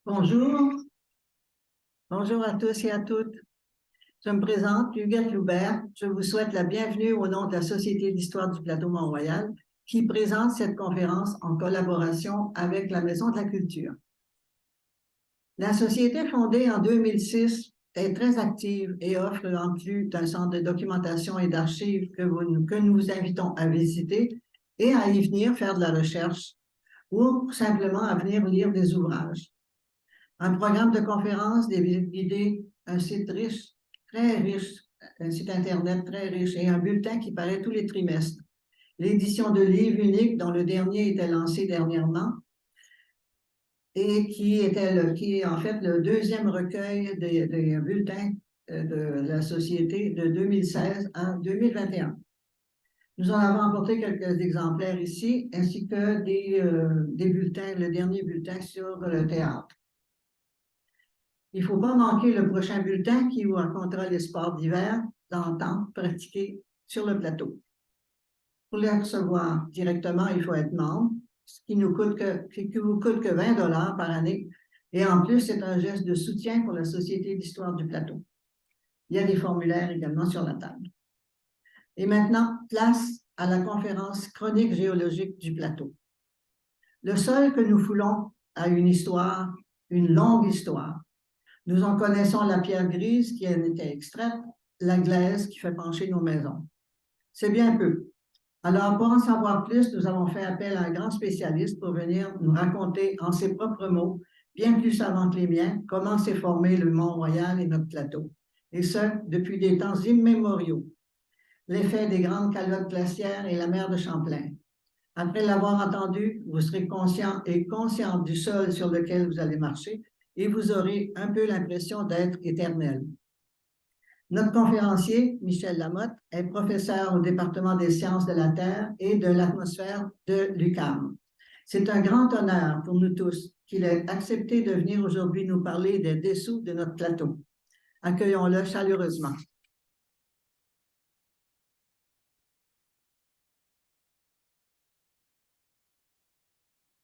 Bonjour, bonjour à tous et à toutes. Je me présente, Huguette Loubert. Je vous souhaite la bienvenue au nom de la Société d'histoire du Plateau Mont-Royal qui présente cette conférence en collaboration avec la Maison de la Culture. La Société, fondée en 2006, est très active et offre, en plus d'un centre de documentation et d'archives que nous vous invitons à visiter et à y venir faire de la recherche ou simplement à venir lire des ouvrages. Un programme de conférences, des visites guidées, un site riche, très riche, un site Internet très riche et un bulletin qui paraît tous les trimestres. L'édition de livres uniques, dont le dernier était lancé dernièrement, et qui est en fait le deuxième recueil des bulletins de la Société de 2016 à 2021. Nous en avons apporté quelques exemplaires ici, ainsi que des bulletins, le dernier bulletin sur le théâtre. Il ne faut pas manquer le prochain bulletin qui vous racontera les sports d'hiver d'antan pratiqués sur le plateau. Pour les recevoir directement, il faut être membre, ce qui vous coûte que 20 $ par année. Et en plus, c'est un geste de soutien pour la Société d'histoire du plateau. Il y a des formulaires également sur la table. Et maintenant, place à la conférence chronique géologique du plateau. Le sol que nous foulons a une histoire, une longue histoire. Nous en connaissons la pierre grise qui en était extraite, la glaise qui fait pencher nos maisons. C'est bien peu. Alors, pour en savoir plus, nous avons fait appel à un grand spécialiste pour venir nous raconter en ses propres mots, bien plus savant que les miens, comment s'est formé le Mont-Royal et notre plateau. Et ce, depuis des temps immémoriaux. L'effet des grandes calottes glaciaires et la mer de Champlain. Après l'avoir entendu, vous serez conscient et consciente du sol sur lequel vous allez marcher et vous aurez un peu l'impression d'être éternel. Notre conférencier, Michel Lamotte, est professeur au département des sciences de la Terre et de l'atmosphère de l'UQAM. C'est un grand honneur pour nous tous qu'il ait accepté de venir aujourd'hui nous parler des dessous de notre plateau. Accueillons-le chaleureusement.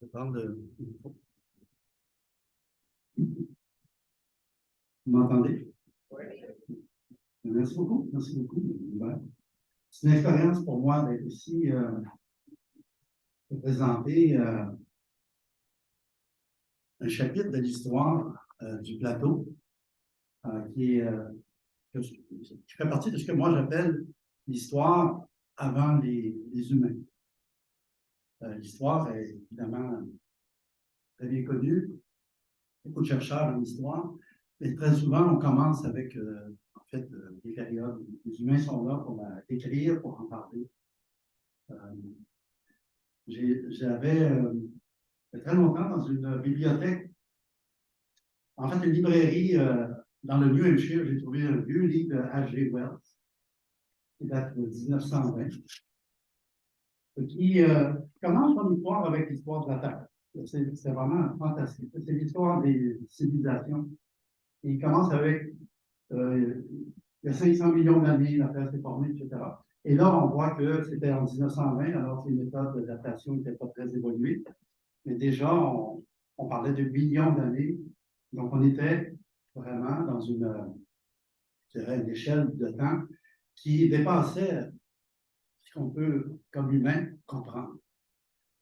Je vais prendre Vous m'entendez? Oui. Merci beaucoup. Merci beaucoup. C'est une expérience pour moi d'être ici, de présenter un chapitre de l'histoire du plateau qui fait partie de ce que moi j'appelle l'histoire avant les humains. L'histoire est évidemment très bien connue, beaucoup de chercheurs en histoire, mais très souvent on commence avec en fait des périodes où les humains sont là pour la décrire, pour en parler. J'avais très longtemps dans une bibliothèque, en fait une librairie dans le New Hampshire, j'ai trouvé un vieux livre de H.G. Wells qui date de 1920 et qui commence son histoire avec l'histoire de la Terre. C'est vraiment fantastique. C'est l'histoire des civilisations. Et il commence avec il y a 500 millions d'années, la Terre s'est formée, etc. Et là, on voit que c'était en 1920, alors que les méthodes de datation n'étaient pas très évoluées. Mais déjà, on parlait de millions d'années. Donc, on était vraiment dans une échelle de temps qui dépassait ce qu'on peut, comme humain, comprendre.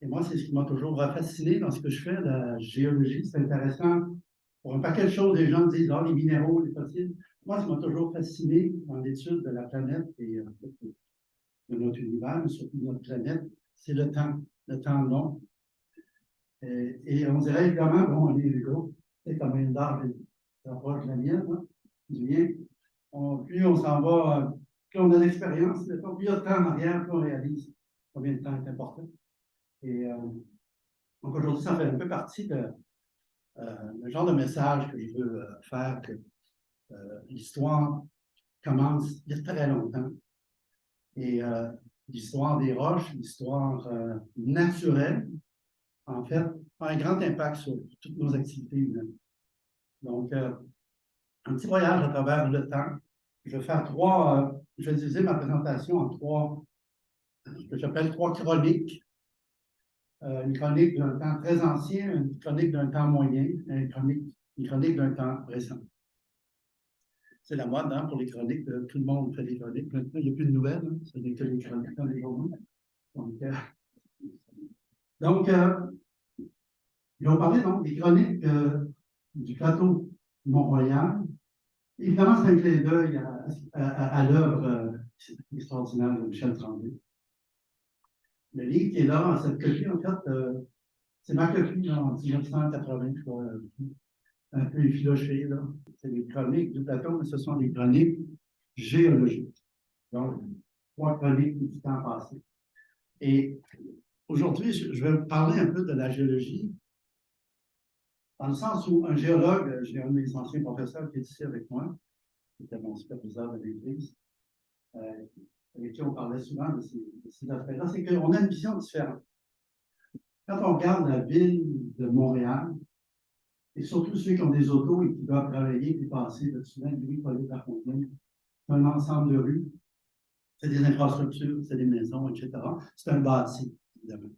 Et moi, c'est ce qui m'a toujours fasciné dans ce que je fais, la géologie. C'est intéressant. Pour un paquet de choses, les gens disent, les minéraux, les fossiles. Moi, ça m'a toujours fasciné dans l'étude de la planète et de notre univers, mais surtout de notre planète, c'est le temps long. Et on dirait évidemment, bon, on est égaux, c'est comme une barre qui s'approche de la mienne, hein, du mien. Plus on s'en va, plus on a l'expérience, plus il y a de temps en arrière, plus on réalise combien de temps est important. Et donc aujourd'hui, ça fait un peu partie de le genre de message que je veux faire, que l'histoire commence il y a très longtemps. Et l'histoire des roches, l'histoire naturelle, en fait, a un grand impact sur toutes nos activités humaines. Donc, un petit voyage à travers le temps. Je vais faire je vais diviser ma présentation en ce que j'appelle 3 chroniques. une chronique d'un temps très ancien, une chronique d'un temps moyen, une chronique d'un temps récent. C'est la mode hein, pour les chroniques. Tout le monde fait des chroniques. Maintenant, il n'y a plus de nouvelles. Hein, c'est que des chroniques dans les journaux. Donc ils vont parler donc, des chroniques du plateau Mont-Royal. Évidemment, c'est un clin d'œil à l'œuvre extraordinaire de Michel Tremblay. Le livre qui est là, cette copie, en fait, c'est ma copie là, en 1980, je crois, un peu effilochée. C'est les chroniques du plateau, mais ce sont des chroniques géologiques. Donc, 3 chroniques du temps passé. Et aujourd'hui, je vais vous parler un peu de la géologie, dans le sens où un géologue, j'ai un de mes anciens professeurs qui est ici avec moi, qui était mon superviseur de l'église, avec qui on parlait souvent de ces aspects-là, c'est qu'on a une vision différente. Quand on regarde la ville de Montréal, et surtout ceux qui ont des autos et qui doivent travailler et passer de souvent Louis-Polyte-Lafontaine, c'est un ensemble de rues, c'est des infrastructures, c'est des maisons, etc. C'est un bâti, évidemment.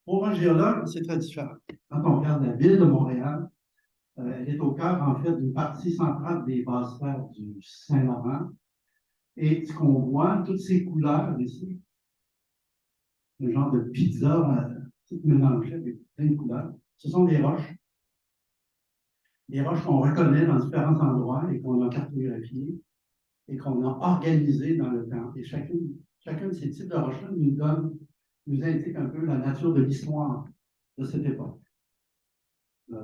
Pour un géologue, c'est très différent. Quand on regarde la ville de Montréal, elle est au cœur, en fait, d'une partie centrale des basses terres du Saint-Laurent. Et ce qu'on voit, toutes ces couleurs ici, le genre de pizza toutes mélangées avec plein de couleurs, ce sont des roches. Des roches qu'on reconnaît dans différents endroits et qu'on a cartographiées et qu'on a organisées dans le temps. Et chacun de ces types de roches-là nous indique un peu la nature de l'histoire de cette époque. Je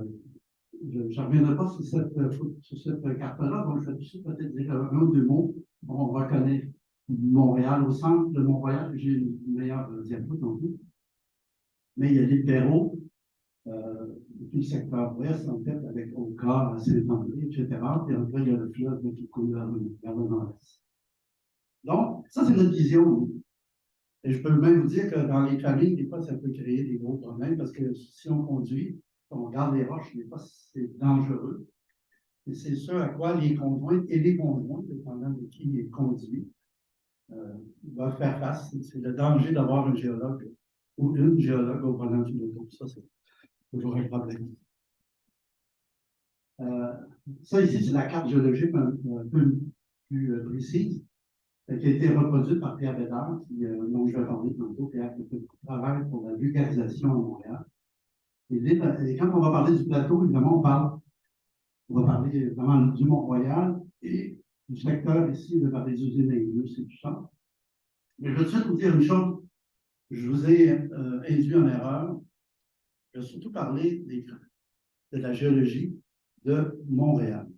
ne reviendrai pas sur cette carte-là, donc je vais tout de suite peut-être dire un ou deux mots. On reconnaît Montréal au centre de Montréal. J'ai une meilleure diapo non plus. Mais il y a l'île Perrot, tout le secteur ouest, en fait, avec Oka, Saint-André, etc. Puis après, il y a le fleuve qui coule vers le nord-est. Donc, ça, c'est notre vision. Et je peux même vous dire que dans les familles, des fois, ça peut créer des gros problèmes parce que si on conduit, on regarde les roches, des fois, c'est dangereux. Et c'est ce à quoi les conjoints et les conjoints, dépendant de qui conduit, doivent faire face. C'est le danger d'avoir un géologue ou une géologue au volant d'une auto. Ça, c'est toujours un problème. Ça, ici, c'est la carte géologique un peu plus précise, qui a été reproduite par Pierre Bédard, dont je vais parler tantôt. Pierre qui fait beaucoup de travail pour la vulgarisation à Montréal. Et quand on va parler du plateau, évidemment, on va parler évidemment du Mont-Royal et du secteur ici, de par les usines Indus et tout ça. Mais je veux tout de suite vous dire une chose, je vous ai induit en erreur. Je vais surtout parler de la géologie de Montréal.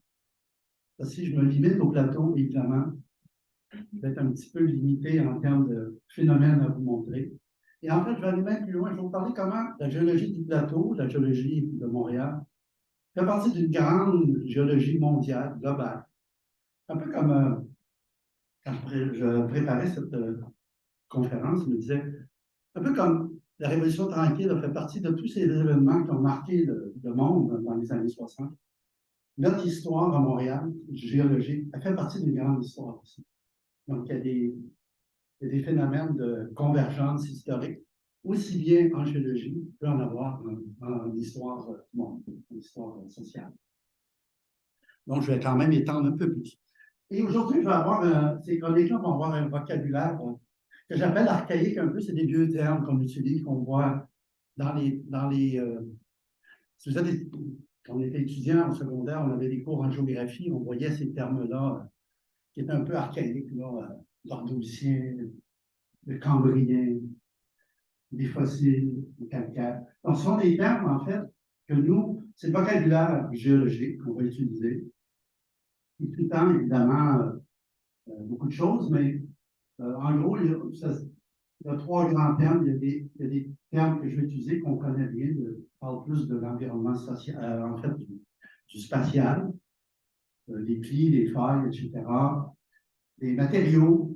Parce que si je me limite au plateau, évidemment, je vais être un petit peu limité en termes de phénomènes à vous montrer. Et en fait, je vais aller même plus loin. Je vais vous parler comment la géologie du plateau, la géologie de Montréal, fait partie d'une grande géologie mondiale, globale. Un peu comme quand je préparais cette conférence, je me disais, un peu comme la Révolution tranquille a fait partie de tous ces événements qui ont marqué le monde dans les années 60. Notre histoire à Montréal, géologique, elle fait partie d'une grande histoire aussi. Donc, il y a des phénomènes de convergence historique, aussi bien en géologie, il peut en avoir en histoire du monde, en histoire sociale. Donc, je vais quand même étendre un peu plus. Et aujourd'hui, je vais avoir, ces chroniques-là vont avoir un vocabulaire que j'appelle archaïque un peu, c'est des vieux termes qu'on utilise, qu'on voit dans les si vous êtes, quand on était étudiant en secondaire, on avait des cours en géographie, on voyait ces termes-là qui étaient un peu archaïques, l'ordovicien, le cambrien, des fossiles, le calcaire. Donc, ce sont des termes, en fait, que nous, c'est le vocabulaire géologique qu'on va utiliser. Il tout le temps, évidemment, beaucoup de choses, mais en gros, il y a 3 grands termes. Il y a des termes que je vais utiliser qu'on connaît bien. Je parle plus de l'environnement social, en fait, du spatial, les plis, les failles, etc. Les matériaux.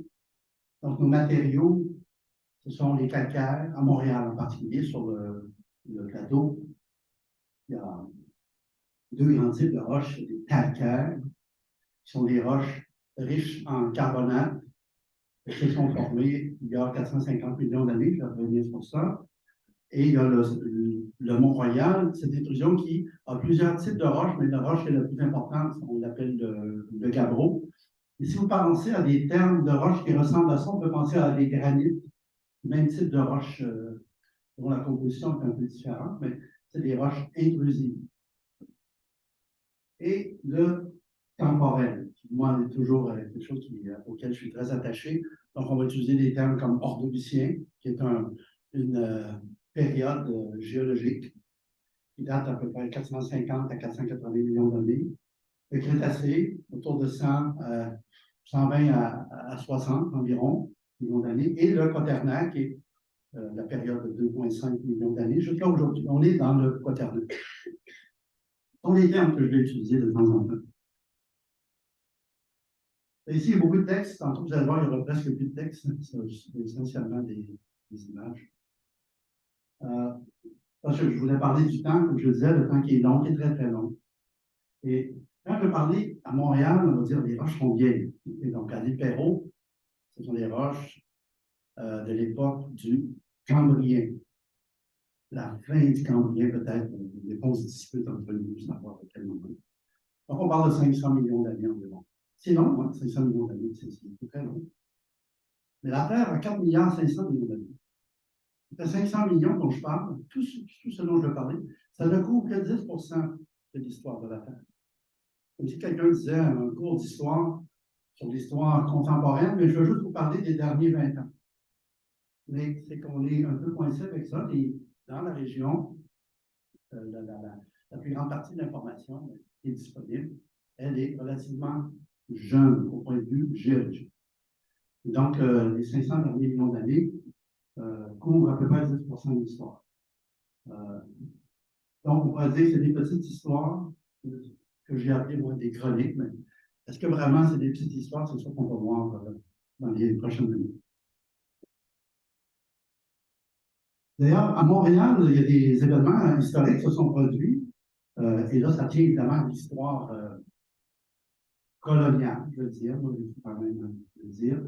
Donc, nos matériaux, ce sont les calcaires, à Montréal en particulier, sur le plateau. Il y a 2 grands types de roches, des calcaires, qui sont des roches riches en carbonate, qui se sont formées il y a 450 millions d'années, je vais revenir sur ça. Et il y a le Mont-Royal, cette intrusion qui a plusieurs types de roches, mais la roche qui est la plus importante, on l'appelle le gabbro. Et si vous pensez à des termes de roches qui ressemblent à ça, on peut penser à des granites, même type de roches dont la composition est un peu différente, mais c'est des roches intrusives. Et le temporel, qui, moi, est toujours quelque chose auquel je suis très attaché. Donc, on va utiliser des termes comme ordovicien, qui est une période géologique qui date à peu près 450 à 480 millions d'années. Le Crétacé, autour de 120 à 60 environ millions d'années. Et le Quaternaire, qui est la période de 2,5 millions d'années jusqu'à aujourd'hui. On est dans le Quaternaire. Ce sont les termes que je vais utiliser de temps en temps. Et ici, il y a beaucoup de textes. Tantôt, vous allez voir, il y aura presque plus de texte. C'est essentiellement des images. Parce que je voulais parler du temps, comme je disais, le temps qui est long, qui est très, très long. Et quand je parlais à Montréal, on va dire les roches sont vieilles. Et donc, à l'île Perrot, ce sont des roches de l'époque du Cambrien. La fin du Cambrien, peut-être, des ponts se disputent entre nous, savoir à quel moment. Donc, on parle de 500 millions d'années environ. C'est long, hein, 500 millions d'années, c'est très long. Mais la Terre a 4 milliards 500 millions d'années. Les 500 millions dont je parle, tout ce dont je veux parler, ça ne couvre que 10 de l'histoire de la Terre. Comme si quelqu'un disait un cours d'histoire sur l'histoire contemporaine, mais je veux juste vous parler des derniers 20 ans. Mais c'est qu'on est un peu coincé avec ça, et dans la région, la plus grande partie de l'information qui est disponible, elle est relativement jeune au point de vue géologique. Et donc, les 500 derniers millions d'années couvrent à peu près 10 de l'histoire. Donc, on pourrait dire que c'est des petites histoires que j'ai appelées, moi, des chroniques, mais est-ce que vraiment c'est des petites histoires? C'est ça qu'on va voir dans les prochaines années. D'ailleurs, à Montréal, il y a des événements historiques qui se sont produits, et là, ça tient évidemment à l'histoire coloniale, je veux dire, moi, je peux quand même le dire.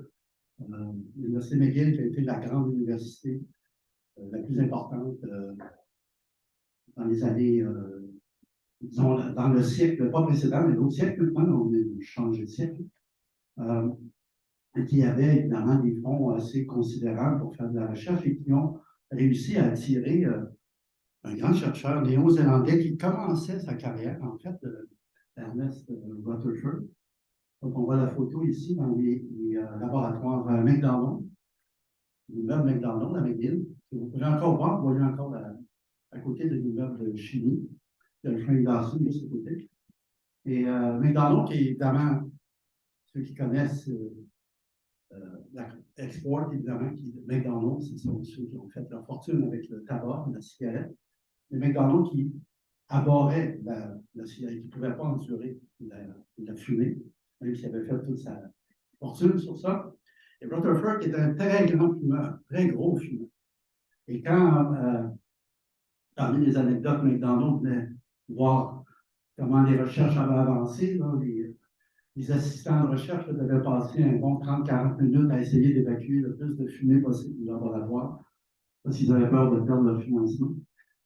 L'Université McGill, qui a été la grande université la plus importante dans les années, disons, dans le siècle, pas précédent, mais l'autre siècle, on a changé de siècle, et qui avait évidemment des fonds assez considérables pour faire de la recherche et qui ont réussi à attirer un grand chercheur néo-zélandais qui commençait sa carrière, en fait, Ernest Rutherford. Donc, on voit la photo ici dans les laboratoires McDonald, l'immeuble McDonald à McGill. Vous pouvez encore voir, vous voyez encore à côté de l'immeuble de chimie. Il y a le Frank Dawson juste à côté. Et McDonald, qui est évidemment, ceux qui connaissent Export, évidemment, McDonald, ce sont ceux qui ont fait leur fortune avec le tabac, la cigarette. Mais McDonald qui abhorrait la cigarette, qui ne pouvait pas endurer la fumée, même s'il avait fait toute sa fortune sur ça. Et Rutherford est un très grand fumeur, très gros fumeur. Et quand, parmi les anecdotes, McDonald venait voir comment les recherches avaient avancé, là, les assistants de recherche devaient passer un bon 30-40 minutes à essayer d'évacuer le plus de fumée possible du laboratoire, parce qu'ils avaient peur de perdre leur financement.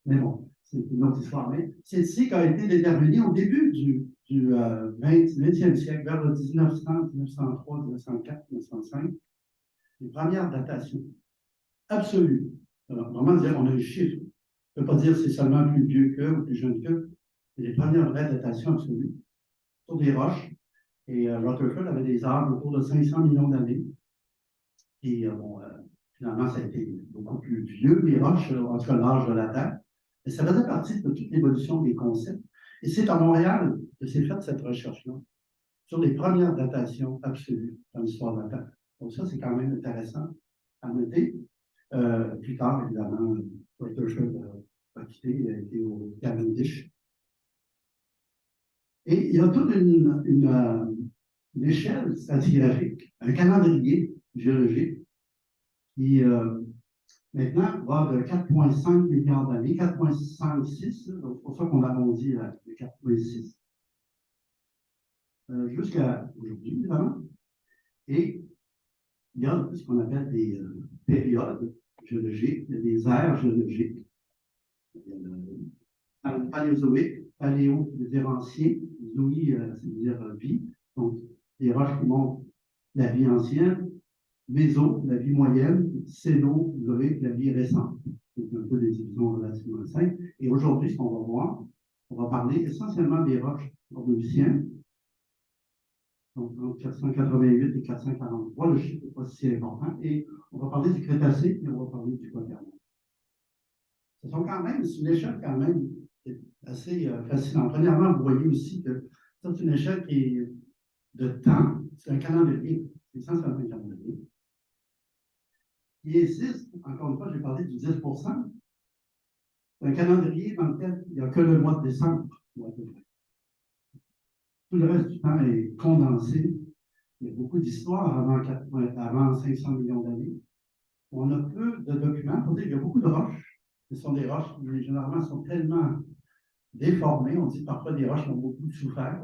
Mais bon, c'est une autre histoire. Mais c'est ici qu'a été déterminé au début du 20e siècle, vers le 1900, 1903, 1904, 1905, les premières datations absolues. Alors, vraiment dire on a un chiffre. On ne peut pas dire c'est seulement plus vieux qu'eux ou plus jeune qu'eux. C'est les premières vraies datations absolues sur des roches. Et Rutherford avait des arbres autour de 500 millions d'années. Et finalement, ça a été beaucoup plus vieux, les roches, entre l'âge de la Terre. Et ça faisait partie de toute l'évolution des concepts. Et c'est à Montréal que s'est faite cette recherche-là, sur les premières datations absolues dans l'histoire de la Terre. Donc ça, c'est quand même intéressant à noter. Plus tard, évidemment, Rutherford a quitté, il a été au Cavendish. Et il y a toute une échelle stratigraphique, un calendrier géologique qui maintenant va de 4,5 milliards d'années, 4,56, donc c'est pour ça qu'on arrondit le 4,6, jusqu'à aujourd'hui, évidemment. Et il y a ce qu'on appelle des périodes. géologiques, il y a des aires géologiques, il y a le paléozoïque, paléo, ça veut dire ancien, zoï, ça veut dire vie, donc des roches qui montrent la vie ancienne, méso, la vie moyenne, cénozoïque, la vie récente. C'est un peu des divisions relativement simples. Et aujourd'hui, ce qu'on va voir, on va parler essentiellement des roches ordoviciennes, donc entre 488 et 443, le chiffre n'est pas si important, et on va parler du Crétacé et on va parler du Quaternaire. Ce sont quand même, c'est une échelle quand même assez fascinante. Premièrement, vous voyez aussi que c'est une échelle qui est de temps, c'est un calendrier, c'est essentiellement un calendrier. Il existe, encore une fois, j'ai parlé du 10 c'est un calendrier dans lequel il n'y a que le mois de décembre. Tout le reste du temps est condensé. Il y a beaucoup d'histoires avant 500 millions d'années. On a peu de documents pour dire qu'il y a beaucoup de roches. Ce sont des roches qui, généralement, sont tellement déformées. On dit parfois des roches qui ont beaucoup souffert.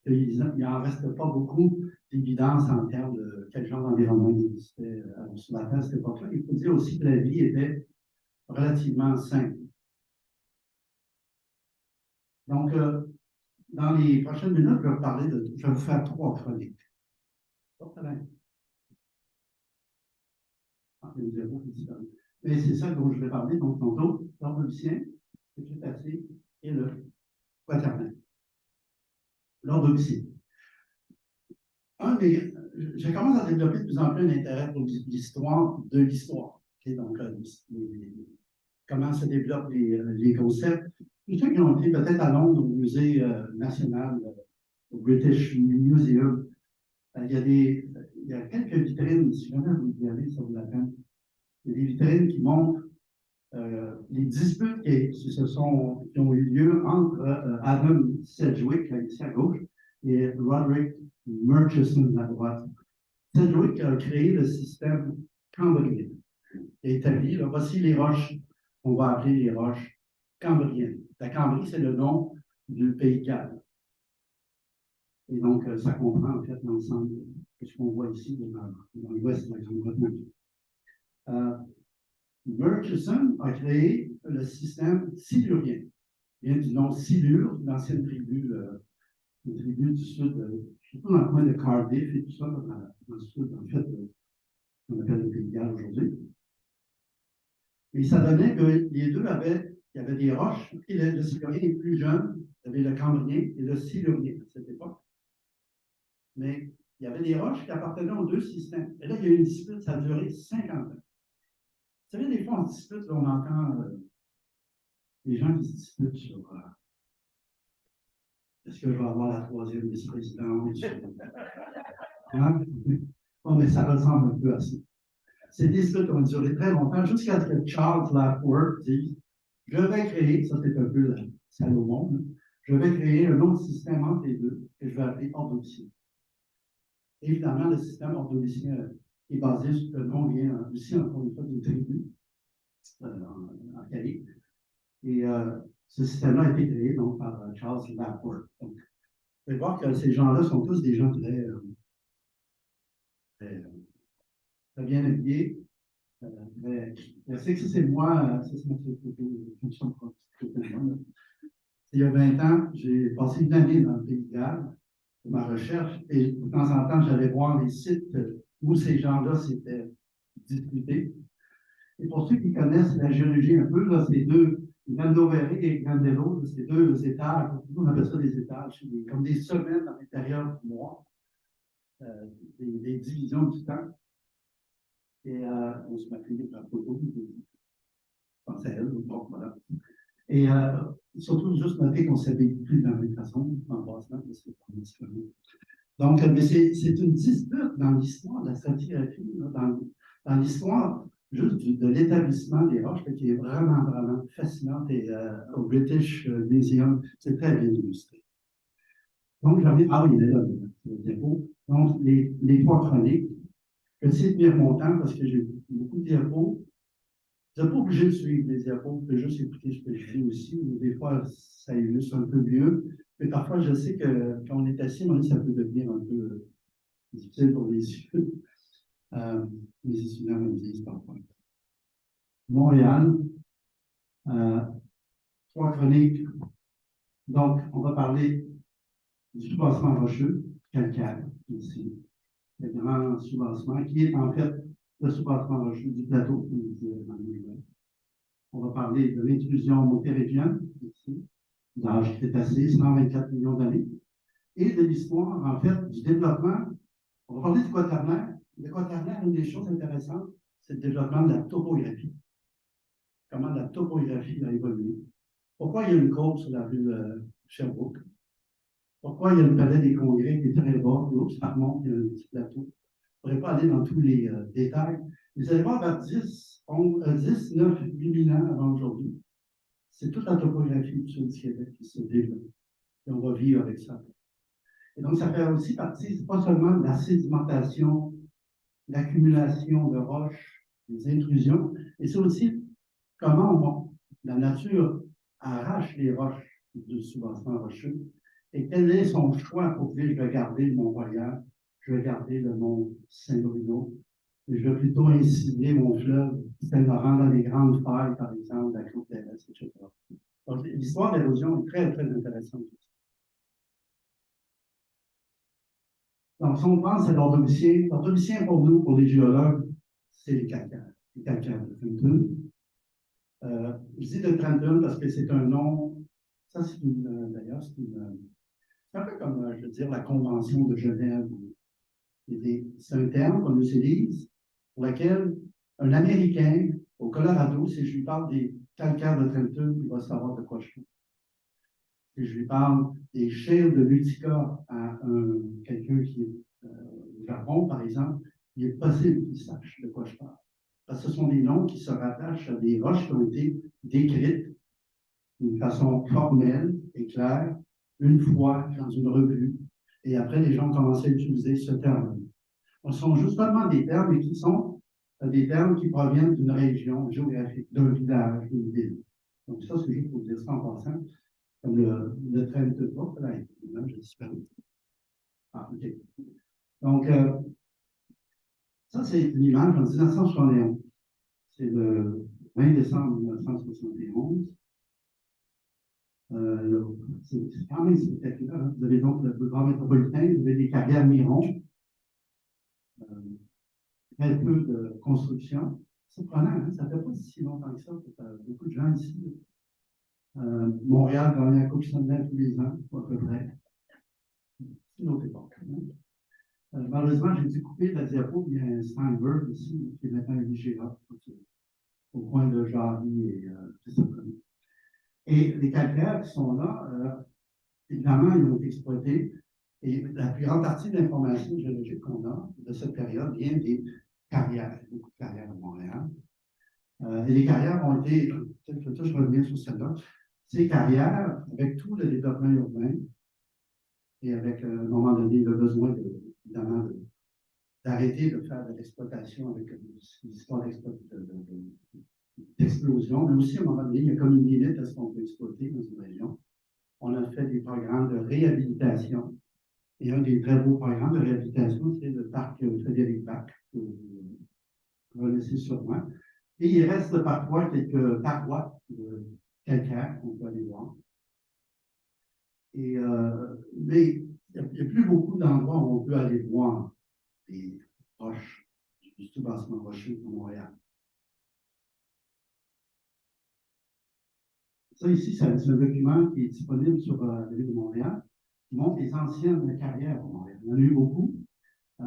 Il n'en reste pas beaucoup d'évidence en termes de quel genre d'environnement il existait sur la Terre à cette époque-là. Il faut dire aussi que la vie était relativement simple. Donc, dans les prochaines minutes, je vais vous faire 3 chroniques. Pas de problème. Mais c'est ça dont je vais parler, donc tantôt, l'ordovicien, le Crétacé et le Quaternaire. L'ordovicien. Je commence à développer de plus en plus un intérêt pour l'histoire de l'histoire. Okay? Donc, comment se développent les concepts. Tous ceux qui ont été peut-être à Londres, au Musée national, au British Museum, il y a quelques vitrines, si jamais vous y allez, ça vaut la peine. Il y a des vitrines qui montrent les disputes qui ont eu lieu entre Adam Sedgwick, ici à gauche, et Roderick Murchison, à droite. Sedgwick a créé le système cambrien, et établi, là, voici les roches qu'on va appeler les roches cambriennes. La Cambrie, c'est le nom du pays de Galles. Et donc, ça comprend en fait l'ensemble de ce qu'on voit ici dans l'ouest de la Grande-Bretagne. Murchison a créé le système silurien. Il vient du nom Silure, l'ancienne tribu, une tribu du sud, surtout dans le coin de Cardiff et tout ça, dans le sud, en fait, qu'on appelle le pays de Galles aujourd'hui. Et ça donnait que les deux il y avait des roches, et le silurien est plus jeune, il y avait le cambrien et le silurien à cette époque. Mais il y avait des roches qui appartenaient aux deux systèmes. Et là, il y a eu une dispute, ça a duré 50 ans. Vous savez, des fois, on dispute, on entend des gens qui se disputent sur est-ce que je vais avoir la 3e vice-présidente? Hein? Oh, mais ça ressemble un peu à ça. Ces disputes ont duré très longtemps, jusqu'à ce que Charles Lapworth dise je vais créer, ça c'est un peu Salomon, je vais créer un autre système entre les deux que je vais appeler ordovicien. Évidemment, le système ordovicien est basé sur le nom vient aussi, encore une fois, d'une tribu archaïque. Et ce système-là a été créé donc, par Charles Lapworth. Donc, vous pouvez voir que ces gens-là sont tous des gens très bien habillés. Je sais que ça, c'est moi, ça, c'est ma photo. Il y a 20 ans, j'ai passé une année dans le pays de Galles pour ma recherche et de temps en temps, j'allais voir les sites où ces gens-là s'étaient disputés. Et pour ceux qui connaissent la géologie un peu, là, c'est Gandoveri et Gandello, c'est 2 étages, on appelle ça des étages, comme des semaines à l'intérieur du mois, des divisions du temps. Et on se maquille par photo, je pense à elle, donc voilà. Et surtout, juste noter qu'on s'habille plus de la même façon en passant, parce que c'est différent. Donc, mais c'est une dispute dans l'histoire de la stratigraphie, dans l'histoire juste de l'établissement des roches, qui est vraiment, vraiment fascinante. Et au British Museum, c'est très bien illustré. Donc, ah oui, il est là, le diapo. Donc, les 3 chroniques. Je vais essayer de tenir mon temps parce que j'ai beaucoup de diapos. Vous n'êtes pas obligé de suivre les diapos, vous pouvez juste écouter ce que je dis aussi. Des fois, ça illustre un peu mieux. Mais parfois, je sais que quand on est assis, ça peut devenir un peu difficile pour les yeux. Les étudiants me disent parfois. Montréal. Euh, Trois chroniques. Donc, on va parler du soubassement rocheux, calcaire, ici. Le grand soubassement, qui est en fait le soubassement rocheux du plateau, comme je disais dans les nouvelles. On va parler de l'intrusion montérégienne, ici, d'âge crétacé, 124 millions d'années, et de l'histoire, en fait, du développement. On va parler du quaternaire. Le quaternaire, une des choses intéressantes, c'est le développement de la topographie. Comment la topographie a évolué. Pourquoi il y a une côte sur la rue Sherbrooke? Pourquoi il y a le palais des congrès qui est très bas, puis oups, ça remonte, il y a un petit plateau. Je ne pourrais pas aller dans tous les détails. Vous allez voir, vers 10, 10, 9, 8 000 ans avant aujourd'hui, c'est toute la topographie du sud du Québec qui se développe. Et on va vivre avec ça. Et donc, ça fait aussi partie, c'est pas seulement de la sédimentation, l'accumulation de roches, des intrusions, mais c'est aussi comment la nature arrache les roches du soubassement rocheux et quel est son choix pour dire je vais garder le Mont-Royal, je vais garder le mont Saint-Bruno, et je vais plutôt incider mon fleuve Saint-Laurent dans les grandes failles, par exemple, la Côte-Thérèse, etc. Donc, l'histoire de l'érosion est très, très intéressante. Donc, si on pense à l'ordovicien pour nous, pour les géologues, c'est les calcaires de Trenton. Je dis de Trenton parce que c'est un nom, ça c'est d'ailleurs, c'est un peu comme, je veux dire, la Convention de Genève. C'est un terme qu'on utilise pour lequel un Américain au Colorado, si je lui parle des calcaires de Trenton, il va savoir de quoi je parle. Si je lui parle des shales de l'Utica à quelqu'un qui est au Japon, par exemple, il est possible qu'il sache de quoi je parle. Parce que ce sont des noms qui se rattachent à des roches qui ont été décrites d'une façon formelle et claire, une fois dans une revue. Et après, les gens ont commencé à utiliser ce terme. Ce sont justement des termes qui sont des termes qui proviennent d'une région géographique, d'un village, d'une ville. Donc, ça, c'est juste pour dire ça en passant. Comme le train de pas, là, j'ai disparu. Ah, OK. Donc, ça, c'est une image en 1971. C'est le 20 décembre 1971. C'est quand même spectaculaire. Hein. Vous avez donc le grand métropolitain, vous avez des carrières Miron, très peu de construction. Surprenant, hein? Ça ne fait pas si longtemps que ça. Beaucoup de gens ici. Montréal gagne la Coupe Stanley tous les ans, à peu près. C'est une autre époque. Hein? Malheureusement, j'ai dû couper la diapo. Il y a un Steinberg ici, qui est maintenant un IGA, au coin de Jarry et tout ça. Et les calcaires qui sont là, évidemment, ils ont été exploités. Et la plus grande partie de l'information géologique qu'on a de cette période vient des carrières, beaucoup de carrières à Montréal. Et les carrières ont été, peut-être je reviens sur celle-là, ces carrières, avec tout le développement urbain, et avec, à un moment donné, le besoin, évidemment, d'arrêter de faire de l'exploitation avec l'histoire d'explosion, mais aussi, à un moment donné, il y a comme une limite à ce qu'on peut exploiter dans une région. On a fait des programmes de réhabilitation. Et un des très beaux programmes de réhabilitation, c'est le parc Frédéric Bach, que vous connaissez sûrement. Et il reste parfois quelques parois de calcaire qu'on peut aller voir. Et, mais il n'y a plus beaucoup d'endroits où on peut aller voir des roches, du soubassement rocheux de Montréal. Ça ici, c'est un document qui est disponible sur la ville de Montréal, qui montre les anciennes carrières à Montréal. Il y en a eu beaucoup. Il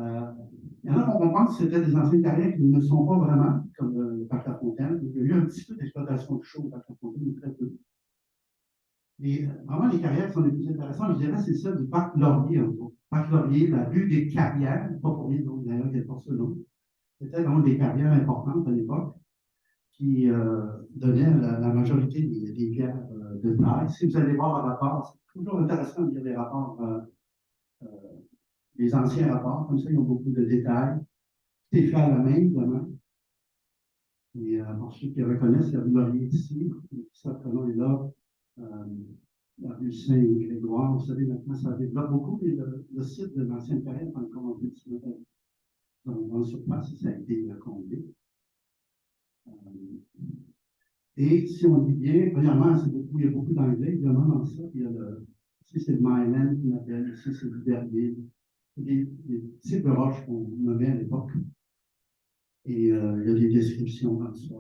y en a qu'on pense que c'était des anciennes carrières qui ne sont pas vraiment, comme le parc La Fontaine. Il y a eu un petit peu d'exploitation de chaux au parc La Fontaine, mais très peu. Et vraiment, les carrières qui sont les plus intéressantes, je dirais, c'est celle du parc Laurier. Le parc Laurier, la rue des carrières, pas pour rien, d'ailleurs, qui est pour ce nom. C'était donc des carrières importantes à l'époque qui donnaient la majorité des pierres de taille. Si vous allez voir un rapport, c'est toujours intéressant de lire les rapports, les anciens rapports, comme ça, ils ont beaucoup de détails. C'est fait à la main, évidemment. Et pour ceux qui reconnaissent, il y a Laurier ici, ça, est là. La rue Saint-Grégoire, vous savez, maintenant, ça développe beaucoup, et le site de l'ancienne carrière est encore un peu dans le surface, ça a été comblé. Et si on dit bien, premièrement, il y a beaucoup d'anglais, évidemment, dans ça. Ici, c'est le Myland qu'on appelle, ici, c'est le Berlin. Des types de roches qu'on nommait à l'époque. Et il y a des descriptions dans ça.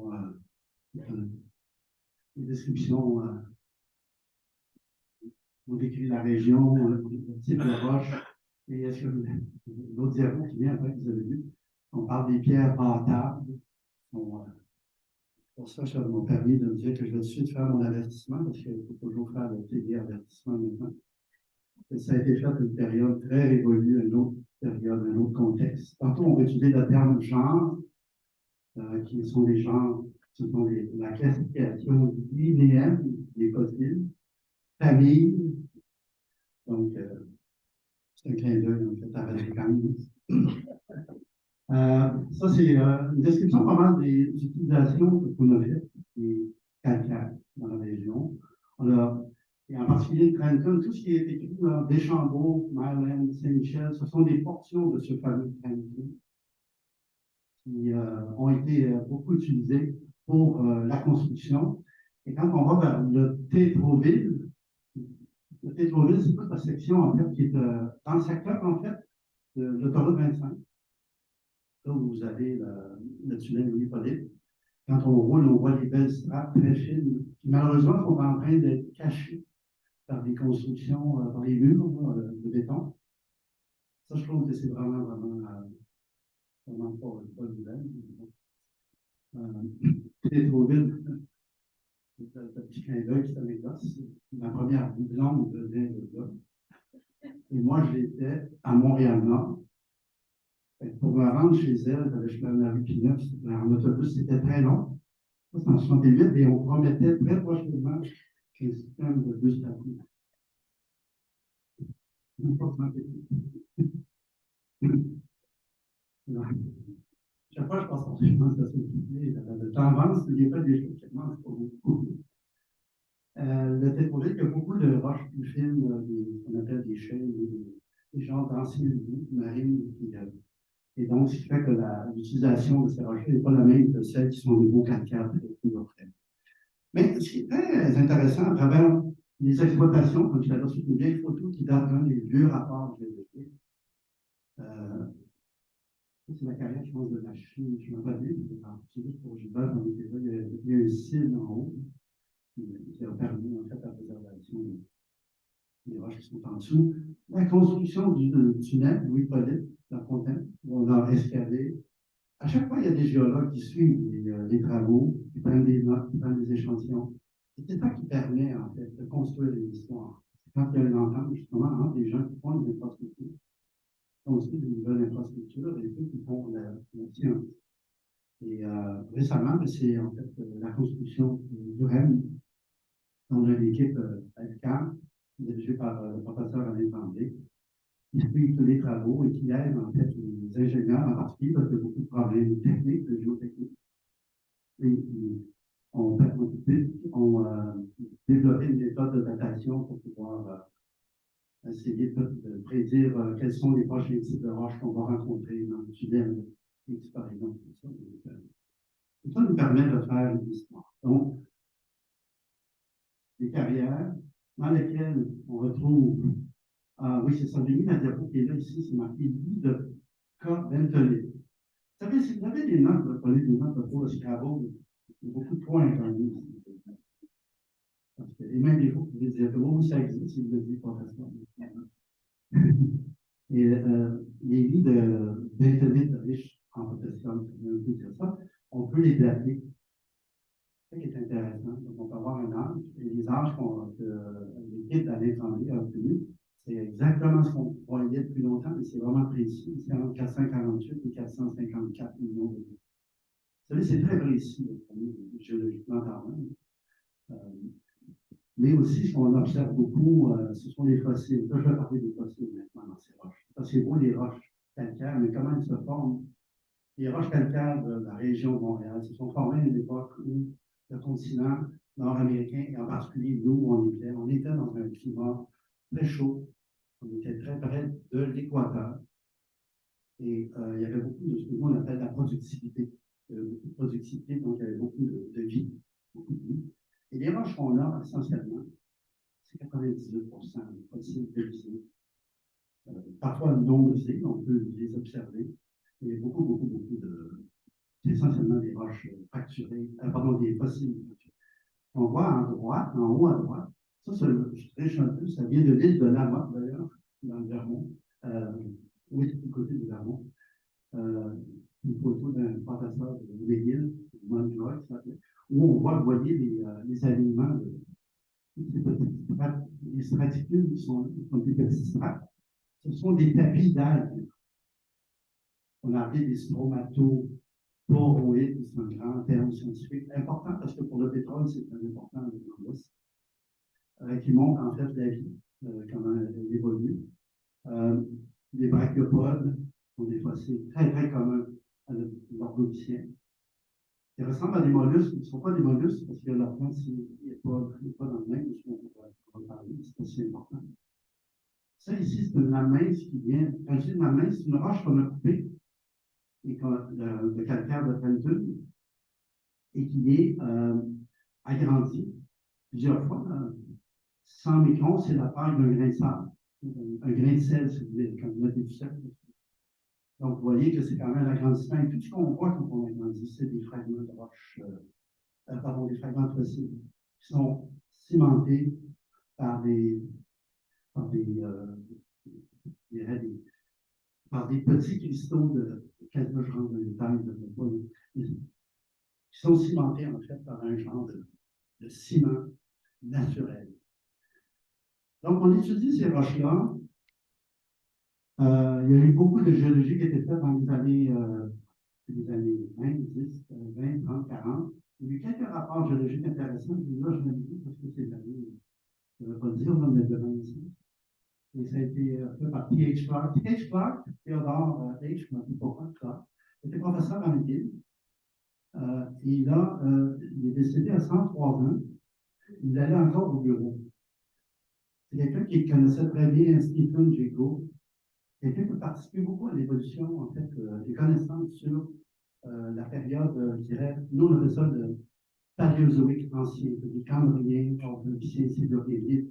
Des descriptions, on décrit la région, le type de roche. Et est-ce que l'autre diapo qui vient après, vous avez vu, on parle des pierres bâtardes. Pour ça, ça m'a permis de me dire que je vais tout de suite faire mon avertissement, parce qu'il faut toujours faire le TV avertissement maintenant. Et ça a été fait à une période très révolue, une autre période, un autre contexte. Tantôt, on va utiliser le terme genre, qui sont des genres, ce sont la classification linéaire des fossiles, famille, donc c'est un clin d'œil en fait à Valérie. Ça, c'est une description pas mal des utilisations qu'on a faites des calcaires dans la région. Et en particulier de Trenton, tout ce qui est écrit dans Deschambault, Myland, Saint-Michel, ce sont des portions de ce fameux Trenton qui ont été beaucoup utilisées pour la construction. Et quand on va vers le Tétroville, c'est toute la section en fait qui est dans le secteur en fait de l'autoroute 25. Là où vous avez le tunnel Louis-Hippolyte. Quand on roule, on voit des belles strates très fines qui, malheureusement, sont en train d'être cachées par des constructions, par les murs de béton. Ça, je trouve que c'est vraiment pas nouvelle. C'est trop vite. Le petit clin d'œil qui s'améliore. Ma première blonde venait de là. Et moi, j'étais à Montréal-Nord. Pour me rendre chez elle, j'avais chemin de la rue Pinot, en autobus, c'était très long. Ça, c'est en 68, et on promettait très prochainement qu'un système de bus rapide. Chaque fois que je passe en chemin, c'est assez compliqué. Le temps avance, il n'y a pas des choses qui commencent pour beaucoup. Le Tétroville, il y a beaucoup de roches plus fines, qu'on appelle des chaînes, des genres d'anciens lits marines et donc, ce qui fait que l'utilisation de ces roches n'est pas la même que celles qui sont des beaux calcaires plus frais. Mais ce qui est très intéressant à travers les exploitations, comme tu l'as reçu une vieille photo qui date d'un des vieux rapports que j'ai fait. C'est la carrière, je pense, de la Chine. Je ne m'en pas dit, c'est juste pour Gilbert, on était là, il y a un signe en haut qui a permis, en fait, la préservation des roches qui sont en dessous. La construction du tunnel, Louis-Hippolyte, la fontaine, où on a escaladé. À chaque fois, il y a des géologues qui suivent les travaux, qui prennent des notes, qui prennent des échantillons. C'est ça qui permet, en fait, de construire les histoires. C'est quand il y a une entente, justement, entre des gens qui font des infrastructures, construisent une nouvelle infrastructure, et ceux qui font la science. Et récemment, c'est en fait la construction du REM. On a l'équipe FCAM, dirigée par le professeur Alain Tremblay, qui suit tous les travaux et qui aide en fait les ingénieurs en particulier parce qu'il y a beaucoup de problèmes techniques, de géotechnique. Et on développé une méthode de datation pour pouvoir essayer de prédire quels sont les prochains types de roches qu'on va rencontrer dans le tunnel X, par exemple. Tout ça nous permet de faire une histoire. Donc, des carrières dans lesquelles on retrouve. Oui, c'est ça, j'ai mis la diapo qui est là ici, c'est marqué Guy de K. Bentonnet. Vous savez, si vous avez des notes, vous prenez des notes pour le Scrabble, il y a beaucoup de points quand même. Et même des fois, vous pouvez dire que oui, ça existe, si vous le dites professeur. Et les lits de Bentonnet riches en potassium, on peut dire ça, on peut les dater. C'est ça qui est intéressant. Donc, on peut avoir un âge, et les âges que l'équipe d'Alain Tremblay a obtenus, c'est exactement ce qu'on voyait depuis longtemps, mais c'est vraiment précis. C'est entre 448 et 454 millions de vie. Vous savez, c'est très précis, géologiquement parlant. Mais aussi, ce qu'on observe beaucoup, ce sont les fossiles. Là, je vais parler des fossiles maintenant dans ces roches. Parce que c'est beau, les roches calcaires, mais comment elles se forment? Les roches calcaires de la région de Montréal se sont formées à une époque où le continent nord-américain, et en particulier nous, où on était dans un climat très chaud. On était très près de l'équateur. Et il y avait beaucoup de ce que nous on appelle la productivité. Il y avait beaucoup de productivité, donc il y avait beaucoup de vie. beaucoup de vie. Et les roches qu'on a, essentiellement, c'est 98% de fossiles révisés. Parfois non brisés, on peut les observer. Il y a beaucoup de. C'est essentiellement des roches fracturées, pardon, des fossiles fracturés. On voit en droite, en haut à droite, ça, je triche un peu, ça vient de l'île de Lama, d'ailleurs, dans le Vermont. Oui, du côté du Vermont. Une photo d'un professeur de McGill, Montjoy, où on voit, vous voyez, les alignements des petites strates, les straticules qui sont des petites strates. Ce sont des tapis d'algues. On a appelé des stromatoporoïdes, c'est un grand terme scientifique important parce que pour le pétrole, c'est très important qui montre en fait la vie, comment elle évolue. Les brachiopodes sont des fossiles très communs à l'ordovicien. Ils ressemblent à des mollusques, ils ne sont pas des mollusques parce que leur plan, n'est pas dans le même, on va parler, c'est aussi important. Ça ici, c'est une lame mince qui vient. Quand je dis une lame mince, c'est une roche qu'on a coupée et de calcaire de Trenton et qui est agrandie plusieurs fois. 100 microns, c'est la taille d'un grain de sable, un grain de sel, si vous voulez, quand vous mettez du sel. Donc, vous voyez que c'est quand même un agrandissement. Et tout ce qu'on voit quand on agrandit, c'est des fragments de roche, pardon, des fragments de fossiles qui sont cimentés par par des petits cristaux de quelques genres de taille, qui sont cimentés en fait par un genre de ciment naturel. Donc, on étudie ces roches-là. Il y a eu beaucoup de géologie qui a été faite dans les années 20, 10, 20, 30, 40. Il y a eu quelques rapports géologiques intéressants. Là, je me dis parce que c'est l'année, je ne vais pas le dire, mais demain ici. Et ça a été fait par T.H. Clark. T.H. Clark, Theodore H., je ne sais pas pourquoi Clark, était professeur à McGill. Il est décédé à 103 ans. Il allait encore au bureau. C'est quelqu'un qui connaissait très bien Stephen Jay Gould, quelqu'un qui a participé beaucoup à l'évolution, en fait, des connaissances sur la période, je dirais, nous on appelle ça le paléozoïque ancien, des Cambriens, ordoviciens, syluriens.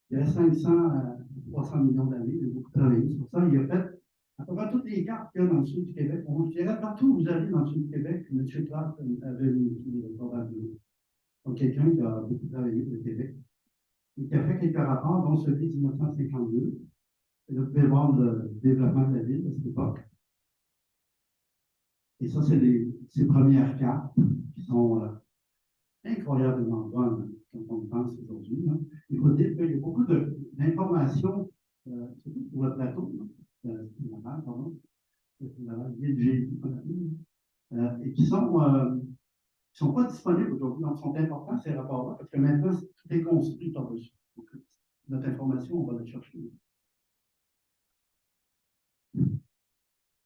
Il y a 500 à 300 millions d'années, il a beaucoup travaillé sur ça. Il a fait à peu près toutes les cartes qu'il y a dans le sud du Québec. On dirait partout où vous allez dans le sud du Québec, M. Clark avait vérifié probablement. Donc, quelqu'un qui a beaucoup travaillé pour le Québec et qui a fait quelques rapports, dont celui de 1952. Et vous pouvez voir le développement de la ville à cette époque. Et ça, c'est ces premières cartes qui sont incroyablement bonnes quand on pense aujourd'hui. Hein. Il faut dire qu'il y a beaucoup d'informations, surtout pour le plateau, et qui sont pas disponibles aujourd'hui. Donc, sont importants ces rapports-là, parce que maintenant, tout est construit par-dessus. Notre information, on va la chercher.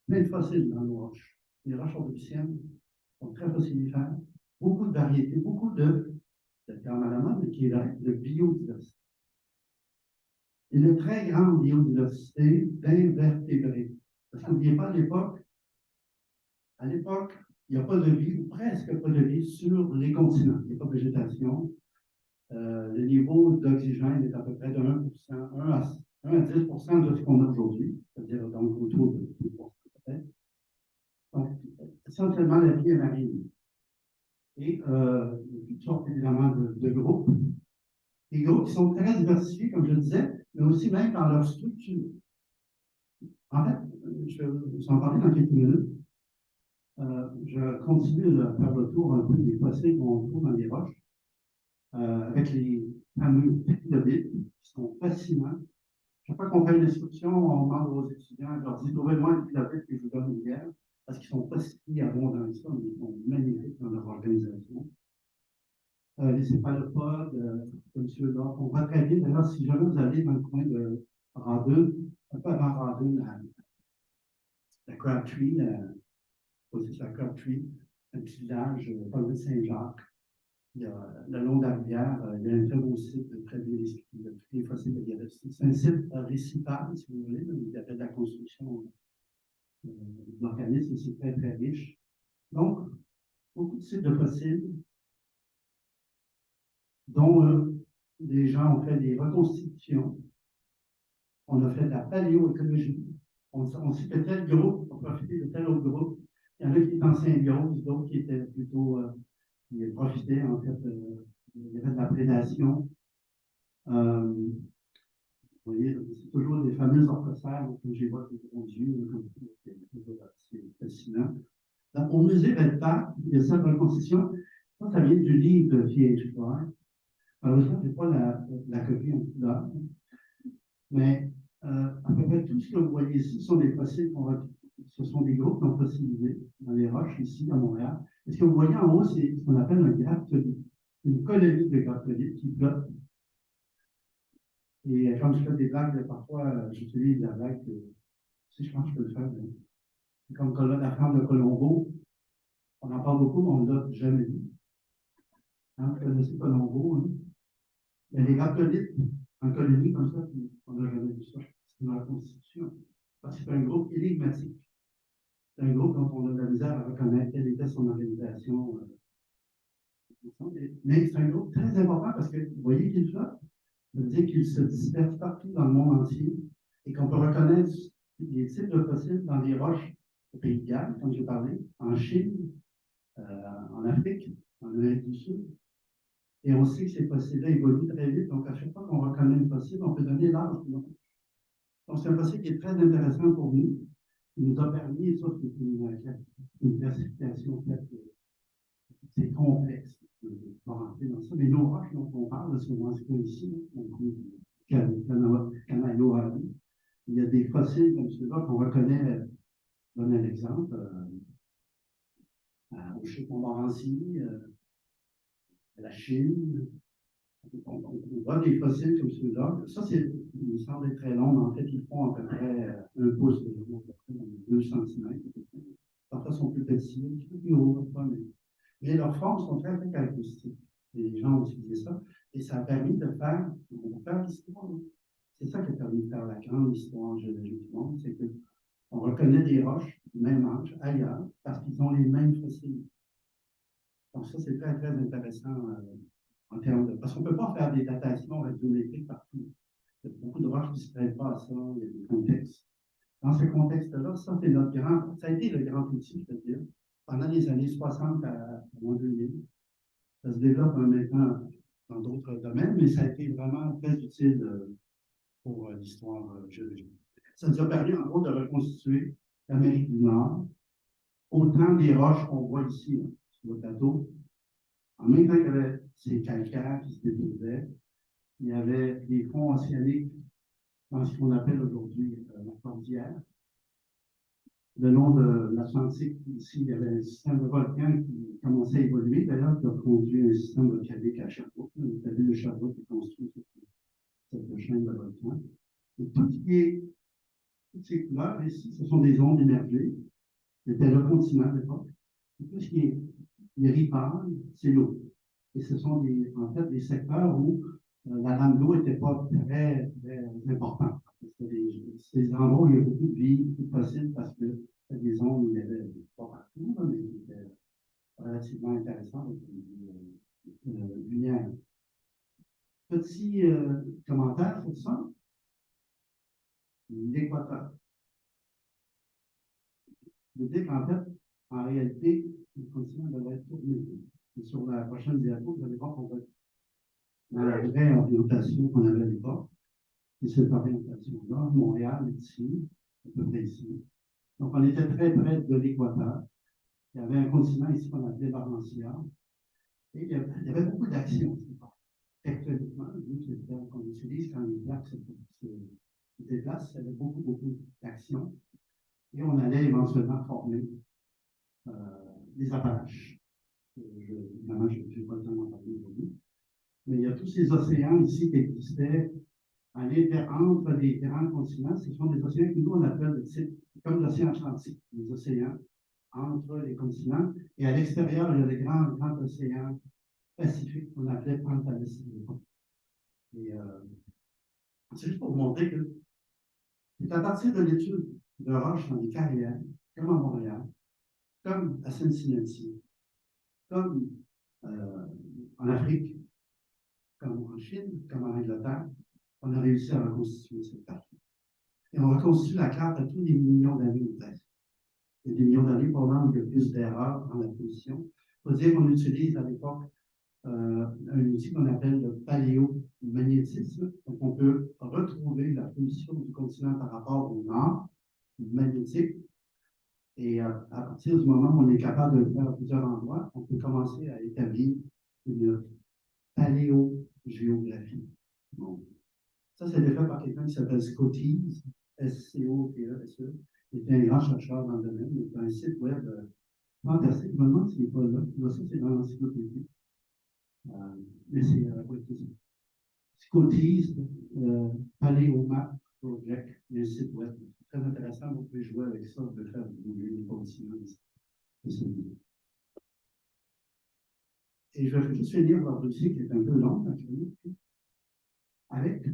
Plein de fossiles dans nos roches. Les roches ordoviciennes sont très fossilifères, beaucoup de variétés, beaucoup de terme à la mode, qui est de biodiversité. Une très grande biodiversité d'invertébrés. Parce que n'oubliez pas, à l'époque, il n'y a pas de vie, ou presque pas de vie, sur les continents. Il n'y a pas de végétation. Le niveau d'oxygène est à peu près de 1%, 1 à 10% de ce qu'on a aujourd'hui, c'est-à-dire donc autour de 10% peut-être. Donc, essentiellement, la vie est marine. Et toutes sortes évidemment de groupes. Des groupes qui sont très diversifiés, comme je le disais, mais aussi même dans leur structure. En fait, je vais vous en parler dans quelques minutes. Je continue à faire le tour un peu des fossiles qu'on trouve dans les roches, avec les fameux trilobites, qui sont fascinants. Chaque fois qu'on fait une instruction, on demande aux étudiants, je leur dit trouvez-moi un trilobite et je vous donne une bière, parce qu'ils ne sont pas si abondants que ça, mais ils sont magnifiques dans leur organisation. Les céphalopodes, comme ceux-là, on voit très bien. D'ailleurs, si jamais vous allez dans le coin de Radun, un peu avant Radun, la Crabtree, la Crabtree, un petit village, pas loin de Saint-Jacques. Il y a le long de la rivière, il y a un très beau site de près de tous les fossiles. C'est un site récipable, si vous voulez. Il y avait de la construction d'organismes, c'est très riche. Donc, beaucoup de sites de fossiles. dont les gens ont fait des reconstitutions. On a fait de la paléoécologie. On citait tel groupe, on profitait de tel autre groupe. Il y en a qui étaient en symbiose, d'autres qui étaient plutôt, qui profitaient en fait, il y avait de la prédation. Vous voyez, c'est toujours des fameux orthocères, que j'évoque les gros yeux, c'est fascinant. Donc, au musée Redpath, il y a cette reconstitution. Ça vient du livre de P.H. Clark. Malheureusement, je n'ai pas la copie en couleur. Mais à peu près tout ce que vous voyez ici sont des fossiles ce sont des groupes non fossilisés dans les roches ici à Montréal. Et ce que vous voyez en haut, c'est ce qu'on appelle un graptolite, une colonie de graptolites qui flotte. Et comme je fais des blagues, parfois j'utilise la blague, si je pense que je peux le faire. Comme la femme de Colombo, on en parle beaucoup, mais on ne l'a jamais vu. Hein, vous connaissez Colombo, hein? Il y a des graptolites en colonie comme ça, on n'a jamais vu ça. C'est dans la Constitution. Parce que c'est un groupe énigmatique. C'est un groupe dont on a de la misère à reconnaître quelle était son organisation. Mais c'est un groupe très important parce que vous voyez qu'il flotte, ça veut dire qu'il se disperse partout dans le monde entier et qu'on peut reconnaître des types de fossiles dans les roches au Pays de Galles, comme j'ai parlé, en Chine, en Afrique, en Amérique du Sud. Et on sait que ces fossiles-là évoluent très vite, donc à chaque fois qu'on reconnaît une fossile, on peut donner l'âge. Donc c'est un fossile qui est très intéressant pour nous. Il nous a permis, et ça c'est une classification faite, c'est complexe de rentrer dans ça. Mais nos roches dont on parle, souvent ce qu'on ici, Canayoharu, il y a des fossiles comme ceux-là qu'on reconnaît, je donne un exemple, au Chaux-Montmorency, à la Chine. On voit des fossiles comme ceux-là. Ça, il me semble très long, mais en fait, ils font à peu près un pouce de long, à peu près 2 cm. Parfois, ils sont plus petits, un petit peu plus hauts, parfois, mais leurs formes sont très, très caractéristiques. Et les gens ont utilisé ça. Et ça a permis de faire l'histoire. C'est ça qui a permis de faire la grande histoire géologique du monde, c'est qu'on reconnaît des roches du même âge ailleurs parce qu'ils ont les mêmes fossiles. Donc ça, c'est très, très intéressant en termes de... Parce qu'on ne peut pas faire des datations radiométriques partout. Il y a beaucoup de roches qui ne se prêtent pas à ça, il y a des contextes. Dans ce contexte-là, ça, c'est notre grand... Ça a été le grand outil, je veux dire, pendant les années 60 à 2000. Ça se développe maintenant dans d'autres domaines, mais ça a été vraiment très utile pour l'histoire géologique. Ça nous a permis, en gros, de reconstituer l'Amérique du Nord, autant des roches qu'on voit ici, hein, sur le plateau. En même temps qu'il y avait ces calcaires qui se déposaient, il y avait des fonds océaniques dans ce qu'on appelle aujourd'hui la cordillère. Le long de l'Atlantique, ici, il y avait un système de volcans qui commençait à évoluer, d'ailleurs, qui a conduit un système volcanique à Sherbrooke. La ville de Sherbrooke est construite sur cette chaîne de volcans. Et toutes ces couleurs ici, ce sont des ondes émergées. C'était le continent à l'époque. Et tout ce qui est irripare, c'est l'eau. Et ce sont en fait des secteurs où la lame d'eau n'était pas très, très importante. C'était des endroits où il y a beaucoup de vie, beaucoup de fossiles, parce que c'était des ondes où il y avait pas partout, mais qui étaient relativement intéressantes lumière. Petit commentaire sur ça. L'équateur. Je veux dire qu'en fait, en réalité, le continent devrait être tourné. Et sur la prochaine diapo, vous allez voir qu'on va être dans la vraie orientation qu'on avait à l'époque. Et cette orientation-là, Montréal est ici, à peu près ici. Donc, on était très près de l'équateur. Il y avait un continent ici qu'on appelait Valentia. Et il y avait beaucoup d'actions. Tectoniquement, c'est le terme qu'on utilise quand les plaques se déplacent, il y avait beaucoup, beaucoup d'actions. Et on allait éventuellement former des Appalaches. Évidemment, je n'ai pas le temps d'en parler aujourd'hui. Mais il y a tous ces océans ici qui existaient entre les grands continents. Ce sont des océans que nous, on appelle comme l'océan Atlantique, les océans entre les continents. Et à l'extérieur, il y a les grands océans pacifiques qu'on appelait Pantalus. Et c'est juste pour vous montrer que c'est à partir de l'étude de roches dans les carrières, comme à Montréal, comme à Cincinnati, comme en Afrique, comme en Chine, comme en Angleterre, on a réussi à reconstituer cette carte. Et on reconstitue la carte à tous les millions d'années ou presque. Il y a des millions d'années, probablement, il y a plus d'erreurs dans la position. Il faut dire qu'on utilise à l'époque un outil qu'on appelle le paléomagnétisme. Donc, on peut retrouver la position du continent par rapport au nord magnétique. Et à partir du moment où on est capable de le faire à plusieurs endroits, on peut commencer à établir une paléogéographie. Bon. Ça, c'est fait par quelqu'un qui s'appelle Scotties, S-C-O-T-E-S-E, qui est un grand chercheur dans le domaine. Il a un site web fantastique. Je me demande s'il n'est pas là. Ça, c'est dans l'encyclopédie. Mais c'est Scotties Paléomap Project, il y a un site web. Très intéressant, vous pouvez jouer avec ça, vous pouvez faire des continents. Et je vais juste finir par dossier qui est un peu long, naturellement, avec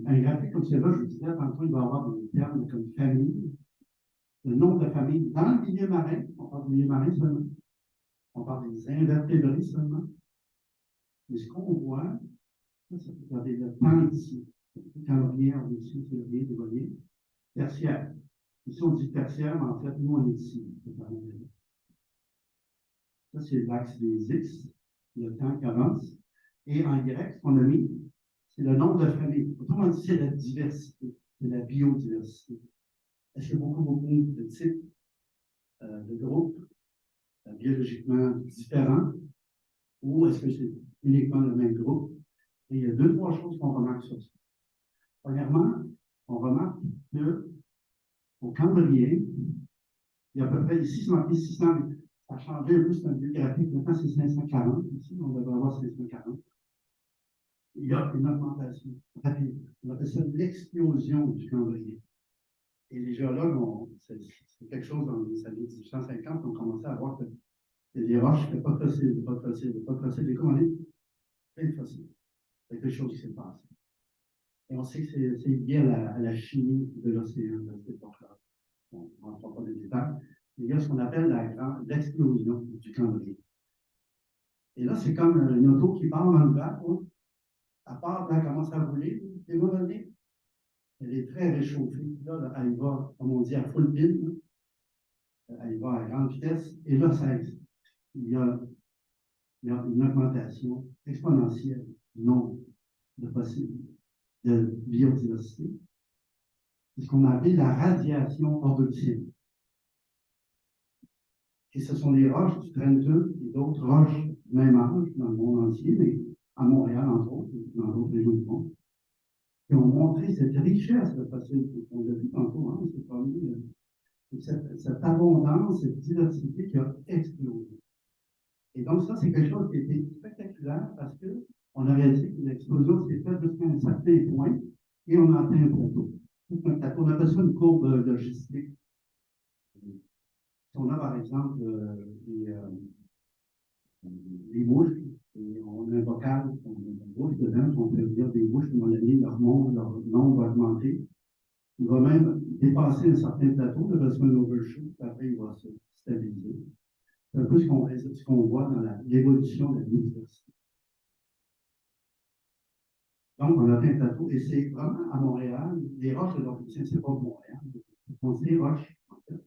un graphique comme celui-là. Je vous disais, tantôt, il va y avoir des termes comme famille, le nombre de familles dans le milieu marin. On parle du milieu marin seulement. On parle des invertébrés seulement. Mais ce qu'on voit, ça, c'est regardez le temps ici. Calorien, on est ici, février, février. Tertiaire. Ici, on dit tertiaire, mais en fait, nous, on est ici. Ça, c'est l'axe des X, le temps qui avance. Et en Y, ce qu'on a mis, c'est le nombre de familles. Autrement dit, c'est la diversité, c'est la biodiversité. Est-ce qu'il y a beaucoup de types de groupes biologiquement différents, ou est-ce que c'est uniquement le même groupe? Et il y a deux, trois choses qu'on remarque sur ça. Premièrement, on remarque qu'au Cambrien, il y a à peu près, ici, c'est marqué 600, ça a changé un peu, c'est un vieux graphique, maintenant c'est 540, ici, on devrait avoir 540. Il y a une augmentation rapide. On appelle ça l'explosion du Cambrien. Et les géologues, c'est quelque chose dans les années 1850, on commençait à voir qu'il y a des roches, il n'y a pas de fossiles, il n'y a pas de fossiles, il n'y a pas de fossiles. Et comme on est plein de fossiles, il y a quelque chose qui s'est passé. Et on sait que c'est lié à la chimie de l'océan de cette époque-là. On ne rentre pas dans les détails. Mais il y a ce qu'on appelle l'explosion du Cambrien. Et là, c'est comme une auto qui part dans le bac, à part quand elle commence à rouler, et vous voyez, elle est très réchauffée. Là, elle va, comme on dit, à full pile. Elle va à grande vitesse. Et là, il y a une augmentation exponentielle du nombre de possibles de biodiversité. C'est ce qu'on a appelé la radiation ordocienne. Et ce sont des roches du Trenteux et d'autres roches du même âge dans le monde entier, mais à Montréal, entre autres, et dans d'autres régions du monde, qui ont montré cette richesse de fossiles. On l'a vu tantôt, hein, c'est parmi cette abondance, cette diversité qui a explosé. Et donc, ça, c'est quelque chose qui était spectaculaire parce qu'on a réalisé que l'explosion s'est faite jusqu'à un certain point et on a atteint un plateau. Un plateau, on appelle ça une courbe logistique. Si on a, par exemple, des bouches, et on a un bocal, on a une bouche dedans, on peut dire des bouches, à un moment donné, leur nombre va augmenter. Il va même dépasser un certain plateau, le besoin d'overshoot, après il va se stabiliser. C'est un peu ce qu'on voit dans l'évolution de la biodiversité. Donc, on a atteint un plateau, et c'est vraiment à Montréal, les roches de l'Orpicien, c'est pas Montréal, ce sont ces roches, en fait,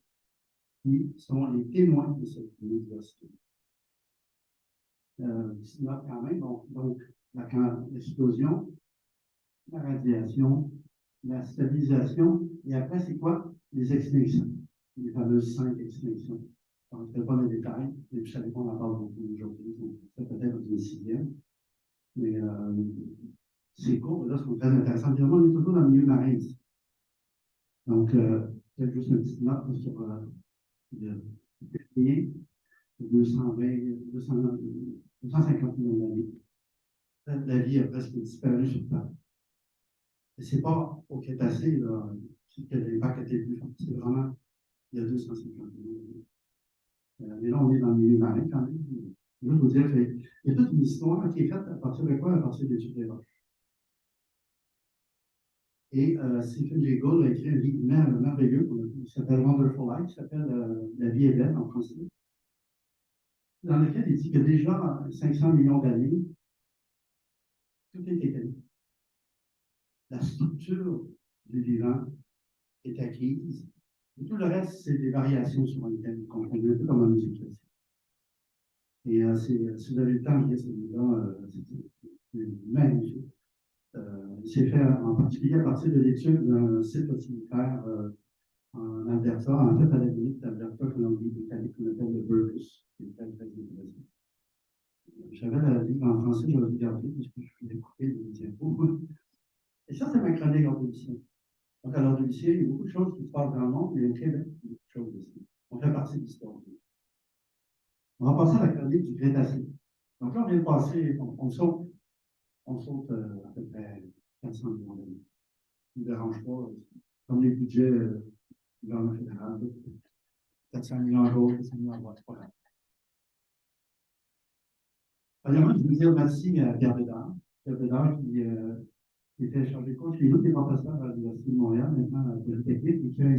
qui sont les témoins de cette biodiversité. Quand même, donc l'explosion, la radiation, la stabilisation, et après, c'est quoi? Les extinctions, les fameuses 5 extinctions. Je ne rentrerai pas dans les détails, mais je savais qu'on en parle beaucoup aujourd'hui, donc ça peut-être une sixième. Mais ces cours, là, sont très intéressants. Évidemment, on est toujours dans le milieu marin ici. Donc, peut-être juste une petite note sur le Permien, 250 millions d'années. La vie a presque disparu sur Terre. Et ce n'est pas au Crétacé que l'impact a été plus fort. C'est vraiment il y a 250 millions d'années. Mais là, on est dans le milieu marin quand même. Je veux vous dire qu'il y a toute une histoire qui est faite à partir de quoi? À partir d'études des roches. Et Stephen Jay Gould a écrit un livre merveilleux qui s'appelle Wonderful Life, qui s'appelle La vie est belle en français, dans lequel il dit que déjà 500 millions d'années, tout est mécanique. La structure du vivant est acquise. Et tout le reste, c'est des variations sur un thème qu'on connaît un peu comme en musique classique. Et si vous avez le temps de lire ce livre-là, c'est magnifique. C'est fait en particulier à partir de l'étude d'un site utilitaire en Alberta, en fait à la limite d'Alberta, Colombie-Britannique, qu'on appelle le Burkus, qui est très, très intéressant. J'avais la livre en français, je vais regarder, parce que je voulais couper des diapos. Et ça, c'est ma chronique en policier. Donc, à l'ordre du lycée, il y a beaucoup de choses qui se passent dans le monde, mais au Québec, il y a beaucoup de choses aussi. On fait partie de l'histoire. On va passer à la chronique du Crétacé. Donc là, on vient de passer, on saute à peu près 400 millions d'années. Ça ne dérange pas. Comme les budgets du gouvernement fédéral, 400 millions d'euros, 400 millions d'euros, c'est pas grave. Premièrement, je veux dire merci à Pierre Bédard. Pierre Bédard qui était chargé de cours chez nous, qui est professeur à l'Université de Montréal, maintenant à la Polytechnique, et qui a un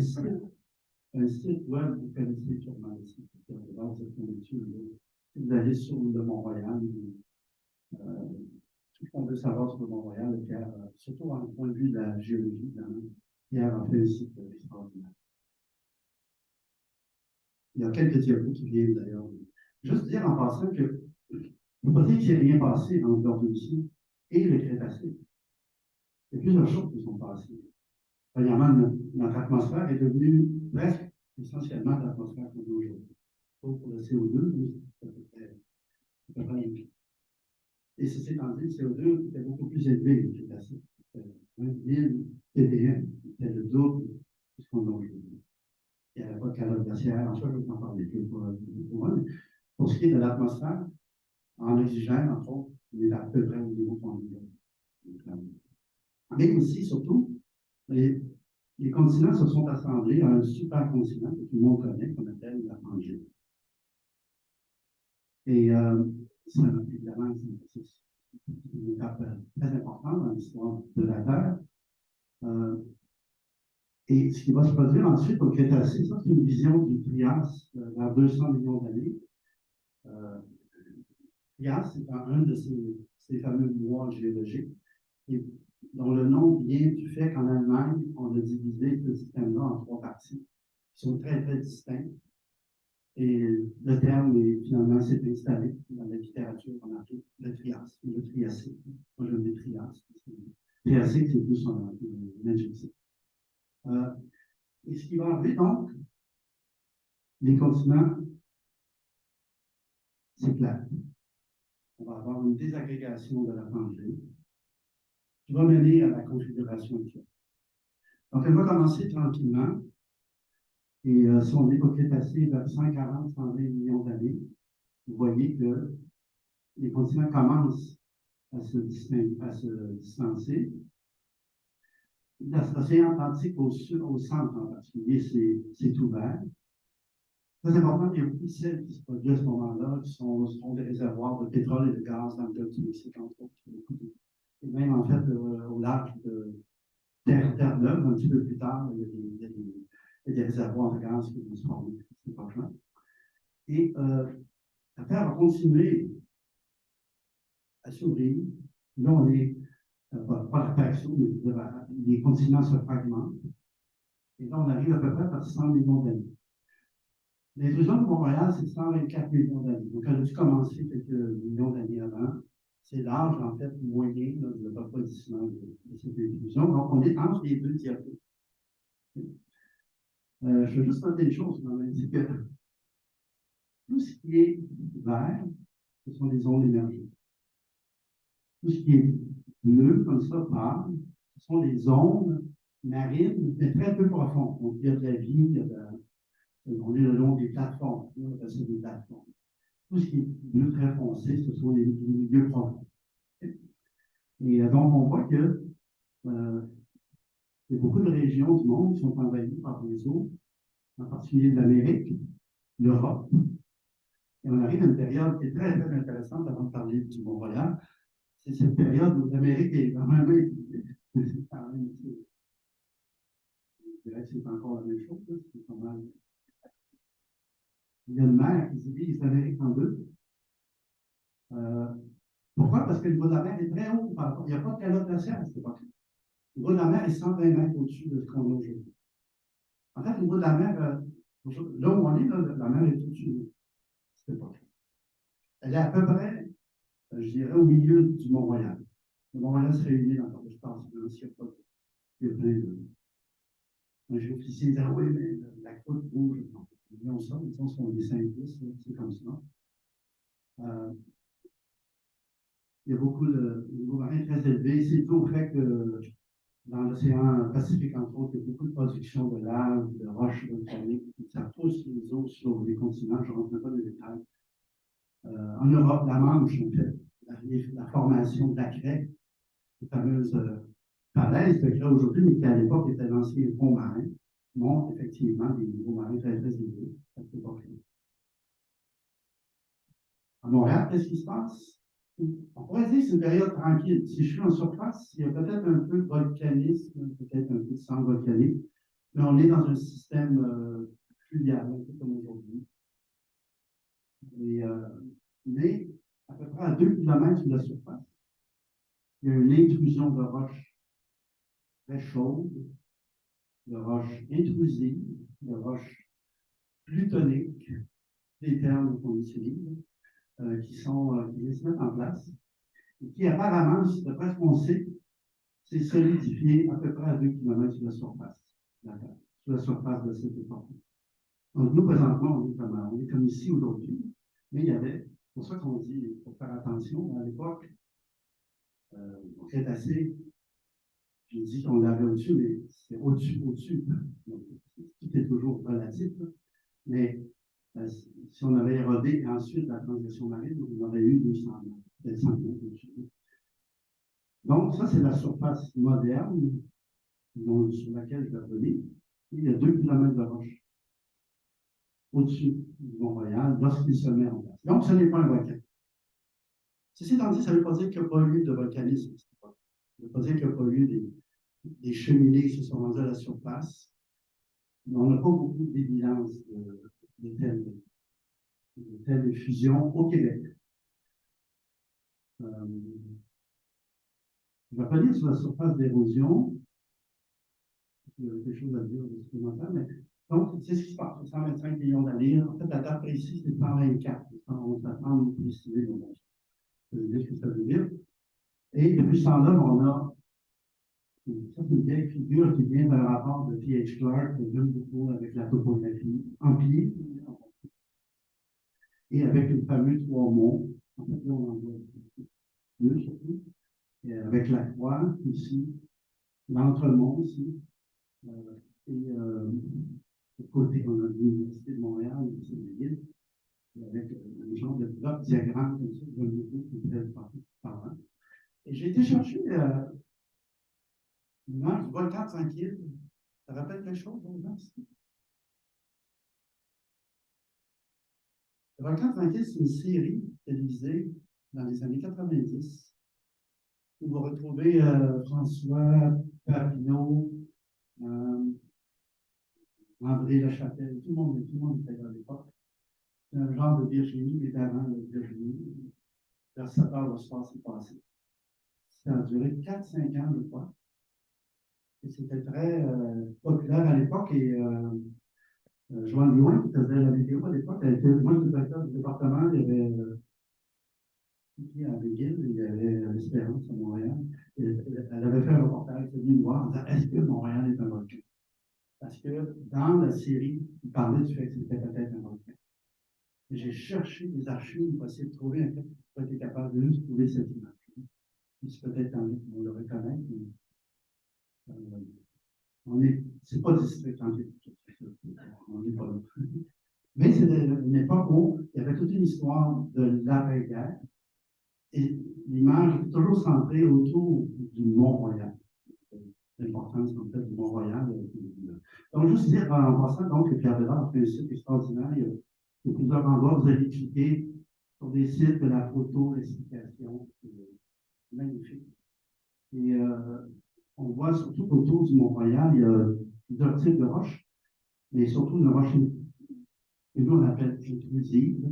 site web, vous connaissez sûrement le site Pierre Bédard, vous êtes tombé dessus. Si vous allez sur le Mont-Royal, tout ce qu'on veut savoir sur le Mont-Royal, Pierre, surtout en point de vue de la géologie, Pierre a fait un site extraordinaire. Il y a quelques diapos qui viennent d'ailleurs. Juste dire en passant que il ne faut pas dire qu'il n'y a rien passé entre l'Ordovicien et le Crétacé. Il y a plusieurs choses qui sont passées. Premièrement, notre atmosphère est devenue presque essentiellement l'atmosphère qu'on a aujourd'hui. Pour le CO2, c'est à peu près la même chose. Et ceci étant dit, le CO2 était beaucoup plus élevé au Crétacé. 1000 ppm, c'était le double de ce qu'on a aujourd'hui. Il n'y avait pas de calotte glaciaire, en soi, je ne vais en parler plus pour moi, mais pour ce qui est de l'atmosphère, en oxygène, entre autres, il est à peu près au niveau qu'on a. Mais aussi, surtout, les continents se sont assemblés à un supercontinent que tout le monde connaît, qu'on appelle la Pangée. Et ça, évidemment, c'est une étape très importante dans l'histoire de la Terre. Et ce qui va se produire ensuite au Crétacé, ça c'est une vision du Trias vers 200 millions d'années. Trias, c'est un de ces fameux mois géologiques, et dont le nom vient du fait qu'en Allemagne, on a divisé ce système-là en trois parties, qui sont très, très distinctes. Et le terme est finalement s'est installé dans la littérature, on appelle le Trias, ou le Triassique. Moi, je dis Trias. Triassique, c'est plus un adjectif. Et ce qui va arriver, donc, les continents, c'est clair. On va avoir une désagrégation de la Pangée qui va mener à la configuration actuelle. Donc, elle va commencer tranquillement. Et si on est au Crétacé vers 140-120 millions d'années, vous voyez que les continents commencent à se distancer. L'océan Atlantique au centre en particulier, c'est ouvert. C'est important qu'il y ait beaucoup de sels qui se produisent à ce moment-là, qui sont des réservoirs de pétrole et de gaz dans le golfe du Mexique, entre autres. Et même, en fait, au large de Terre-Neuve, un petit peu plus tard, il y a des réservoirs de gaz qui vont se former. C'est pas clair. Et la Terre va continuer à s'ouvrir. Là, on est, pas la Terre s'ouvre, mais les continents se fragmentent. Et là, on arrive à peu près à 100 millions d'années. L'intrusion de Montréal, c'est 124 millions d'années. Donc, elle a dû commencer quelques millions d'années avant. C'est l'âge, en fait, moyen de refroidissement de cette intrusion. Donc, on est entre les deux diapos. Je veux juste noter une chose, quand même, c'est que tout ce qui est vert, ce sont des ondes émergées. Tout ce qui est bleu, comme ça, pâle, ce sont des ondes marines, mais très peu profondes. Donc, il y a de la vie, on est le long des plateformes, on appelle ça des plateformes. Tout ce qui est bleu très foncé, ce sont les milieux profonds. Et donc, on voit que il y a beaucoup de régions du monde qui sont envahies par les eaux, en particulier de l'Amérique, l'Europe. Et on arrive à une période qui est très, très intéressante avant de parler du Mont-Royal. C'est cette période où l'Amérique est vraiment c'est quand même, je dirais que c'est encore la même chose. C'est pas mal. Il y a une mer qui divise l'Amérique en deux. Pourquoi? Parce que le niveau de la mer est très haut par rapport. Il n'y a pas de calotte glaciaire à cette époque-là. Le niveau de la mer est 120 mètres au-dessus de ce qu'on a aujourd'hui. En fait, le niveau de la mer, là où on est, là, la mer est au-dessus de cette époque-là. Elle est à peu près, je dirais, au milieu du Mont-Royal. Le Mont-Royal se réunit dans l'espace, s'il n'y a pas de. Il y a plein de. Un géophysicien disait, oui, mais la croûte bouge. Non, ça, ils sont des 5 pouces, c'est comme ça. Il y a beaucoup de niveaux marins très élevés. C'est tout au fait que dans l'océan Pacifique, entre autres, il y a beaucoup de production de lave, de roches volcaniques. Ça pousse les eaux sur les continents. Je ne rentre pas dans les détails. En Europe, la Manche, en fait, la formation de la craie, les fameuses falaises de craie aujourd'hui, mais qui à l'époque étaient l'ancien fond marin, montrent effectivement des niveaux marins très, très élevés à cette époque-là. À Montréal, qu'est-ce qui se passe? On pourrait dire que c'est une période tranquille. Si je suis en surface, il y a peut-être un peu de volcanisme, peut-être un peu de sang volcanique, mais on est dans un système fluvial, un peu comme aujourd'hui. Mais à peu près à 2 km de la surface, il y a une intrusion de roches très chaudes, de roches intrusives, de roches plutoniques, des termes qu'on utilise, qui se mettent en place, et qui apparemment, d'après ce qu'on sait, s'est solidifié à peu près à 2 km de la surface de la Terre, sur la surface de cette époque. Donc, nous, présentement, on est comme ici aujourd'hui, mais il y avait, pour ça qu'on dit, il faut faire attention, à l'époque, au Crétacé, je dis qu'on l'avait au-dessus, mais c'est au-dessus. Donc, tout est toujours relatif, mais si on avait érodé ensuite la transition marine, on aurait eu 200 mètres, peut-être 100 mètres au-dessus. Donc, ça, c'est la surface moderne sur laquelle je vais revenir. Il y a 2 km de roche au-dessus du Mont-Royal lorsqu'il se met en place. Donc, ce n'est pas un volcan. Ceci étant dit, ça ne veut pas dire qu'il n'y a pas eu de volcanisme. Ça ne veut pas dire qu'il n'y a pas eu des cheminées qui se sont rendues à la surface. Mais on n'a pas beaucoup d'évidence de telles fusions au Québec. Je vais revenir sur la surface d'érosion. Il y a quelque chose à dire de supplémentaire, mais donc, c'est ce qui se passe. 125 millions d'années. En fait, la date précise, c'est 124. On s'attend à nous préciser. Je vais dire ce que ça veut dire. Et depuis ce temps-là, on a. Ça, c'est une vieille figure qui vient d'un rapport de T.H. Clarke, que j'aime beaucoup avec la topographie en pied, et avec le fameux trois monts. En fait, là, on en voit deux surtout. Et avec la croix ici, l'entremont ici, et de côté, on a l'Université de Montréal, l'Université de l'île, avec un genre de bloc diagramme comme ça, j'aime beaucoup, qui est très parlant. Et j'ai été chercher l'image du volcan tranquille. Ça rappelle quelque chose aux gens ici? Le volcan tranquille, c'est une série télévisée dans les années 90 où vous retrouvez François Papineau, André Lachapelle, tout le monde était là à l'époque. C'est un genre de Virginie, mais d'avant de Virginie. Vers 7 heures le soir, c'est passé. Ça a duré 4-5 ans, je crois. Et c'était très populaire à l'époque. Et Joanne Blouin, qui faisait la vidéo à l'époque, elle était, moi, je suis directeur du département, il y avait à McGill, il y avait l'Espérance à Montréal. Et elle avait fait un reportage, elle est venue me voir en disant est-ce que Montréal est un volcan? Parce que dans la série, il parlait du fait que c'était peut-être un volcan. J'ai cherché des archives pour essayer de trouver un fait qui n'a pas été capable de juste trouver cette image. Puis peut-être on le reconnaît, mais c'est pas district en on n'est pas là. Mais c'est une époque où il y avait toute une histoire de l'après-guerre et l'image est toujours centrée autour du Mont-Royal. L'importance en fait du Mont-Royal. Donc, juste dire en passant donc, que Pierre Bédard fait un site extraordinaire. Il y a plusieurs endroits, vous allez cliquer sur des sites de la photo, l'explication. C'est magnifique. Et on voit surtout qu'autour du Mont-Royal, il y a plusieurs types de roches, mais surtout une roche que nous on appelle intrusive,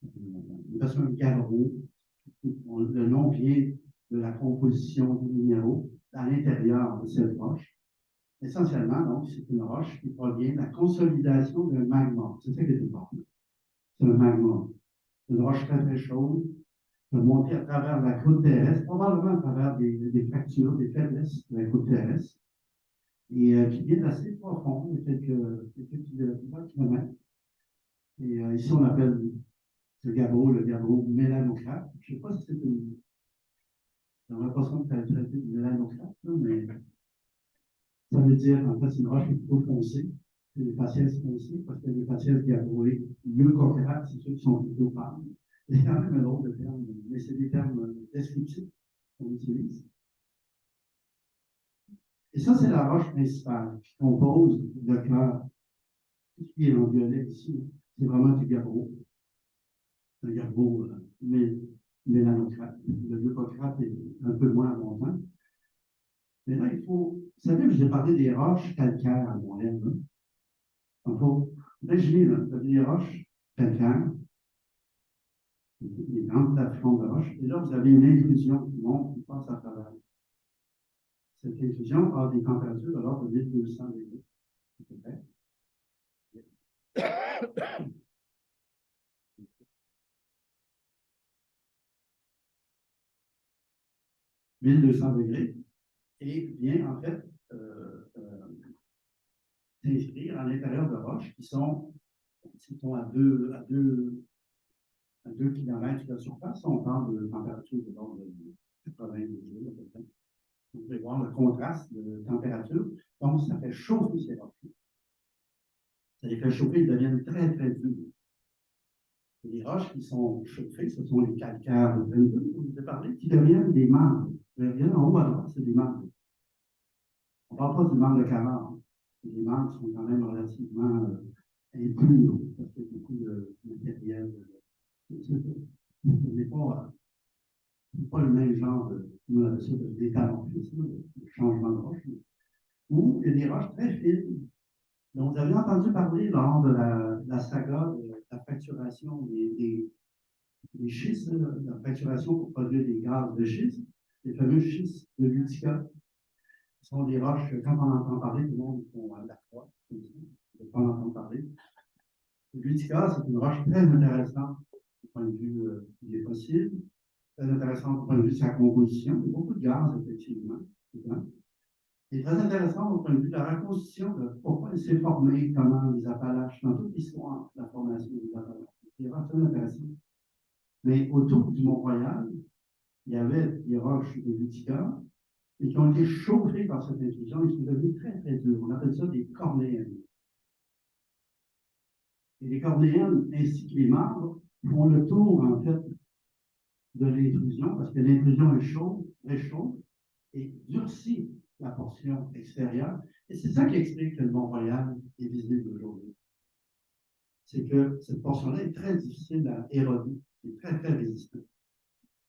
une façon de gabbro. Le nom vient de la composition des minéraux à l'intérieur de cette roche. Essentiellement, donc, c'est une roche qui provient de la consolidation d'un magma. C'est ça qui est important. C'est un magma. Une roche très, très chaude qui a monté à travers la croûte terrestre, probablement à travers des fractures, des faiblesses de la croûte terrestre, et qui vient d'assez profond, de quelques kilomètres. Et ici, on appelle ce gabbro le gabbro mélanoclate. Je ne sais pas si c'est une. J'ai l'impression que tu as traité de mélanoclate, mais ça veut dire, en fait, c'est une roche qui est plutôt foncée. C'est des faciès foncés, parce que les faciès gabbroés, leucocrates, c'est ceux qui sont plutôt pâles. Il y a quand même un autre terme, mais c'est des termes descriptifs qu'on utilise. Et ça, c'est la roche principale qui compose le cœur. Tout ce qui est en violet ici, c'est vraiment du gabbro. Un gabbro mélanocrate. Le leucocrate est un peu moins abondant. Mais là, il faut. Vous savez, je vous ai parlé des roches calcaires à Montréal. Il faut imaginer, là, vous avez des roches calcaires, des grandes plateformes de roches, et là, vous avez une intrusion qui monte, qui passe à travers. Cette intrusion a des températures de l'ordre de 1200 degrés, à peu près. 1200 degrés, et vient en fait s'inscrire à l'intérieur de roches qui sont à 2 km de la surface. On parle de température de l'ordre de 80 degrés à peu près. Vous pouvez voir le contraste de température. Donc, ça fait chauffer ces roches. Ça les fait chauffer, ils deviennent très, très durs. Et les roches qui sont chauffées, ce sont les calcaires de 22, dont je vous ai parlé, qui deviennent des membres. Vous voyez, en haut à droite, c'est des membres. On ne parle pas du membre de Cavard. Les membres sont quand même relativement impurs, parce qu'il y a beaucoup de matériel. Ce n'est pas le même genre de métamorphisme, de changement de roche, où il y a des roches très fines. Donc, vous avez entendu parler lors de la saga de la fracturation des schistes, la fracturation pour produire des gaz de schiste, les fameux schistes de l'Utica. Ce sont des roches, quand on entend parler, tout le monde font la croix, comme ça, on ne peut pas en entendre parler. L'Utica, c'est une roche très intéressante du point de vue des fossiles, très intéressante du point de vue de sa composition. Il y a beaucoup de gaz, effectivement. Et très intéressant au point de vue de la reconstitution de pourquoi il s'est formé, comment les Appalaches, dans toute l'histoire de la formation des Appalaches. C'est vraiment très intéressant. Mais autour du Mont-Royal, il y avait des roches de l'Utica et qui ont été chauffées par cette intrusion et qui sont devenues très, très dures. On appelle ça des cornéennes. Et les cornéennes, ainsi que les marbres, font le tour, en fait, de l'intrusion, parce que l'intrusion est chaude, réchauffe et durcit la portion extérieure. Et c'est ça qui explique que le Mont-Royal est visible aujourd'hui. C'est que cette portion-là est très difficile à éroder, c'est très, très résistant.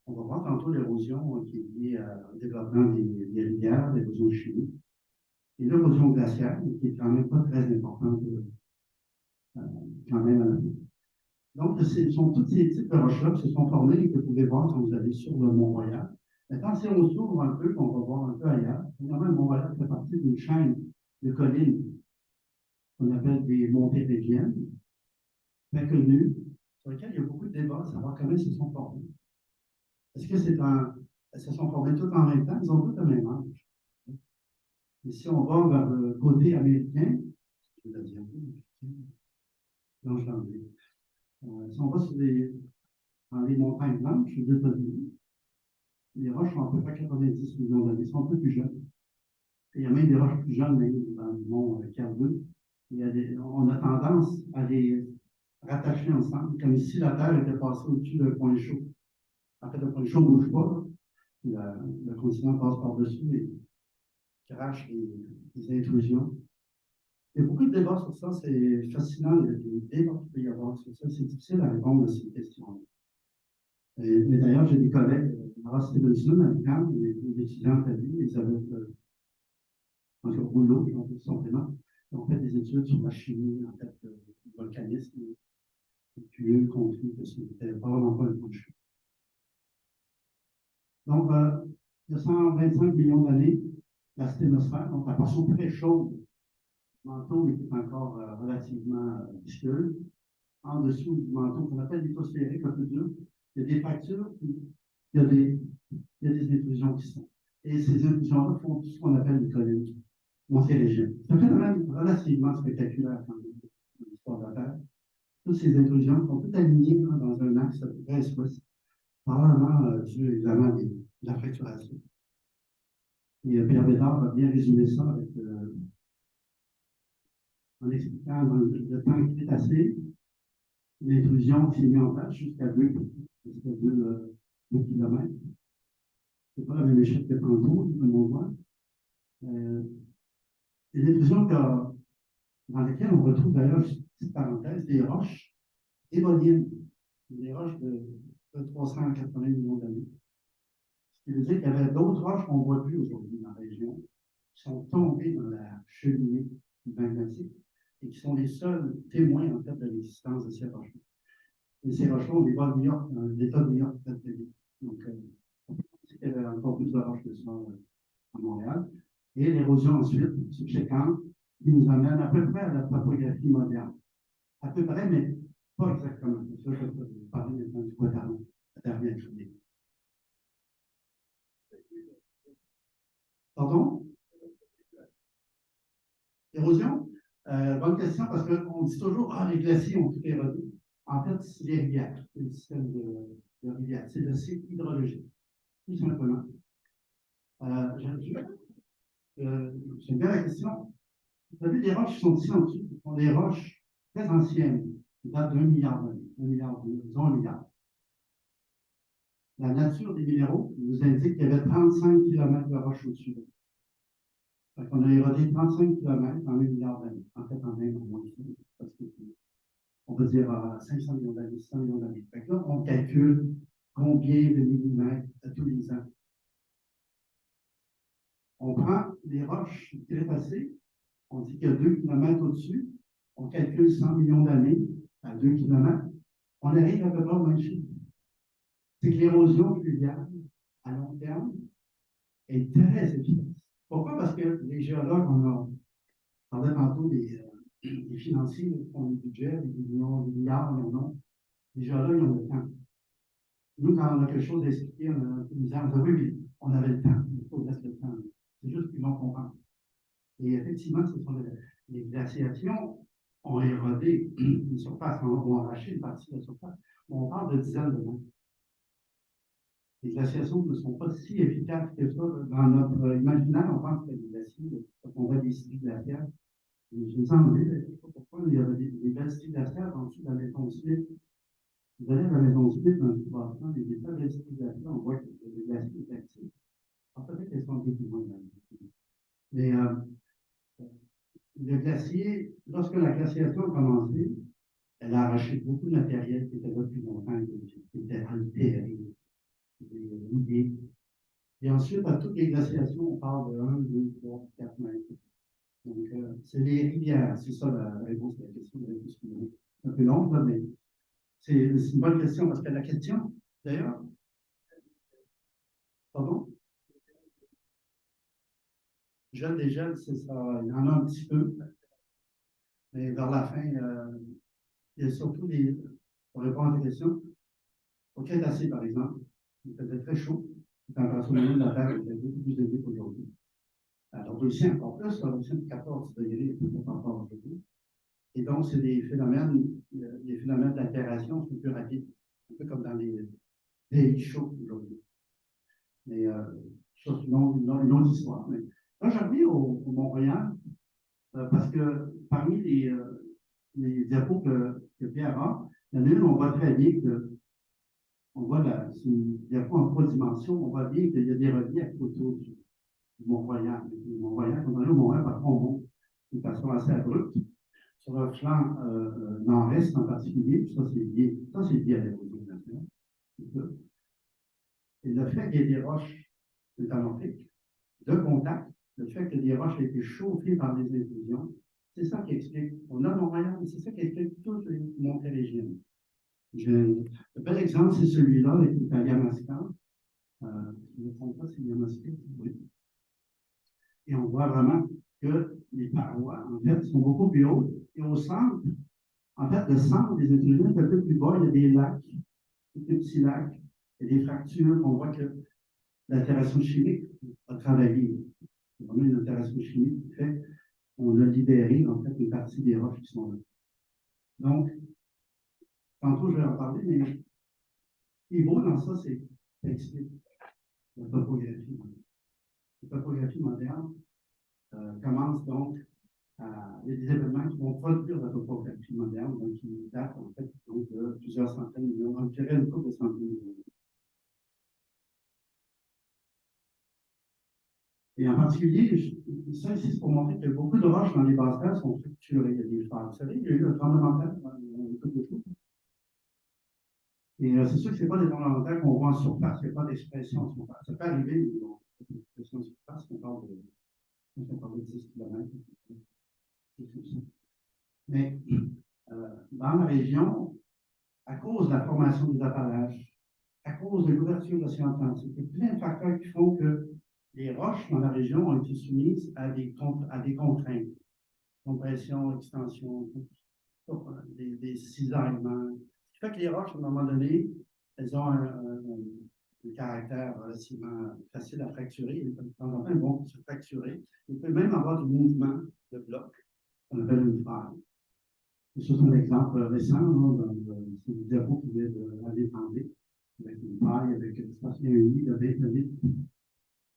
On va voir tantôt l'érosion qui est liée au développement des rivières, l'érosion chimique, et l'érosion glaciaire, qui est quand même pas très importante quand même à la fin. Donc, ce sont tous ces types de roches-là qui se sont formés et que vous pouvez voir quand vous allez sur le Mont-Royal. Maintenant, si on s'ouvre un peu, on va voir un peu ailleurs, finalement, le Mont-Royal fait partie d'une chaîne de collines qu'on appelle des Montérégiennes, très connues, sur lesquelles il y a beaucoup de débats, savoir comment ils se sont formés. Est-ce que elles se sont formées toutes en même temps? Ils ont toutes le même âge. Et si on va vers le côté américain, je vais dire, non, je l'en dis. Si on va dans les montagnes blanches aux États-Unis, les roches sont à peu près 90 millions d'années, sont un peu plus jeunes. Et il y a même des roches plus jeunes, même dans le mont Carbone. On a tendance à les rattacher ensemble, comme si la Terre était passée au-dessus d'un point chaud. En fait, le point chaud ne bouge pas. Le continent passe par-dessus et crache les intrusions. Il y a beaucoup de débats sur ça, c'est fascinant, il y a des débats qu'il peut y avoir sur ça, c'est difficile à répondre à ces questions-là. Mais d'ailleurs, j'ai des collègues, Ross Stevenson, à l'UQAM, des étudiants à lui, ils avaient, en tout cas, Rouleau, ils ont fait son prénom, ils ont fait des études sur la chimie, en fait, du volcanisme. puis eux concluent que ce n'était vraiment pas une bonne chose. Donc, il y a 125 millions d'années, la sténosphère, donc la portion très chaude du manteau, mais qui est encore relativement visqueuse, en dessous du manteau qu'on appelle lithosphérique, un peu dur, il y a des fractures, puis il y a des intrusions qui sont. Et ces intrusions-là font tout ce qu'on appelle des collines montgolfiennes. C'est un phénomène relativement spectaculaire dans l'histoire de la Terre. Toutes ces intrusions sont toutes alignées dans un axe à peu près est-ouest, probablement dû évidemment à la fracturation. Et Pierre Bédard va bien résumer ça en expliquant dans le temps crétacé, l'intrusion qui s'est mise en place jusqu'à 2 kilomètres. Ce n'est pas la même échelle que tantôt, comme on voit. Et l'intrusion dans lesquelles on retrouve d'ailleurs, petite parenthèse, des roches éoliennes, des roches de 380 millions d'années. Ce qui veut dire qu'il y avait d'autres roches qu'on ne voit plus aujourd'hui dans la région, qui sont tombées dans la cheminée magmatique et qui sont les seuls témoins en fait de l'existence de ces roches. Et ces roches ont des bas de New York, l'état de New York très très vite. Donc, il y avait encore plus de roches que ça à Montréal. Et l'érosion ensuite, subséquente, qui nous amène à peu près à la topographie moderne. À peu près, mais pas exactement. C'est ça que je vais vous parler maintenant du Quaternaire, la dernière journée. Pardon? Érosion? Bonne question, parce qu'on dit toujours, ah, les glaciers ont tout érodé. En fait, c'est les rivières, c'est le système de rivières. C'est le cycle hydrologique, tout simplement. J'aime bien la question. Vous avez des roches qui sont ici en dessous, qui sont des roches très anciennes, qui datent d'1 milliard d'années, 1 milliard, disons 1 milliard. La nature des minéraux nous indique qu'il y avait 35 km de roches au-dessus d'eux. On a érodé 35 km en 1 milliard d'années. En fait, en même moins parce que on peut dire 500 millions d'années, 600 millions d'années. Là, on calcule combien de millimètres à tous les ans. On prend les roches crétacées, on dit qu'il y a 2 km au-dessus, on calcule 100 millions d'années à 2 km, on arrive à peu près au même chiffre. C'est que l'érosion fluviale, à long terme, est très efficace. Pourquoi? Parce que les géologues, on parlait tantôt des financiers qui font des budgets, des millions, des milliards, ils en ont. Les géologues, ils ont le temps. Nous, quand on a quelque chose à expliquer, on a un peu de misère. Oui, mais on avait le temps. Il faut laisser le temps. C'est juste qu'ils vont comprendre. Et effectivement, ce sont les glaciations ont érodé une surface, ont arraché une partie de la surface. On parle de dizaines de mètres. Les glaciations ne sont pas si efficaces que ça. Dans notre imaginaire, on pense que les glaciers, on voit des cités glaciaires. Je me sens enlevé, je ne sais pas pourquoi, il y avait des belles cités glaciaires en dessous de la maison Smith. Vous allez à la maison Smith, dans le sous-bassement, des très belles cités glaciaires, on voit que les glaciers sont actifs. Alors peut-être qu'elles sont un peu plus loin de la maison. Mais le glacier, lorsque la glaciation a commencé, elle a arraché beaucoup de matériel qui était là depuis longtemps, qui était altéré, mouillé. Et ensuite, à toutes les glaciations, on parle de 1, 2, 3, 4 mètres. Donc, c'est les rivières. C'est ça la réponse à la question. Un peu longue, là, mais c'est une bonne question parce que la question, d'ailleurs, pardon, gel des gels, c'est ça. Il y en a un petit peu. Mais vers la fin, il y a surtout des. Pour répondre à ta question, au Crétacé, par exemple, il faisait très chaud. La température moyenne de la Terre était beaucoup plus élevée qu'aujourd'hui. Alors, aussi encore plus, là, aussi 14 degrés, peut-être encore aujourd'hui. Et donc, c'est des phénomènes d'altération sont plus rapides, un peu comme dans les pays chauds aujourd'hui. Mais ça, c'est une autre histoire. Mais là, je reviens au Mont-Royal, parce que parmi les diapos que Pierre a, il y en a une, on voit très bien que on voit c'est une diapo en 3 dimensions, on voit bien qu'il y a des reliefs autour du Mont-Royal. Le Mont-Royal, quand on est au Mont-Royal, parfois on monte d'une façon assez abrupte. Sur le flanc nord-est en particulier, ça c'est lié à l'érosion naturelle. Et le fait qu'il y ait des roches métamorphiques de contact, le fait que des roches aient été chauffées par des intrusions, c'est ça qui explique. On a Montréal, mais c'est ça qui explique toutes les montées régiennes. Le bel exemple, c'est celui-là, avec l'Italia-Masca. Je ne me trompe pas, c'est l'Italia-Masca. Oui. Et on voit vraiment que les parois, en fait, sont beaucoup plus hautes. Et au centre, en fait, le centre des États-Unis est un peu plus bas. Il y a des lacs, des petits lacs, il y a des fractures. On voit que l'altération chimique a travaillé. C'est vraiment une altération chimique qui fait qu'on a libéré, en fait, une partie des roches qui sont là. Donc, tantôt, je vais en parler, mais ce qui est beau dans ça, c'est ça explique la topographie. La topographie moderne commence donc il y a des événements qui vont produire la topographie moderne, donc qui datent en fait donc, de plusieurs centaines de millions, on dirait une couple de centaines de millions. Et en particulier, ça ici, c'est pour montrer que beaucoup de roches dans les basses terres sont fracturées. Il y a des failles. Vous savez, il y a eu le tremblement de terre il y a une couple de jours. Et c'est sûr que ce n'est pas des tremblements de terre qu'on voit en surface, il n'y a pas d'expression en surface. Ça peut arriver, mais bon, une expression en surface, on parle de 10 km. Mais dans la région, à cause de la formation des Appalaches, à cause de l'ouverture de l'océan Atlantique, il y a plein de facteurs qui font que les roches dans la région ont été soumises à des contraintes. Compression, extension, des cisaillements. Ce qui fait que les roches, à un moment donné, elles ont un caractère relativement facile à fracturer. De temps en temps, elles vont se fracturer. Il peut même avoir du mouvement de bloc, qu'on appelle une faille. C'est un exemple récent, c'est une diapo qui vient d'aller tomber, avec une faille, avec un lit de bétonite.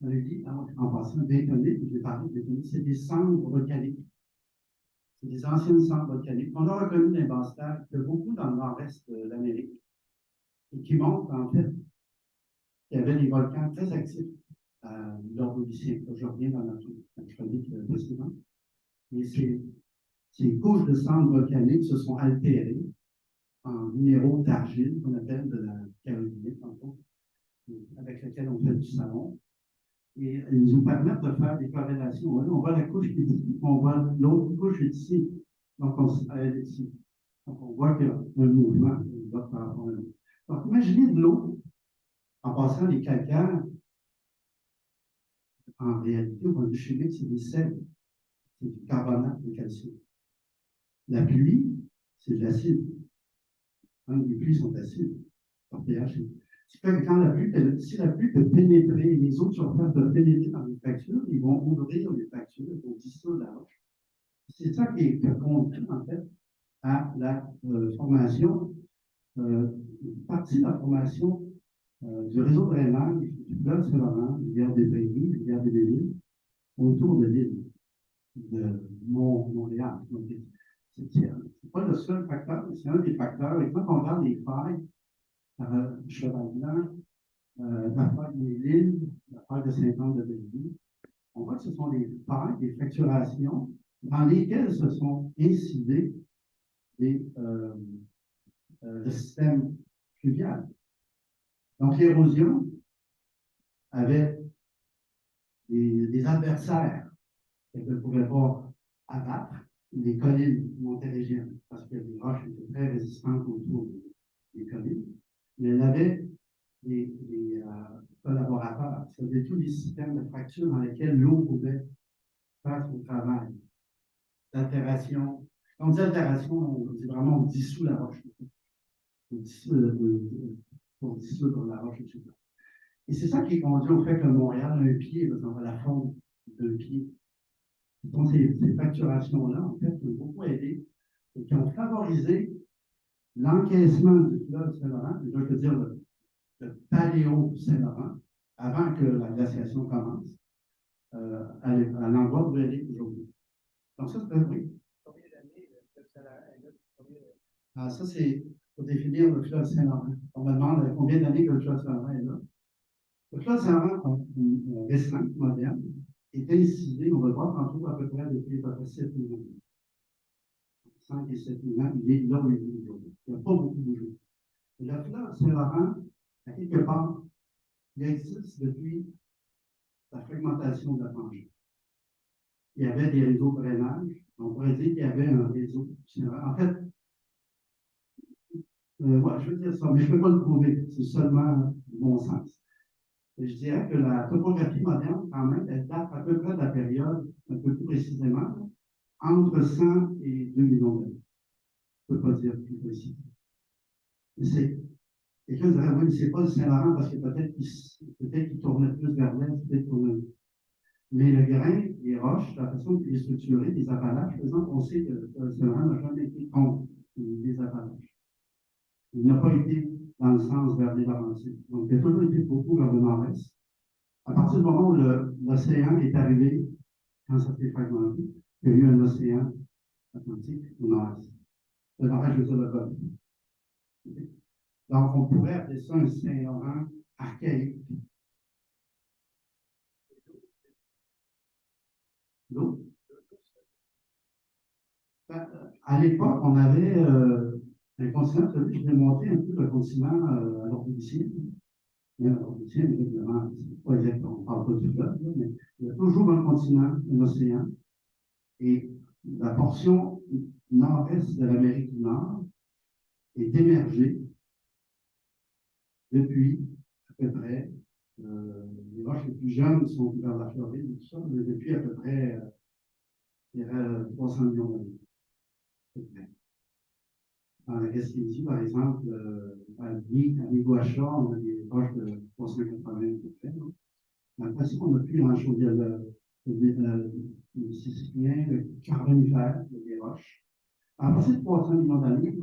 Un lit, en passant, bétonite, je vais parler de bétonite, c'est des cendres volcaniques. C'est des anciennes cendres volcaniques qu'on a reconnues dans les basses terres, que beaucoup dans le nord-est de l'Amérique, et qui montrent en fait qu'il y avait des volcans très actifs lors du siècle. Je reviens dans notre chronique précédente. Et ces couches de cendres volcaniques se sont altérées en minéraux d'argile, qu'on appelle de la carolinite, avec laquelle on fait du savon. Et ils nous permettent de faire des corrélations. On voit la couche qui est ici, on voit l'autre couche ici. Donc, ici. Donc, on voit qu'il y a un mouvement. Donc, imaginez de l'eau en passant des calcaires. En réalité, au point de vue chimique, c'est des sels. C'est du carbonate de calcium. La pluie, c'est de l'acide. Les pluies sont acides. Leur pH, ce qui fait que quand si la pluie peut pénétrer, les autres surfaces peuvent pénétrer dans les fractures, ils vont ouvrir les fractures, ils vont dissoudre la roche. C'est ça qui conduit, en fait, à la formation, une partie de la formation du réseau de drainage du fleuve Saint-Laurent, rivière des Prairies, rivière des Belles-Îles, autour de l'île de Montréal. C'est pas le seul facteur, mais c'est un des facteurs. Et quand on regarde les failles, Cheval Blanc, la faille des Îles, la faille de Saint-Anne de Belleville, on voit que ce sont des failles, des fracturations dans lesquelles se sont incidés le système fluvial. Donc, l'érosion avait des adversaires qu'elle ne pouvait pas abattre, les collines montérégiennes, parce que les roches étaient très résistantes autour des collines, mais elle avait des collaborateurs, c'est-à-dire tous les systèmes de fracture dans lesquels l'eau pouvait faire son travail. L'altération. Quand on dit altération, on dit vraiment on dissout la roche. Pour dissoudre la roche, etc. Et c'est ça qui conduit au fait que Montréal a un pied, dans la forme d'un pied. Donc, ces fracturations-là, en fait, ont beaucoup aidé et qui ont favorisé l'encaissement du fleuve Saint-Laurent, je veux dire le paléo Saint-Laurent, avant que la glaciation commence, à l'endroit où elle est aujourd'hui. Donc, ça, c'est oui. Combien d'années le fleuve Saint-Laurent? Ça, c'est pour définir le fleuve Saint-Laurent. On me demande combien d'années que le fleuve Saint-Laurent est là. Le fleuve Saint-Laurent, récent, moderne, est incisé, on va le voir tantôt, à peu près depuis à peu près 7 000 ans. 5 et 7 000 ans, il est là où il est aujourd'hui. Il n'a pas beaucoup bougé. Et le fleuve Saint-Laurent, à quelque part, il existe depuis la fragmentation de la Pangée. Il y avait des réseaux de drainage. On pourrait dire qu'il y avait un réseau. En fait, Ouais, je veux dire ça, mais je ne peux pas le prouver. C'est seulement du bon sens. Et je dirais que la topographie moderne, quand même, elle date à peu près de la période, un peu plus précisément, entre 100 et 2 millions d'années. Je ne peux pas dire plus précis. Quelqu'un dirait, oui, mais c'est pas le Saint-Laurent parce que peut-être qu'il tournait plus vers l'est, peut-être tournait. Mais le grain, les roches, la façon qu'il est structuré, les Appalaches, par exemple, on sait que le Saint-Laurent n'a jamais été contre les Appalaches. Il n'a pas été dans le sens vers les Laurentides. Donc, il a toujours été beaucoup vers le nord-est. À partir du moment où l'océan est arrivé, quand ça s'est fragmenté, il y a eu un océan Atlantique au nord-est. Le nord-est, je veux dire le Golfe. Donc, on pourrait appeler ça un Saint-Laurent archaïque. L'autre. À l'époque, on avait un continent, je vais montrer un peu le continent à l'Ordovicien. Mais l'Ordovicien, évidemment, c'est pas exactement, on ne parle pas du fleuve, mais il y a toujours un continent, un océan. Et la portion nord-est de l'Amérique du Nord est émergée depuis à peu près, les roches les plus jeunes sont vers la Floride et tout ça, mais depuis à peu près, il y aurait 300 millions d'années. Dans la Gaspésie, par exemple, à Miguacha, on a des roches de 380 à peu près. Mais après ça, on n'a plus grand-chose. Il y a le Mississippi, le Carbonifère, il y a des roches. À partir de 300 millions d'années,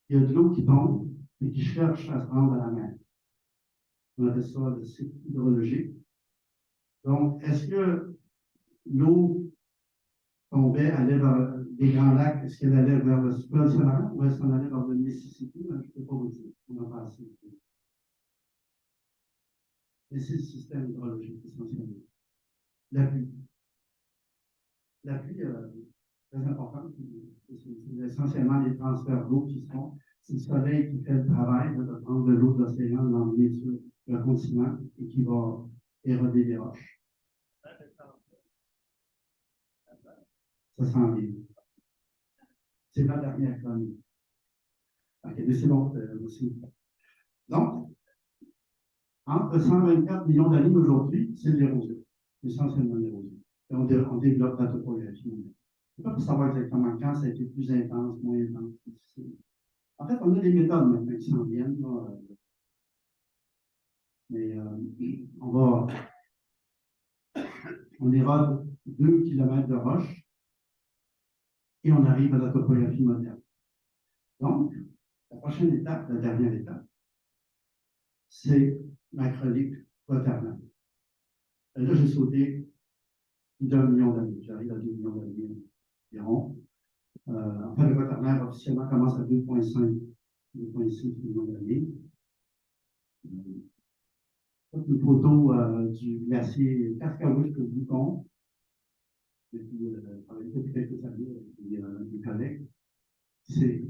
il y a de l'eau qui tombe et qui cherche à se rendre à la mer. On appelle ça le cycle hydrologique. Donc, est-ce que l'eau tombait, allait vers des grands lacs? Est-ce qu'elle allait vers le fleuve Saint-Laurent ou est-ce qu'on allait vers le Mississippi? Je ne peux pas vous dire. On en parle assez. Mais c'est le système hydrologique essentiellement. La pluie. La pluie, très importante, c'est essentiellement les transferts d'eau qui se font. C'est le soleil qui fait le travail de prendre de l'eau de l'océan, l'emmener sur le continent et qui va éroder les roches. Ça s'en vient. C'est ma dernière chronique. OK, mais c'est bon, aussi. Donc, entre 124 millions d'années aujourd'hui, c'est l'érosion, essentiellement l'érosion. Et on développe la topographie. C'est pas pour savoir exactement quand ça a été plus intense, moins intense, difficile. En fait, on a des méthodes maintenant qui s'en viennent. Là, mais on érode 2 km de roche et on arrive à la topographie moderne. Donc, la prochaine étape, la dernière étape, c'est ma chronique quaternaire. Là, j'ai sauté d'1 million d'années. J'arrive à 2 millions d'années environ. En fait, le quaternaire officiellement commence à 2,5, 2,6 millions d'années. Une photo du glacier Cascawis au Bouton, depuis quelques années avec des collègues. C'est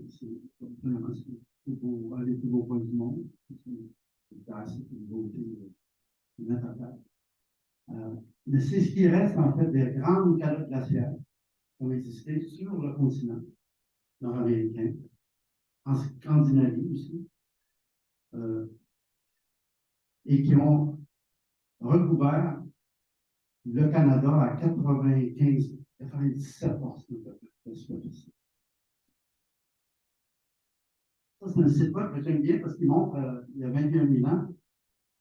vraiment un des plus beaux points du monde. C'est une beauté inattaquable. Mais c'est ce qui reste en fait des grandes calottes glaciaires qui ont existé sur le continent nord-américain, en Scandinavie aussi, et qui ont recouvert le Canada à 97% de la superficie. Ça, c'est un site web que j'aime bien parce qu'il montre, il y a 21 000 ans,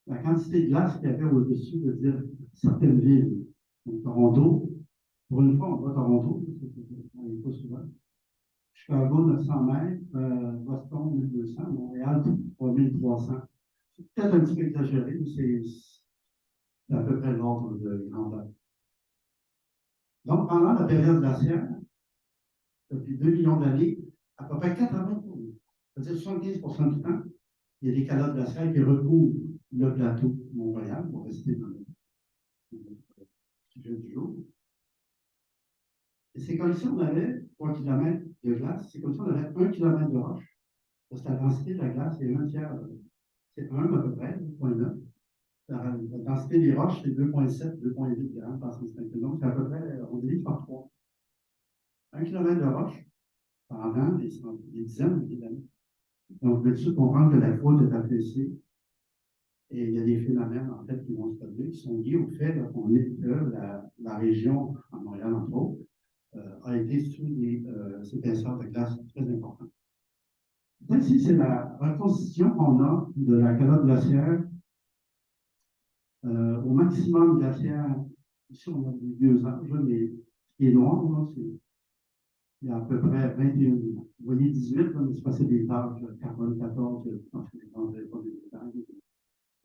la quantité de glace qu'il y avait au-dessus de certaines villes. Donc, Toronto, pour une fois, on voit Toronto, on n'est pas souvent. Chicago, 900 mètres, Boston, 1200, Montréal, 3300. C'est peut-être un petit peu exagéré, mais c'est à peu près l'ordre de grandeur. Donc, pendant la période glaciaire, depuis 2 millions d'années, à peu près 80%, c'est-à-dire 75% du temps, il y a des calottes glaciaires qui recouvrent le plateau Mont-Royal pour rester dans le sujet du jour. Et c'est comme si on avait 3 km de glace, c'est comme si on avait 1 km de roche, parce que la densité de la glace est 1 tiers, c'est 1 à peu près, 2,9. La densité des roches, c'est 2,7, 2,8 grammes par centimètre. Donc, c'est à peu près, on divise par 3. 1 km de roche pendant des dizaines d'années. Donc, de tout de suite comprendre que la croûte est affaissée. Et il y a des phénomènes, en fait, qui vont se produire, qui sont liés au fait que la région, à Montréal, entre autres, a été sous des épaisseurs de glace très importantes. Ici, c'est la reconstitution qu'on a de la calotte glaciaire au maximum glaciaire. Ici, on a des vieux âges, mais ce qui est noir, là, il y a à peu près 21 000 ans. Vous voyez 18, là, mais c'est passé des âges, carbone 14, je pense que pas des détails,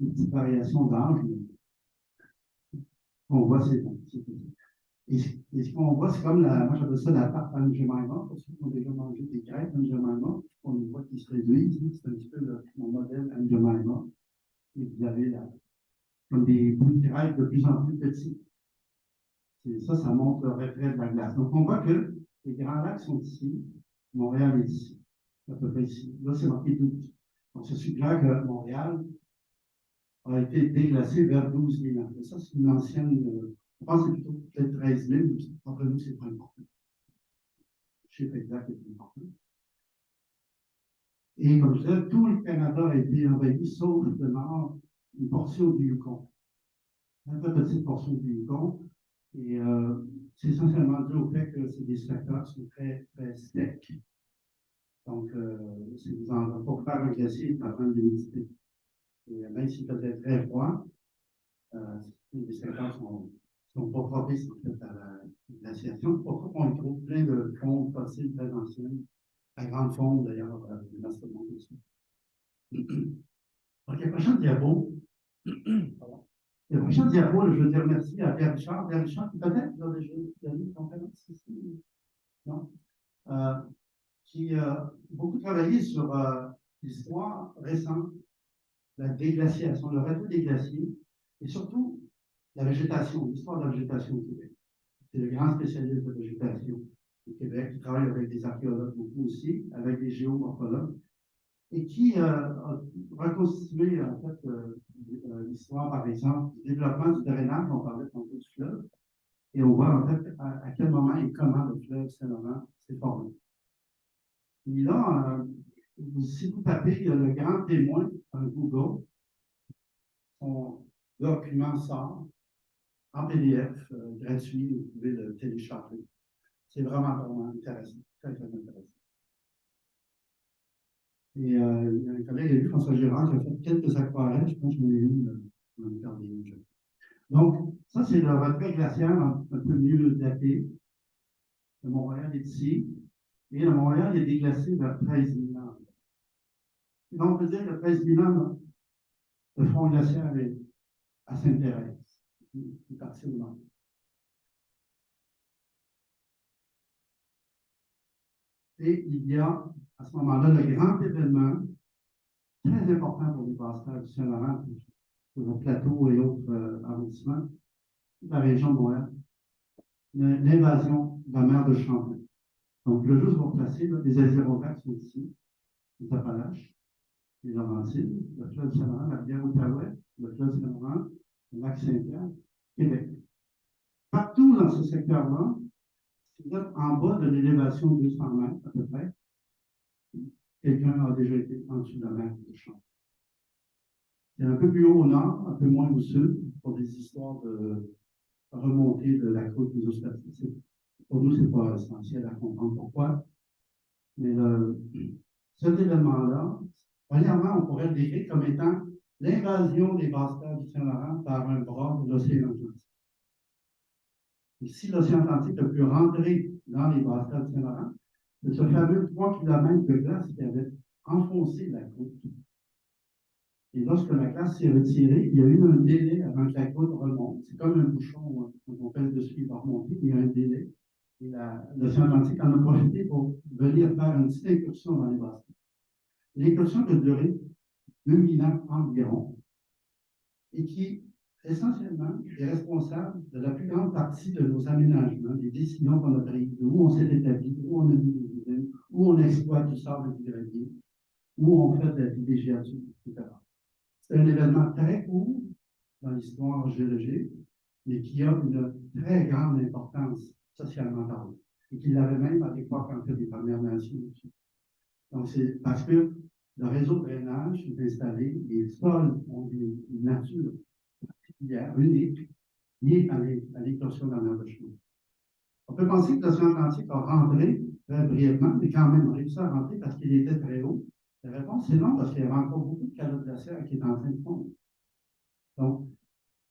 une petite variation d'âge, mais on voit c'est et ce qu'on voit, c'est comme moi j'appelle ça la tarte à Njemaima, pour ceux qui ont déjà mangé des crêpes Njemaima, on voit qu'ils se réduisent, c'est un petit peu mon modèle Njemaima. Et vous avez comme des bouts de crêpes de plus en plus petits. Et ça montre le retrait de la glace. Donc on voit que les grands lacs sont ici, Montréal est ici, à peu près ici. Là, c'est marqué 12. Donc ça suggère que Montréal a été déglacé vers 12 000 ans. Et ça, c'est une ancienne. Je pense que c'est plutôt peut-être 13 000, mais entre nous, c'est pas important. Le chiffre exact est plus important. Et comme je disais, tout le Canada a été envahi, sauf le nord, une portion du Yukon. Une très petite portion du Yukon. Et c'est essentiellement dû au fait que c'est des secteurs qui sont très, très secs. Donc, pour faire un glacier, ça prend de l'humidité. Et même s'il faisait très froid, les secteurs sont pas propices en fait, à la glaciation. C'est pour ça qu'on trouve plein de fonds fossiles très anciennes, à grande fonte d'ailleurs, dans ce monde aussi. Donc, la prochaine diapo. La prochaine diapo, je veux dire merci à Pierre Richard. Pierre Richard, qui peut-être vous a déjà donné une conférence ici, non? Qui a beaucoup travaillé sur l'histoire récente, la déglaciation, le retour des glaciers, et surtout la végétation, l'histoire de la végétation au Québec. C'est le grand spécialiste de végétation au Québec, qui travaille avec des archéologues beaucoup aussi, avec des géomorphologues, et qui a reconstitué en fait l'histoire, par exemple, du développement du drainage, on parlait tantôt du fleuve, et on voit en fait à quel moment et comment le fleuve Saint-Laurent s'est formé. Et là, si vous tapez le grand témoin en Google, son document sort en PDF gratuit, vous pouvez le télécharger. C'est vraiment, vraiment intéressant, très, très intéressant. Et il y a un collègue, lui, François Girard, qui a fait quelques aquarelles, je pense que j'en ai une dans le carnet. Donc, ça, c'est le retrait glaciaire un peu mieux daté. Le Montréal est ici. Et le Montréal est déglacé vers 13 000 ans. Donc, on peut dire que 13 000 ans, le front glaciaire est à Sainte-Thérèse. Il est parti au nord. Et il y a, à ce moment-là, le grand événement très important pour les basses-terres du Saint-Laurent, pour le plateau et autres arrondissements, la région de Montréal, l'invasion de la mer de Champlain. Donc, je vais juste vous replacer, là, les Adirondacks sont ici, les Appalaches, les Laurentides, le fleuve Saint-Laurent, la rivière Outaouais, le fleuve Saint-Laurent, le lac Saint-Pierre, Québec. Partout dans ce secteur-là, si vous êtes en bas de l'élévation de 200 mètres à peu près, quelqu'un a déjà été en dessous de la mer de Champlain. C'est un peu plus haut au nord, un peu moins au sud, pour des histoires de remontée de la côte des Ostatiques. Pour nous, ce n'est pas essentiel à comprendre pourquoi. Mais cet événement-là, premièrement, on pourrait le décrire comme étant l'invasion des basses-terres du Saint-Laurent par un bras de l'océan Atlantique. Et si l'océan Atlantique a pu rentrer dans les basses-terres du Saint-Laurent, c'est ce fameux 3 km de glace qui avait enfoncé la côte. Et lorsque la glace s'est retirée, il y a eu un délai avant que la côte remonte. C'est comme un bouchon, quand on pèse dessus, il va remonter, il y a un délai. Et l'océan Atlantique en a profité pour venir faire une petite incursion dans les basses. L'incursion a duré 2000 ans environ et qui, essentiellement, est responsable de la plus grande partie de nos aménagements, des décisions qu'on a prises, où on s'est établi, où on a mis des usines, où on exploite du sable et du gravier, où on fait de la villégiature, etc. C'est un événement très court dans l'histoire géologique, mais qui a une très grande importance socialement parlant, et qui l'avait même à l'époque en fait des Premières Nations. Donc, c'est parce que Le réseau de drainage est installé, les sols ont une nature particulière, unique, liée à l'éclosion de la mer de Chine. On peut penser que l'océan Atlantique a rentré très brièvement, mais quand même réussi à rentrer parce qu'il était très haut. La réponse est non, parce qu'il y avait encore beaucoup de calotte glaciaire qui est en train de fondre. Donc,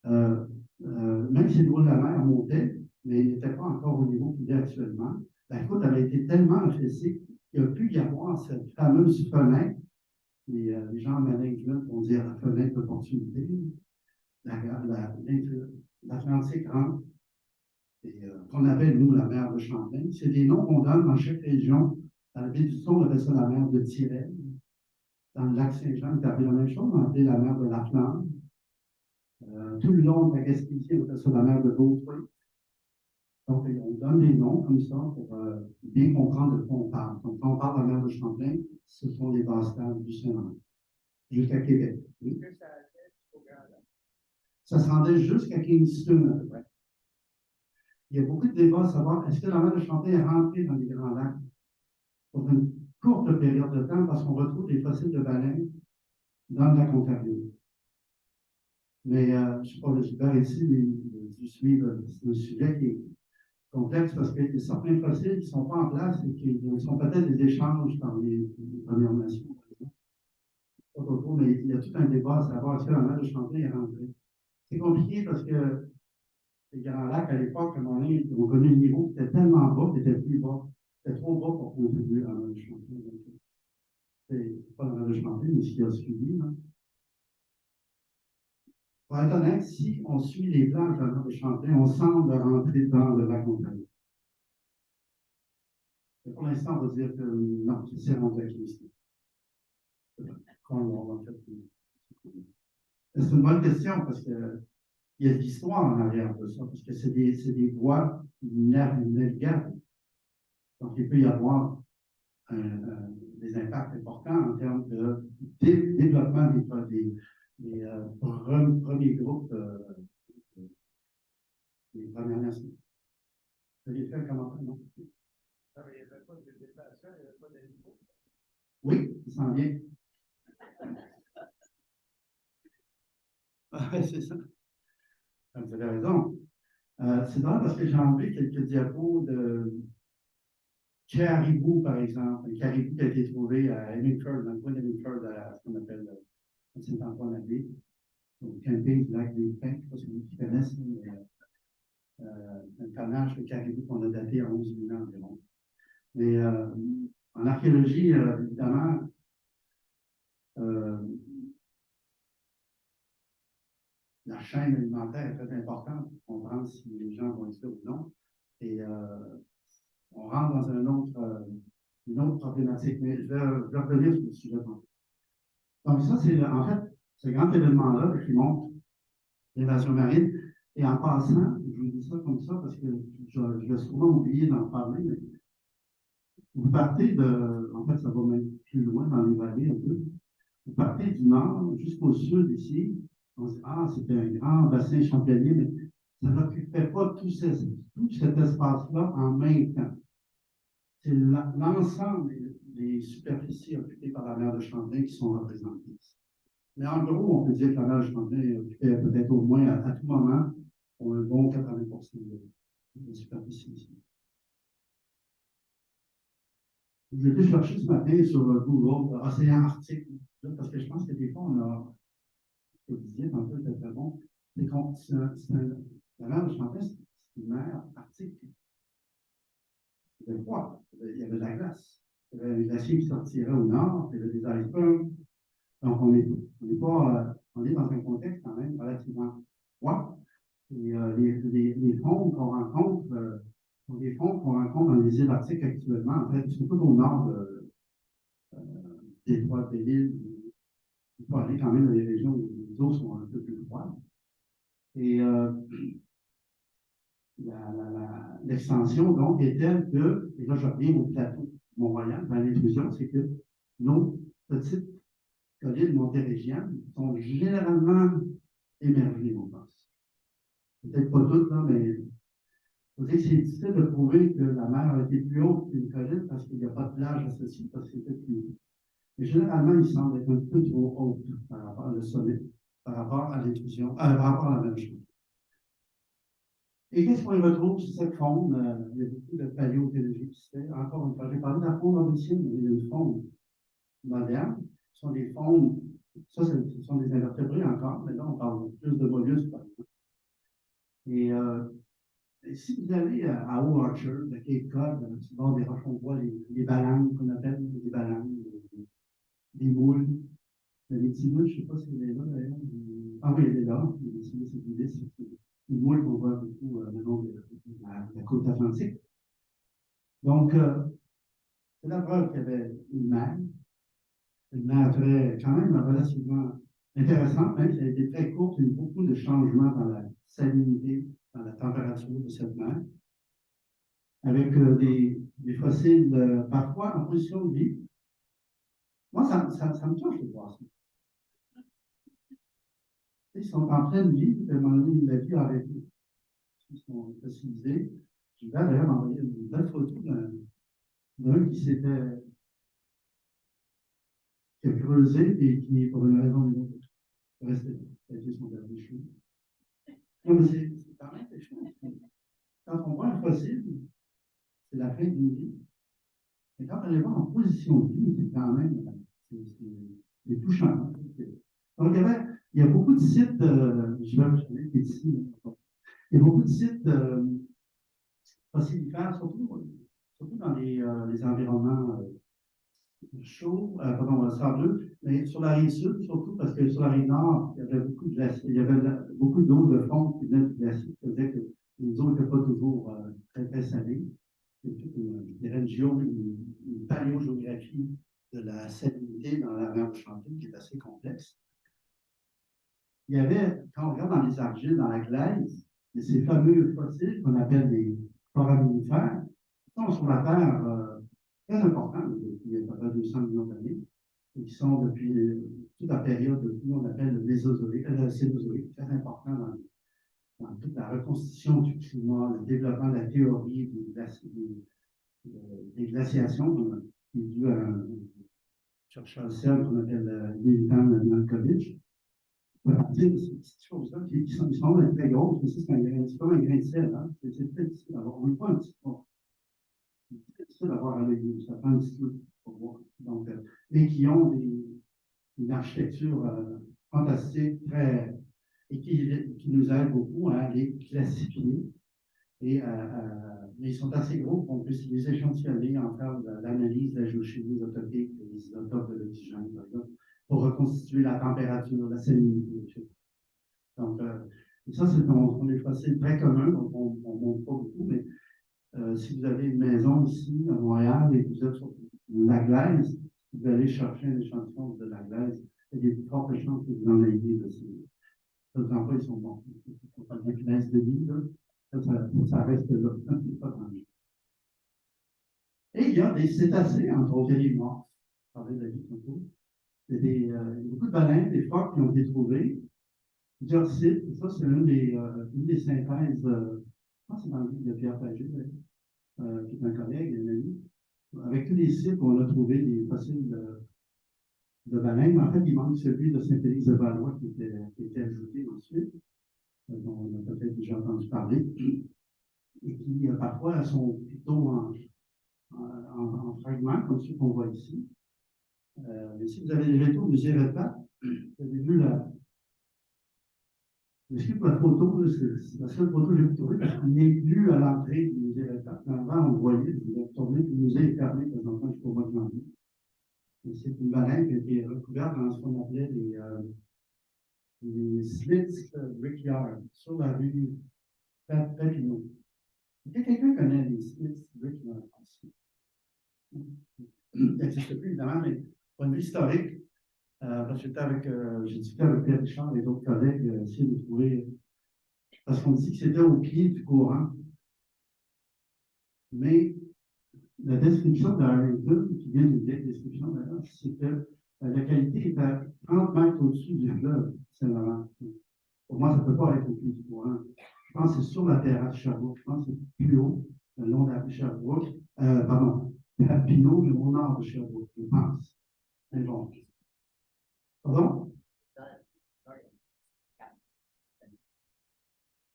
même si le niveau de la mer montait, mais il n'était pas encore au niveau qu'il est actuellement, la côte avait été tellement affaissée qu'il a pu y avoir cette fameuse fenêtre, et les gens en management vont dire la fenêtre d'opportunité, l'Atlantique rentre, et qu'on appelle, nous, la mer de Champlain. C'est des noms qu'on donne dans chaque région. Dans la baie du Son, on appelle ça la mer de Tyrène. Dans le lac Saint-Jean, on appelle la même chose, on appelle la mer de la Flandre. Tout le long de la Gaspésie, on appelle ça la mer de Beaufort. Donc, on donne des noms comme ça pour bien comprendre de quoi on parle. Donc, quand on parle de la mer de Champlain, ce sont les basses terres du Saint-Laurent, jusqu'à Québec. Oui. Ça se rendait jusqu'à Kingston, à peu près. Il y a beaucoup de débats à savoir est-ce que la mer de Champlain est rentrée dans les Grands Lacs pour une courte période de temps parce qu'on retrouve des fossiles de baleines dans le lac Ontario. Mais je ne sais pas, je vais ici, je suis le sujet qui est complexe parce qu'il y a certains fossiles qui ne sont pas en place et qui sont peut-être des échanges par les Premières Nations, par exemple. Mais il y a tout un débat à savoir est-ce que la mer de Champlain est rentrée. C'est compliqué parce que les Grands Lacs, à l'époque, ils ont connu un niveau qui était tellement bas qu'il était plus bas. C'était trop bas pour contribuer à la mer de Champlain. C'est pas la mer de Champlain, mais ce qui a suivi. Là. Pour être honnête, si on suit les plans de la mer de Champlain, on semble rentrer dans le lac Ontario. Pour l'instant, on va dire que non, c'est rendu avec ici. C'est une bonne question parce qu'il y a de l'histoire en arrière de ça, parce que c'est des voies navigables. Donc, il peut y avoir des impacts importants en termes de développement des premiers groupes des Premières Nations. Vous avez fait un commentaire, non? Il n'y avait pas de végétation, il n'y avait pas d'animaux. Oui, ça s'en vient. C'est ça. Vous avez raison. C'est drôle parce que j'ai enlevé quelques diapos de caribou, par exemple. Un caribou qui a été trouvé à Hemingford, dans le coin d'Hemingford, à ce qu'on appelle Saint-Antoine-Abbé, au camping du lac des Pins. Je ne sais pas si vous connaissez, mais un tonnage de caribou qu'on a daté à 11 000 ans environ. Mais en archéologie, évidemment, la chaîne alimentaire est très importante pour comprendre si les gens vont être là ou non. Et on rentre dans une autre problématique, mais je vais revenir sur le sujet. Donc ça, c'est en fait ce grand événement-là qui montre l'invasion marine. Et en passant, je vous dis ça comme ça parce que je vais souvent oublier d'en parler, mais vous partez en fait, ça va même plus loin dans les vallées un peu. Vous partez du nord jusqu'au sud ici. On se dit, c'était un grand bassin championnier, mais ça n'occupait pas tout cet espace-là en même temps. C'est l'ensemble des superficies occupées par la mer de Champlain qui sont représentées ici. Mais en gros, on peut dire que la mer de Champlain occupait peut-être au moins à tout moment un bon 80% de superficie ici. J'ai été chercher ce matin sur Google Océan Arctique, parce que je pense que des fois, on a, ce que vous disiez tantôt, c'était très bon, la mer de Champlain, c'est une mer arctique. Il faisait froid, il y avait de la glace, il y avait un glacier qui sortirait au nord, il y avait des icebergs. Donc, on est dans un contexte quand même relativement froid. Et les fonds qu'on rencontre, sont des fonds qu'on rencontre dans les îles arctiques actuellement, en fait, surtout au nord des trois îles. Il faut aller quand même dans les régions où les eaux sont un peu plus froides. Et l'extension, donc, est telle que, et là, je reviens au plateau Mont-Royal, dans l'intrusion, c'est que nos petites collines montérégiennes sont généralement émergées, on pense. Peut-être pas toutes, là, mais il faut dire que c'est difficile de prouver que la mer a été plus haute qu'une colline parce qu'il n'y a pas de plage associée, parce que c'était plus haut. Mais généralement, il semble être un peu trop haut par rapport au sommet, par rapport à l'intrusion, par rapport à la même chose. Et qu'est-ce qu'on y retrouve sur cette faune? Il y a beaucoup de paléobiologie qui se fait. Encore une fois, j'ai parlé de la faune ancienne, mais il y a une faune moderne. Ce sont des faunes, ça, ce sont des invertébrés encore, mais là, on parle plus de mollusques, par exemple. Et si vous allez à Old Orchard, à Cape Cod, sur le bord des roches, on voit les balangues qu'on appelle des balangues, des moules. Les petits moules, je ne sais pas si elle est là d'ailleurs. Ah oui, elle est là. C'est une moule qu'on voit beaucoup le long de la côte atlantique. Donc, c'est la preuve qu'il y avait une mer quand même relativement intéressante, même si elle a été très courte, il y a eu beaucoup de changements dans la salinité, dans la température de cette mer, avec des fossiles parfois en position de vie. Moi, ça me touche de voir ça. Ils sont en pleine vie, puis à un moment donné, la vie a arrêté. Ils sont fossilisés. Je vais d'ailleurs envoyer une belle photo d'un qui a creusé et qui, pour une raison ou une autre, est resté là. Ça a été son dernier choix. Non, mais c'est quand même quelque chose. Quand on voit un fossile, c'est la fin d'une vie. Mais quand on les voit en position de vie, c'est quand même c'est touchant. Donc, il y a beaucoup de sites, je vais ici, il y a beaucoup de sites fossilifères, surtout dans les environnements chauds, pardon, sableux, mais sur la rive sud, surtout parce que sur la rive nord, il y avait beaucoup de glaciers, il y avait beaucoup d'eau de fond qui venait du glacier, qui faisait que les eaux n'étaient pas toujours très, très salées. Il y a toute une paléogéographie de la salinité dans la mer de Champlain qui est assez complexe. Il y avait, quand on regarde dans les argiles, dans la glaise, il y a ces fameux fossiles qu'on appelle les foraminifères, qui sont sur la Terre très importants depuis à peu près 200 millions d'années, et qui sont depuis toute la période de ce qu'on appelle le Mésozoïque, le Cénozoïque, très important dans toute la reconstitution du climat, le développement de la théorie des glaciations, qui est dû à un chercheur de sel qu'on appelle Militan Milankovitch. Dire ces petites choses-là qui sont très grosses, mais c'est comme un grain de sel. Hein? C'est très difficile d'avoir. On n'est pas un petit peu. C'est très difficile d'avoir à l'œil. Ça prend un petit peu pour voir. Donc, et qui ont une architecture fantastique, très, et qui nous aide beaucoup à les classifier. Mais ils sont assez gros qu'on puisse les échantillonner en faire de l'analyse de la géochimie isotopique, des isotopes de l'oxygène, par exemple, pour reconstituer la température, la salinité, etc. Donc, ça, sont des fossiles très communs, donc on ne montre pas beaucoup, mais si vous avez une maison ici, à Montréal, et que vous êtes sur la glaise, vous allez chercher un échantillon de la glaise, il y a des fortes chances que vous en ayez de ces. Ces emplois, ils sont bons. Il ne faut pas des glaises de vie, là. Ça reste là. C'est pas dangereux. Et il y a des cétacés, entre autres, les morts. Je parlais de la vie tantôt. Il y a beaucoup de baleines, des phoques qui ont été trouvés. Plusieurs sites. Et ça, c'est une des synthèses, je pense que c'est dans le livre de Pierre Pagé, qui est un collègue, un ami. Avec tous les sites où on a trouvé des fossiles de baleines, en fait, il manque celui de Saint-Félix-de-Valois qui était ajouté ensuite, dont on a peut-être déjà entendu parler, et qui parfois sont plutôt en fragments, comme ceux qu'on voit ici. Mais si vous avez déjà été au musée Redpath, vous avez vu la photo, c'est la seule photo que j'ai trouvée, parce qu'il n'est plus à l'entrée du musée Redpath. Avant, on voyait, vous êtes tourné, le musée est fermé présentement jusqu'au mois de janvier. C'est une baleine qui a été recouverte dans ce qu'on appelait les Smiths Brickyard, sur la rue Papineau. Est-ce que quelqu'un connaît les Smiths Brickyard ici? Il n'existe plus, évidemment, mais point de vue historique, parce que j'ai discuté avec Pierre Richard et d'autres collègues, essayer de trouver, parce qu'on dit que c'était au pied du courant. Mais la description d'Arlington, qui vient d'une vieille description d'ailleurs, c'est que la qualité est à 30 mètres au-dessus du fleuve Saint-Laurent. Pour moi, ça ne peut pas être au pied du courant. Je pense que c'est sur la terrasse Sherbrooke. Je pense que c'est plus haut, le long de la Sherbrooke. Papineau, le au nord de Sherbrooke, je pense. Bon. Pardon?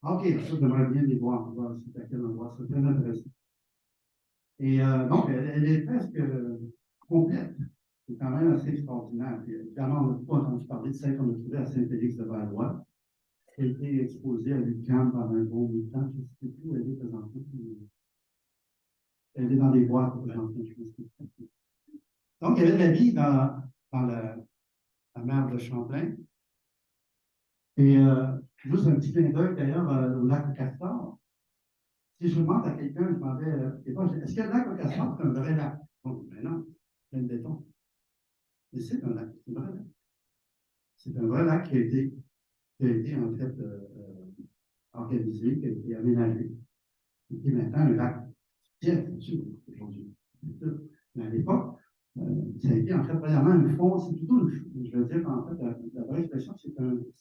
OK, ça, j'aimerais bien les voir c'est à quel endroit. C'est très intéressant. Et donc, elle est presque complète. C'est quand même assez extraordinaire. Puis, évidemment, on n'a pas entendu parler de celle qu'on a trouvée à Saint-Félix de Valois, qui a été exposée à l'UQAM pendant un bon bout de temps. Je ne sais plus où elle est présentement. Elle est dans des boîtes présentement, je pense. Donc, il y avait de la vie dans la mer de Champlain. Et juste un petit clin d'œil d'ailleurs au lac Castor. Si je demande à quelqu'un, je demandais, est-ce que le lac Castor est un vrai lac? Bon, ben non, c'est un béton. Mais c'est un lac, c'est un vrai lac. C'est un vrai lac qui a été en fait organisé, qui a été aménagé. Et qui est maintenant un lac fier, c'est sûr, aujourd'hui. Mais à l'époque, ça a été en fait premièrement un fond, c'est plutôt je veux dire en fait, la vraie expression, c'est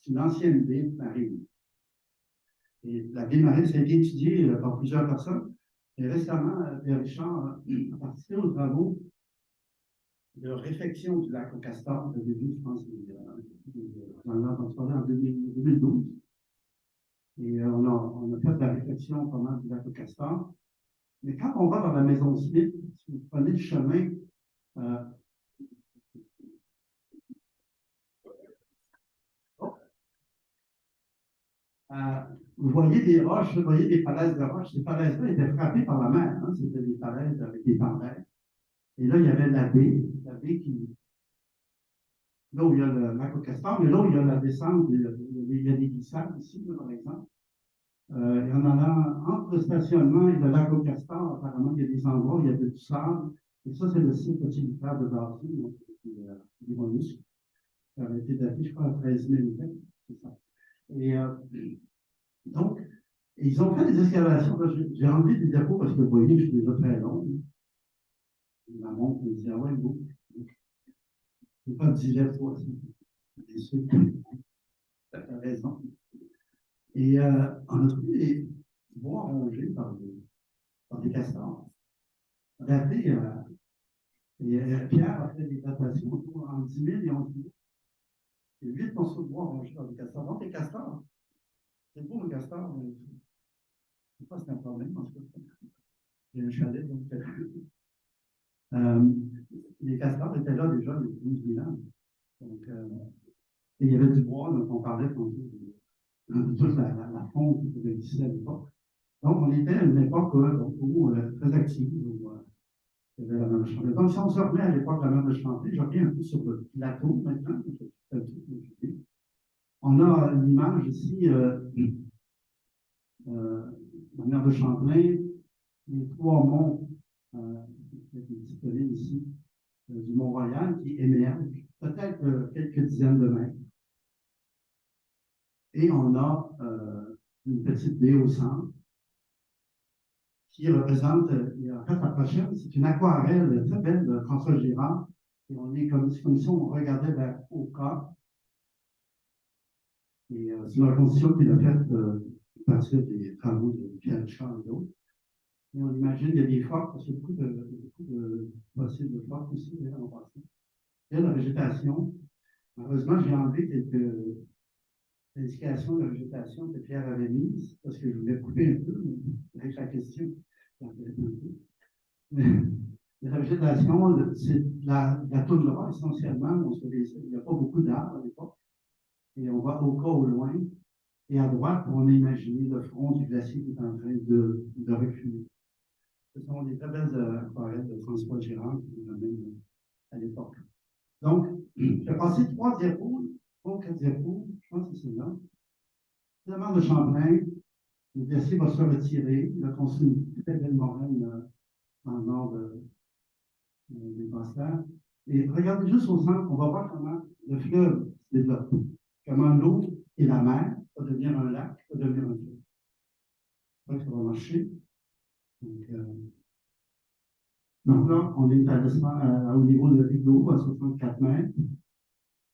une ancienne ville marine. Et la ville marine, ça a été étudié par plusieurs personnes. Et récemment, Pierre Richard a participé aux travaux de réfection du lac au Castor, au début, je pense, en 2012. Et on a fait de la réflexion pas mal du lac au Castor. Mais quand on va dans la maison Smith, si vous prenez le chemin, vous voyez des roches, vous voyez des falaises de roches. Ces falaises-là étaient frappées par la mer. Hein, c'était des falaises avec des tempêtes. Et là, il y avait la baie qui. Là où il y a le lac au Castor, mais là où il y a la descente, il y a des glissades ici, là, par exemple. Et en allant entre le stationnement et le lac au Castor, apparemment, il y a des endroits où il y avait du sable. Et ça, c'est le site utilitaire de Darcy, donc des mollusques. Ça avait été daté, je crois, à 13 000 ans. C'est ça. Et donc, ils ont fait des excavations. J'ai enlevé des diapos parce que vous voyez, je suis déjà très long. Ma montre me dit, ah ouais, bon. Je n'ai pas dit la fois. Bien sûr, tu as raison. Et on a trouvé des bois rongés par des castors. Datés, Pierre a fait des datations en 10 000 et 11 000. Et 8 morceaux de bois rongés par des castors. Donc, les castors, c'est beau le castor, mais je ne sais pas si c'est un problème. En tout cas, j'ai un chalet, donc. Les castors étaient là déjà depuis 12 000 ans. Donc, et il y avait du bois, donc on parlait de toute la fonte qui existait à l'époque. Donc, on était à une époque où très active, où il y avait la mer de Champlain. Donc, si on se remet à l'époque de la mer de Champlain, je reviens un peu sur le plateau maintenant. On a une image ici, la mer de Champlain, les trois monts, une petite colline ici, du Mont-Royal qui émerge, peut-être quelques dizaines de mètres. Et on a une petite baie au centre qui représente, en fait, la prochaine, c'est une aquarelle très belle de François Girard. Et on est comme si on regardait vers Oka. Et c'est une reconstitution qu'il a faite à partir des travaux de Pierre Richard et d'autres. Et on imagine qu'il y a des phoques, parce qu'il y a beaucoup de fossiles de phoques aussi, en passant. Il y a la végétation. Malheureusement, j'ai enlevé quelques indications de végétation que Pierre avait mises, parce que je voulais couper un peu, mais avec la question, mais la végétation, c'est la toundra essentiellement. Il n'y a pas beaucoup d'arbres à l'époque. Et on voit Oka au loin. Et à droite, on a imaginé le front du glacier qui est en train de reculer. Ce sont des très belles aquarelles de François Girard qui nous amènent à l'époque. Donc, j'ai passé 3 diapos, 4 diapos, je pense que c'est là. La mer de Champlain, le glacier va se retirer. Il a construit une très belle moraine dans le nord des Basses-Terres. Et regardez juste au centre, on va voir comment le fleuve se développe. Comment l'eau et la mer va devenir un lac, va devenir un fleuve. Je crois que ça va marcher. Donc là, on est au niveau de Rideau, à 64 mètres.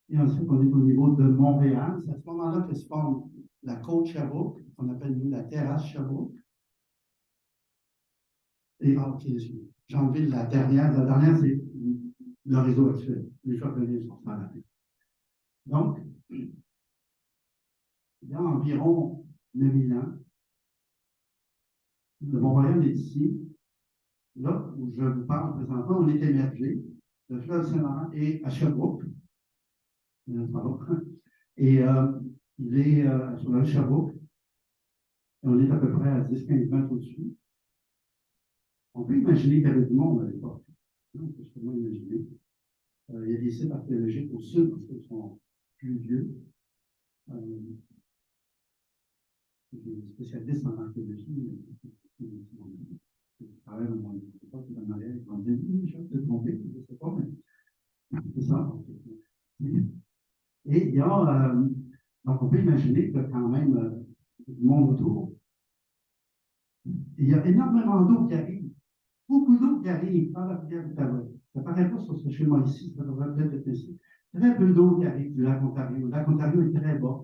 Et ensuite, on est au niveau de Montréal. C'est à ce moment-là que se forme la côte Sherbrooke, qu'on appelle nous la terrasse Sherbrooke. Et j'ai enlevé la dernière. La dernière, c'est le réseau actuel. Les Japonais sont pas là. Donc, il y a environ 9000 ans, le Mont-Royal est ici. Là où je vous parle présentement, on est émergé. Le fleuve Saint-Laurent est à Sherbrooke. Et il est sur la rue Sherbrooke. Et on est à peu près à 10-15 mètres au-dessus. On peut imaginer qu'il y avait du monde à l'époque. On peut justement imaginer. Il y a des sites archéologiques au sud, parce qu'ils sont plus vieux. Des spécialistes en archéologie qui travaillent dans mon époque, dans Marielle, qui vont dire oui, je vais te tromper, je ne sais pas, mais c'est ça. Et il y a, donc on peut imaginer qu'il y a quand même du monde autour. Il y a énormément d'eau qui arrive, beaucoup d'eau qui arrive par la rivière Outaouais. Ça ne paraît pas sur ce schéma ici, ça devrait peut-être être ici. Très peu d'eau qui arrive du lac Ontario. Le lac Ontario est très bas,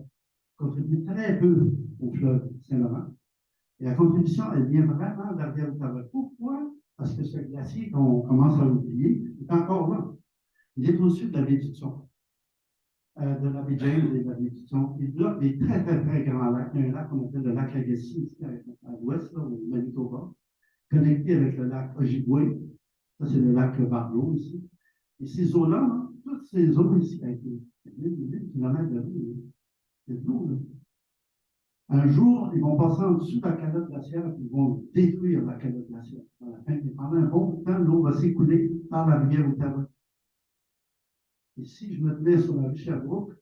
contribue très peu au fleuve Saint-Laurent. Et la contribution, elle vient vraiment de la rivière Outaouais. Pourquoi? Parce que ce glacier qu'on commence à oublier est encore là. Il est au-dessus de la baie Tutson, de la baie James et de la baie Tutson. Il bloque des très, très, très grands lacs. Il y a un lac qu'on appelle le lac Agassiz, ici, à l'ouest, au Manitoba, connecté avec le lac Ojibwe. Ça, c'est le lac Barlow, ici. Et ces eaux-là, hein, toutes ces eaux ici, avec des kilomètres de l'eau, il y a de l'eau, là. Un jour, ils vont passer en dessous de la calotte glaciaire et ils vont détruire la calotte glaciaire. À la fin, et pendant un bon temps, l'eau va s'écouler par la rivière Outaouais. Et si je me tenais sur la rue Sherbrooke,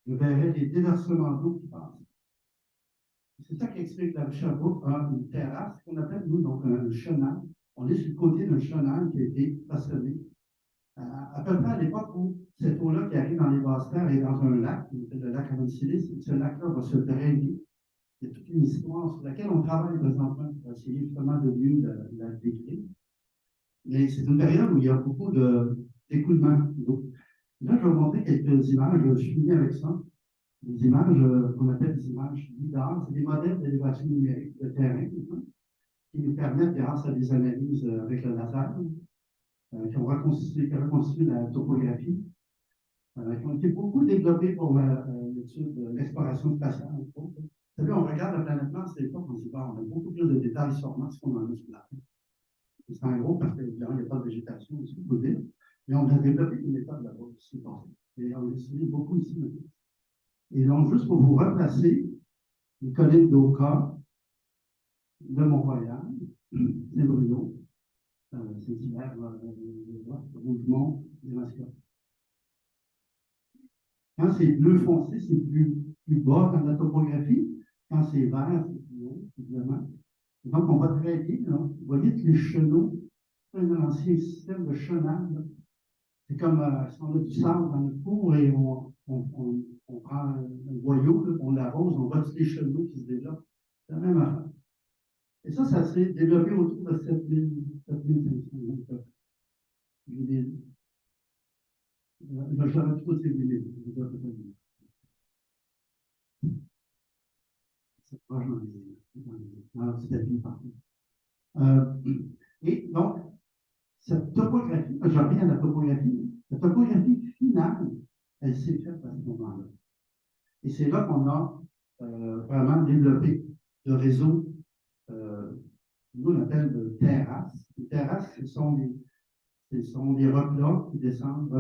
je verrais des déversements d'eau qui passent. C'est ça qui explique que la rue Sherbrooke a une terrasse qu'on appelle, nous, donc un chenal. On est sur le côté d'un chenal qui a été façonné. À peu près à l'époque où cette eau-là qui arrive dans les basses terres est dans un lac, qui s'appelle le lac Avonsilis, et ce lac-là va se drainer. Il y a toute une histoire sur laquelle on travaille présentement pour essayer justement de mieux la décrire. Mais c'est une période où il y a beaucoup d'écoulement d'eau. Là, je vais vous montrer quelques images. Je suis venu avec ça. Des images qu'on appelle des images lidar. C'est des modèles d'élévation numérique de terrain qui nous permettent, grâce à des analyses avec le laser, qui ont reconstitué la topographie, qui ont été beaucoup développées pour l'étude de l'exploration spatiale, entre autres. Vous savez, on regarde la planète Mars, c'est pas on a beaucoup plus de détails sur Mars qu'on en a sur la Terre. C'est en gros parce qu'il n'y a pas de végétation ici, il faut dire. Mais on a développé une méthode là-bas aussi. Et on l'utilise beaucoup ici maintenant. Et donc, juste pour vous replacer, les collines d'Oka, de Mont-Royal, Saint-Bruno, Saint-Hilaire, Rougemont, et Mascotte. Quand c'est bleu foncé, c'est plus bas dans la topographie. Quand c'est vert, c'est plus haut, évidemment. Et donc, on va très bien. Vous voyez que les chenaux, c'est un ancien système de chenal. C'est comme si on a du sable dans le cours et on prend un boyau, là, on l'arrose, on voit tous les chenaux qui se développent. C'est la même affaire. Et ça s'est développé autour de 7500. Je l'avais tout aussi vu. C'est proche dans les États-Unis partout. Et donc, cette topographie, je reviens à la topographie finale, elle s'est faite à ce moment-là. Et c'est là qu'on a vraiment développé le réseau, nous on appelle de terrasses. Les terrasses, ce sont des replats qui descendent,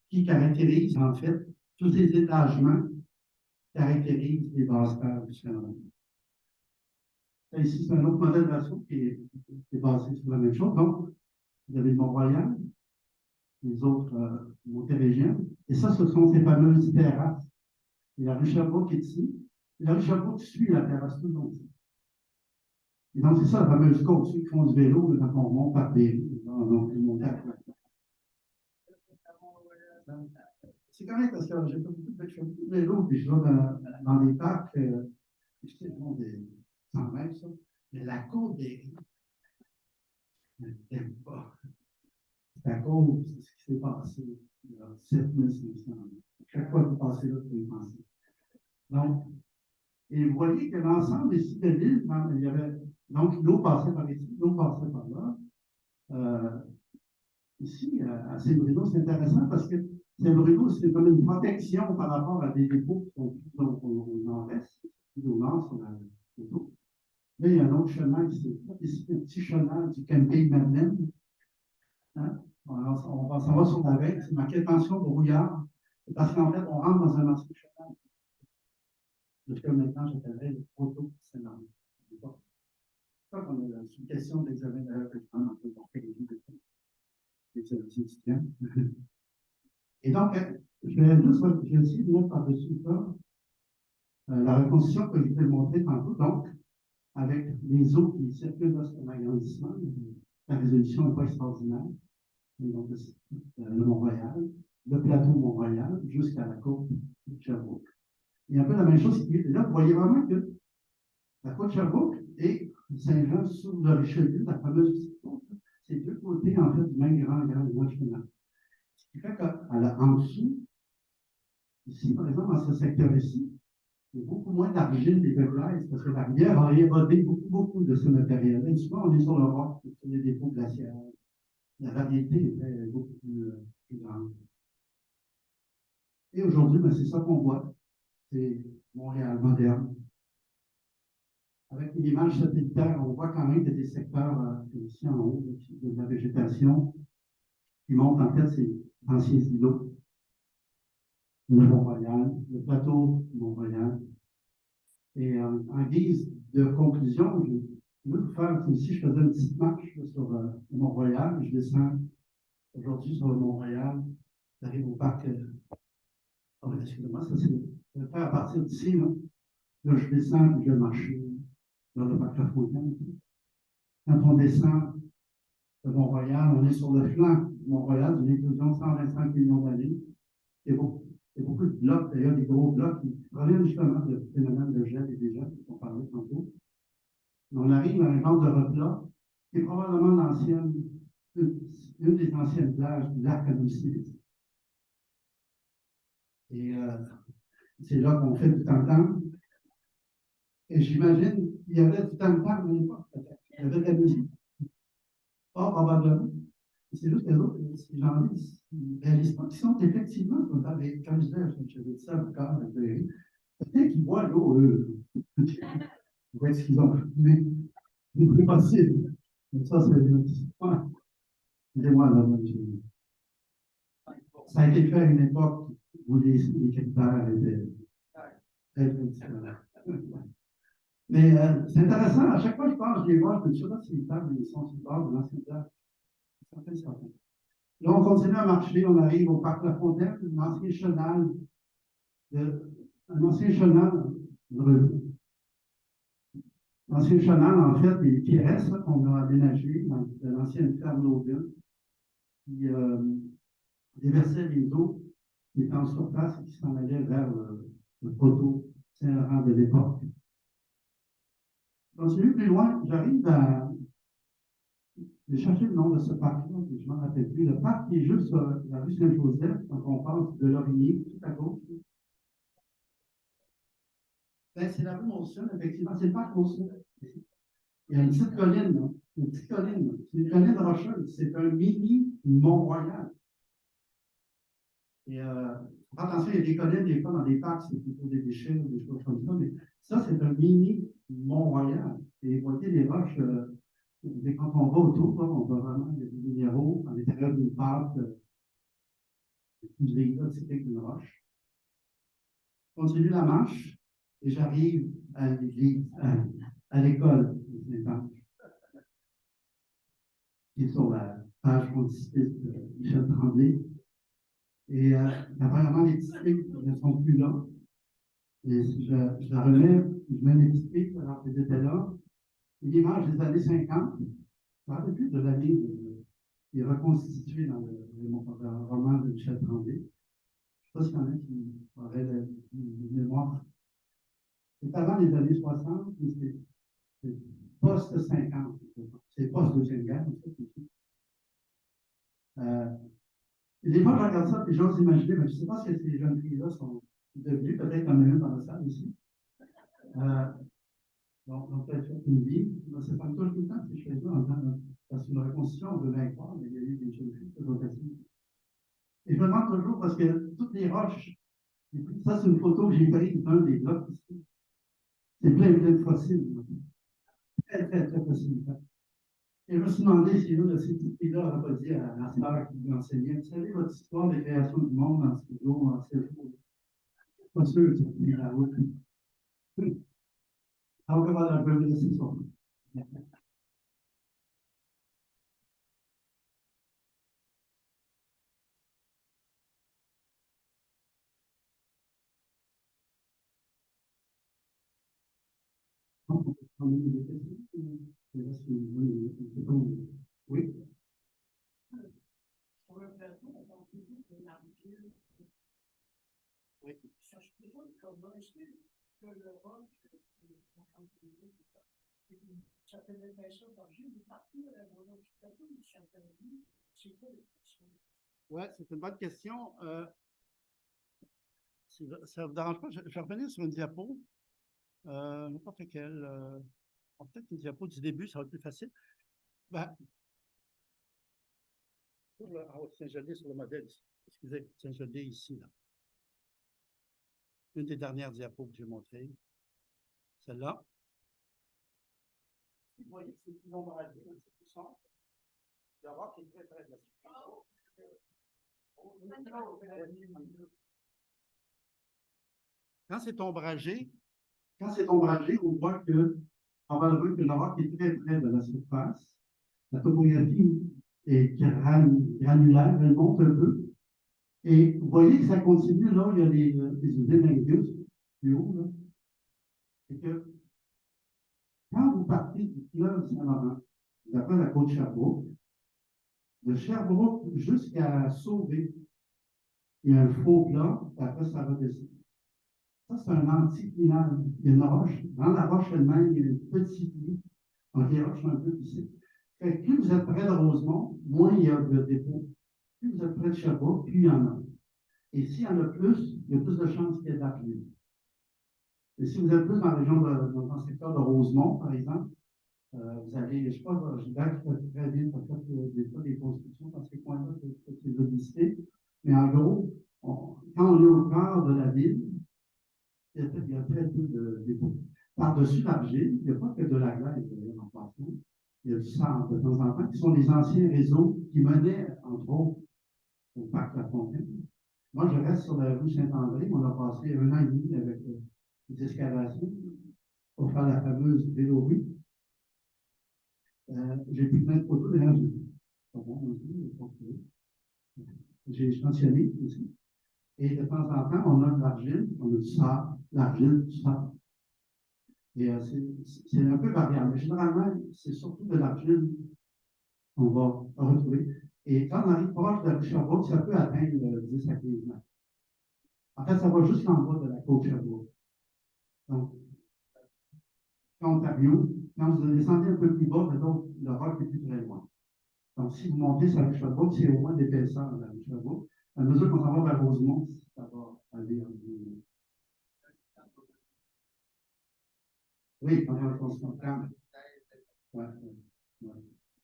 qui caractérisent en fait tous ces étagements caractérisent les basses terres du Canada. Ici, c'est un autre modèle d'assaut qui est basé sur la même chose. Donc, vous avez le Mont-Royal, les autres montérégiennes, et ça, ce sont ces fameuses terrasses. Et la rue Sherbrooke est ici. Et la rue Sherbrooke suit la terrasse tout le long. Et donc, c'est ça la fameuse côte. Ceux qui font du vélo, quand on monte par des c'est correct parce que j'ai pas beaucoup de vélo, puis je vais dans des parcs, je sais, des 100 mètres, ça. Mais la côte des rives, je n'aime pas. C'est à cause de ce qui s'est passé il y a 7500 ans. Chaque fois que vous passez là, vous pouvez y penser. Donc, et vous voyez que l'ensemble ici de l'île, il y avait, donc l'eau passait par ici, l'eau passait par là. ici, à Saint-Bruno, c'est intéressant parce que Saint-Bruno, c'est comme une protection par rapport à des dépôts qui sont plus au nord-est, plus au nord, sur la photo. Là, il y a un autre chemin qui s'est fait ici, un petit chemin du camping Madeleine. Hein? On s'en va sur la veille, c'est marqué attention brouillard. C'est parce qu'en fait, on rentre dans un ancien chemin. Jusqu'à maintenant, j'appellerais le proto-scénario. C'est ça qu'on a une question d'examen d'ailleurs que je prends un peu pour faire des étudiants. Et donc, je vais essayer de mettre par-dessus ça la reconstitution que je vais montrer tantôt. Donc, avec les eaux qui circulent dans cet agrandissement, la résolution n'est pas extraordinaire. Et donc, le Mont-Royal, le plateau Mont-Royal, jusqu'à la côte de Sherbrooke. Il y a un peu la même chose qui est là. Vous voyez vraiment que la côte Sherbrooke et Saint-Jean sur le Richelieu, la fameuse petite côte, c'est deux côtés en fait du même grand chemin. Ce qui fait qu'en dessous, ici, par exemple, dans ce secteur ici, il y a beaucoup moins d'argile et de glaise parce que la rivière a érodé beaucoup de ce matériel. Et souvent, on est sur le roc, sur les dépôts glaciaires. La variété était beaucoup plus grande. Et aujourd'hui, ben, c'est ça qu'on voit. C'est Montréal moderne. Avec une image satellitaire, on voit quand même qu'il y a des secteurs ici en haut, de la végétation, qui montrent en fait ces anciens îlots. Le Mont-Royal, le plateau Mont-Royal. Et en guise de conclusion, je veux vous faire comme si je faisais une petite marche sur le Mont-Royal. Je descends aujourd'hui sur le Mont-Royal. J'arrive au parc. Oh, excusez-moi, ça c'est. Je vais faire à partir d'ici. Là, je descends et je marche dans le parc La Fontaine. Quand on descend le Mont-Royal, on est sur le flanc du Mont-Royal d'une éclosion de 125 millions d'années. Il y a beaucoup de blocs, d'ailleurs, des gros blocs qui proviennent justement de phénomènes de gel et dégel dont on parlait tantôt. On arrive à un genre de replat qui est probablement une des anciennes plages du lac Annecy. Et c'est là qu'on fait du tam-tam. Et j'imagine qu'il y avait du tam-tam à l'époque, peut-être. Il y avait de la musique. Pas probablement. C'est juste que les autres, ces gens-là, ils réalisent pas qu'ils sont effectivement, comme les candidats, je vais dire ça encore, peut-être qu'ils boivent l'eau, eux. Vous voyez ce qu'ils ont fumé. C'est plus possible. Mais ça, c'est une autre histoire. Excusez-moi, là, ça a été fait à une époque où les critères étaient très différents. Mais c'est intéressant, à chaque fois que je parle, je les vois, je me dis, je ne sais pas si les tables ils sont sur le bord de l'ancien plage. C'est certain. Là, on continue à marcher, on arrive au parc La Fontaine, un ancien chenal de l'ancien chenal, en fait, qui reste, qu'on a aménagé dans l'ancienne ferme Logan, qui déversait les eaux qui étaient en surface et qui s'en allaient vers le poteau Saint-Laurent de l'époque. Je continue plus loin, j'arrive à. J'ai cherché le nom de ce parc-là, je ne m'en rappelle plus. Le parc qui est juste sur la rue Saint-Joseph, quand on passe de Laurinier, tout à gauche. Ben, c'est la rue Monson, effectivement, c'est le parc Monson. Il y a une petite colline, là. Une petite colline, là. C'est une colline rocheuse. C'est un mini Mont-Royal. Et attention, il y a des collines, des fois, dans des parcs, c'est plutôt des déchets ou des choses comme ça, mais ça, c'est un mini Mont-Royal. Et vous voyez les roches, quand on va autour, là, on voit vraiment, il y a des minéraux à l'intérieur d'une pâte, une typique d'une roche. Je continue la marche et j'arrive à l'église, à l'école de Saint-Ange, qui est sur la page frontispice de Michel Tremblay. Et apparemment, les petites pics ne sont plus là. Et je la remets, je mets les petites pics alors qu'elles étaient là. Une image des années 50, je ne me rappelle plus de l'année qui est reconstituée dans le roman de Michel Tremblay. Je ne sais pas s'il y en a qui auraient une mémoire. C'est avant les années 60, mais c'est post-50. C'est post-deuxième guerre. Et des fois, je regarde ça, et j'ose imaginer, mais je ne sais pas si ces jeunes filles-là sont devenues, peut-être qu'il y en a une dans la salle ici. Donc peut-être une vie. Ça me touche tout le temps si je fais ça, parce que une reconstitution, on peut bien croire, mais il y a eu des jeunes filles, ça doit être. Et je me demande toujours, parce que toutes les roches, ça c'est une photo que j'ai prise d'un des blocs ici. C'est plein de fossiles. Très, très, très fossiles. Et je me suis demandé si une de ces petites filles-là n'aurait pas dit à la sœur qui lui enseignait, vous savez, votre histoire de création du monde en ce jour, en ces jours, pas sûr que ça finit la route. Alors, comment on peut vous laisser ça? On peut prendre des questions? Oui. Sur le plateau, on parle toujours de l'argile. Oui. Ça se présente comment est-ce que le roc, ça fait l'impression d'argile, mais partout à l'endroit du plateau, il s'est entendu. C'est quoi le question? Oui, c'est une bonne question. Si ça ne vous dérange pas, je vais revenir sur une diapo. N'importe quelle. Peut-être une diapo du début, ça va être plus facile. Ben, en haut de Saint-Gelais sur le modèle, excusez, Saint-Gelais ici, là. Une des dernières diapos que j'ai montrées. Celle-là. Vous voyez que c'est plus ombragé, c'est plus sombre. Le roc est très, très de Quand c'est ombragé, on voit que on va le roc est très près de la surface. La topographie est granulaire, elle monte un peu. Et vous voyez que ça continue, là, il y a des usines Angus plus haut, là. C'est que quand vous partez du fleuve Saint-Laurent, vous appelez la côte Sherbrooke, de Sherbrooke jusqu'à Sauvé, il y a un faux plat, et après ça redescend. Ça, c'est un anticlinal. Il y a une roche. Dans la roche elle-même, il y a une petite lit. Donc, les roches sont un peu ici. Fait que plus vous êtes près de Rosemont, moins il y a de dépôts. Plus vous êtes près de Sherbrooke, plus il y en a. Et s'il y en a plus, il y a plus de chances qu'il y ait d'argile. Et si vous êtes plus dans la région, dans le secteur de Rosemont, par exemple, vous allez, je ne sais pas, Gilbert qui fait très bien, peut-être des constructions dans ces coins-là, que je peux visiter. Mais en gros, quand on est au cœur de la ville, il y a très peu de dépôts. Par-dessus l'argile, il n'y a pas que de la glaise en passant. Il y a du sable de temps en temps, qui sont les anciens réseaux qui menaient, entre autres, au parc La Fontaine. Moi, je reste sur la rue Saint-André. On a passé 1 an et demi avec des excavations pour faire la fameuse vélo-rue. J'ai pris plein de photos, d'ailleurs, j'ai mentionné aussi. Et de temps en temps, on a de l'argile, on a du sable, l'argile, du sable. Et c'est un peu variable. Mais généralement, c'est surtout de l'argile qu'on va retrouver. Et quand on arrive proche de la rue Sherbrooke, ça peut atteindre 10 à 15 mètres. En fait, ça va jusqu'en bas de la côte Sherbrooke. Donc, Ontario, quand vous descendez un peu plus bas, donc, le roc n'est plus très loin. Donc, si vous montez sur la rue Sherbrooke, c'est au moins d'épaisseur de la rue Sherbrooke. À mesure qu'on s'en va vers Rosemont, ça va aller en diminuant. Oui, on se comprend. Oui.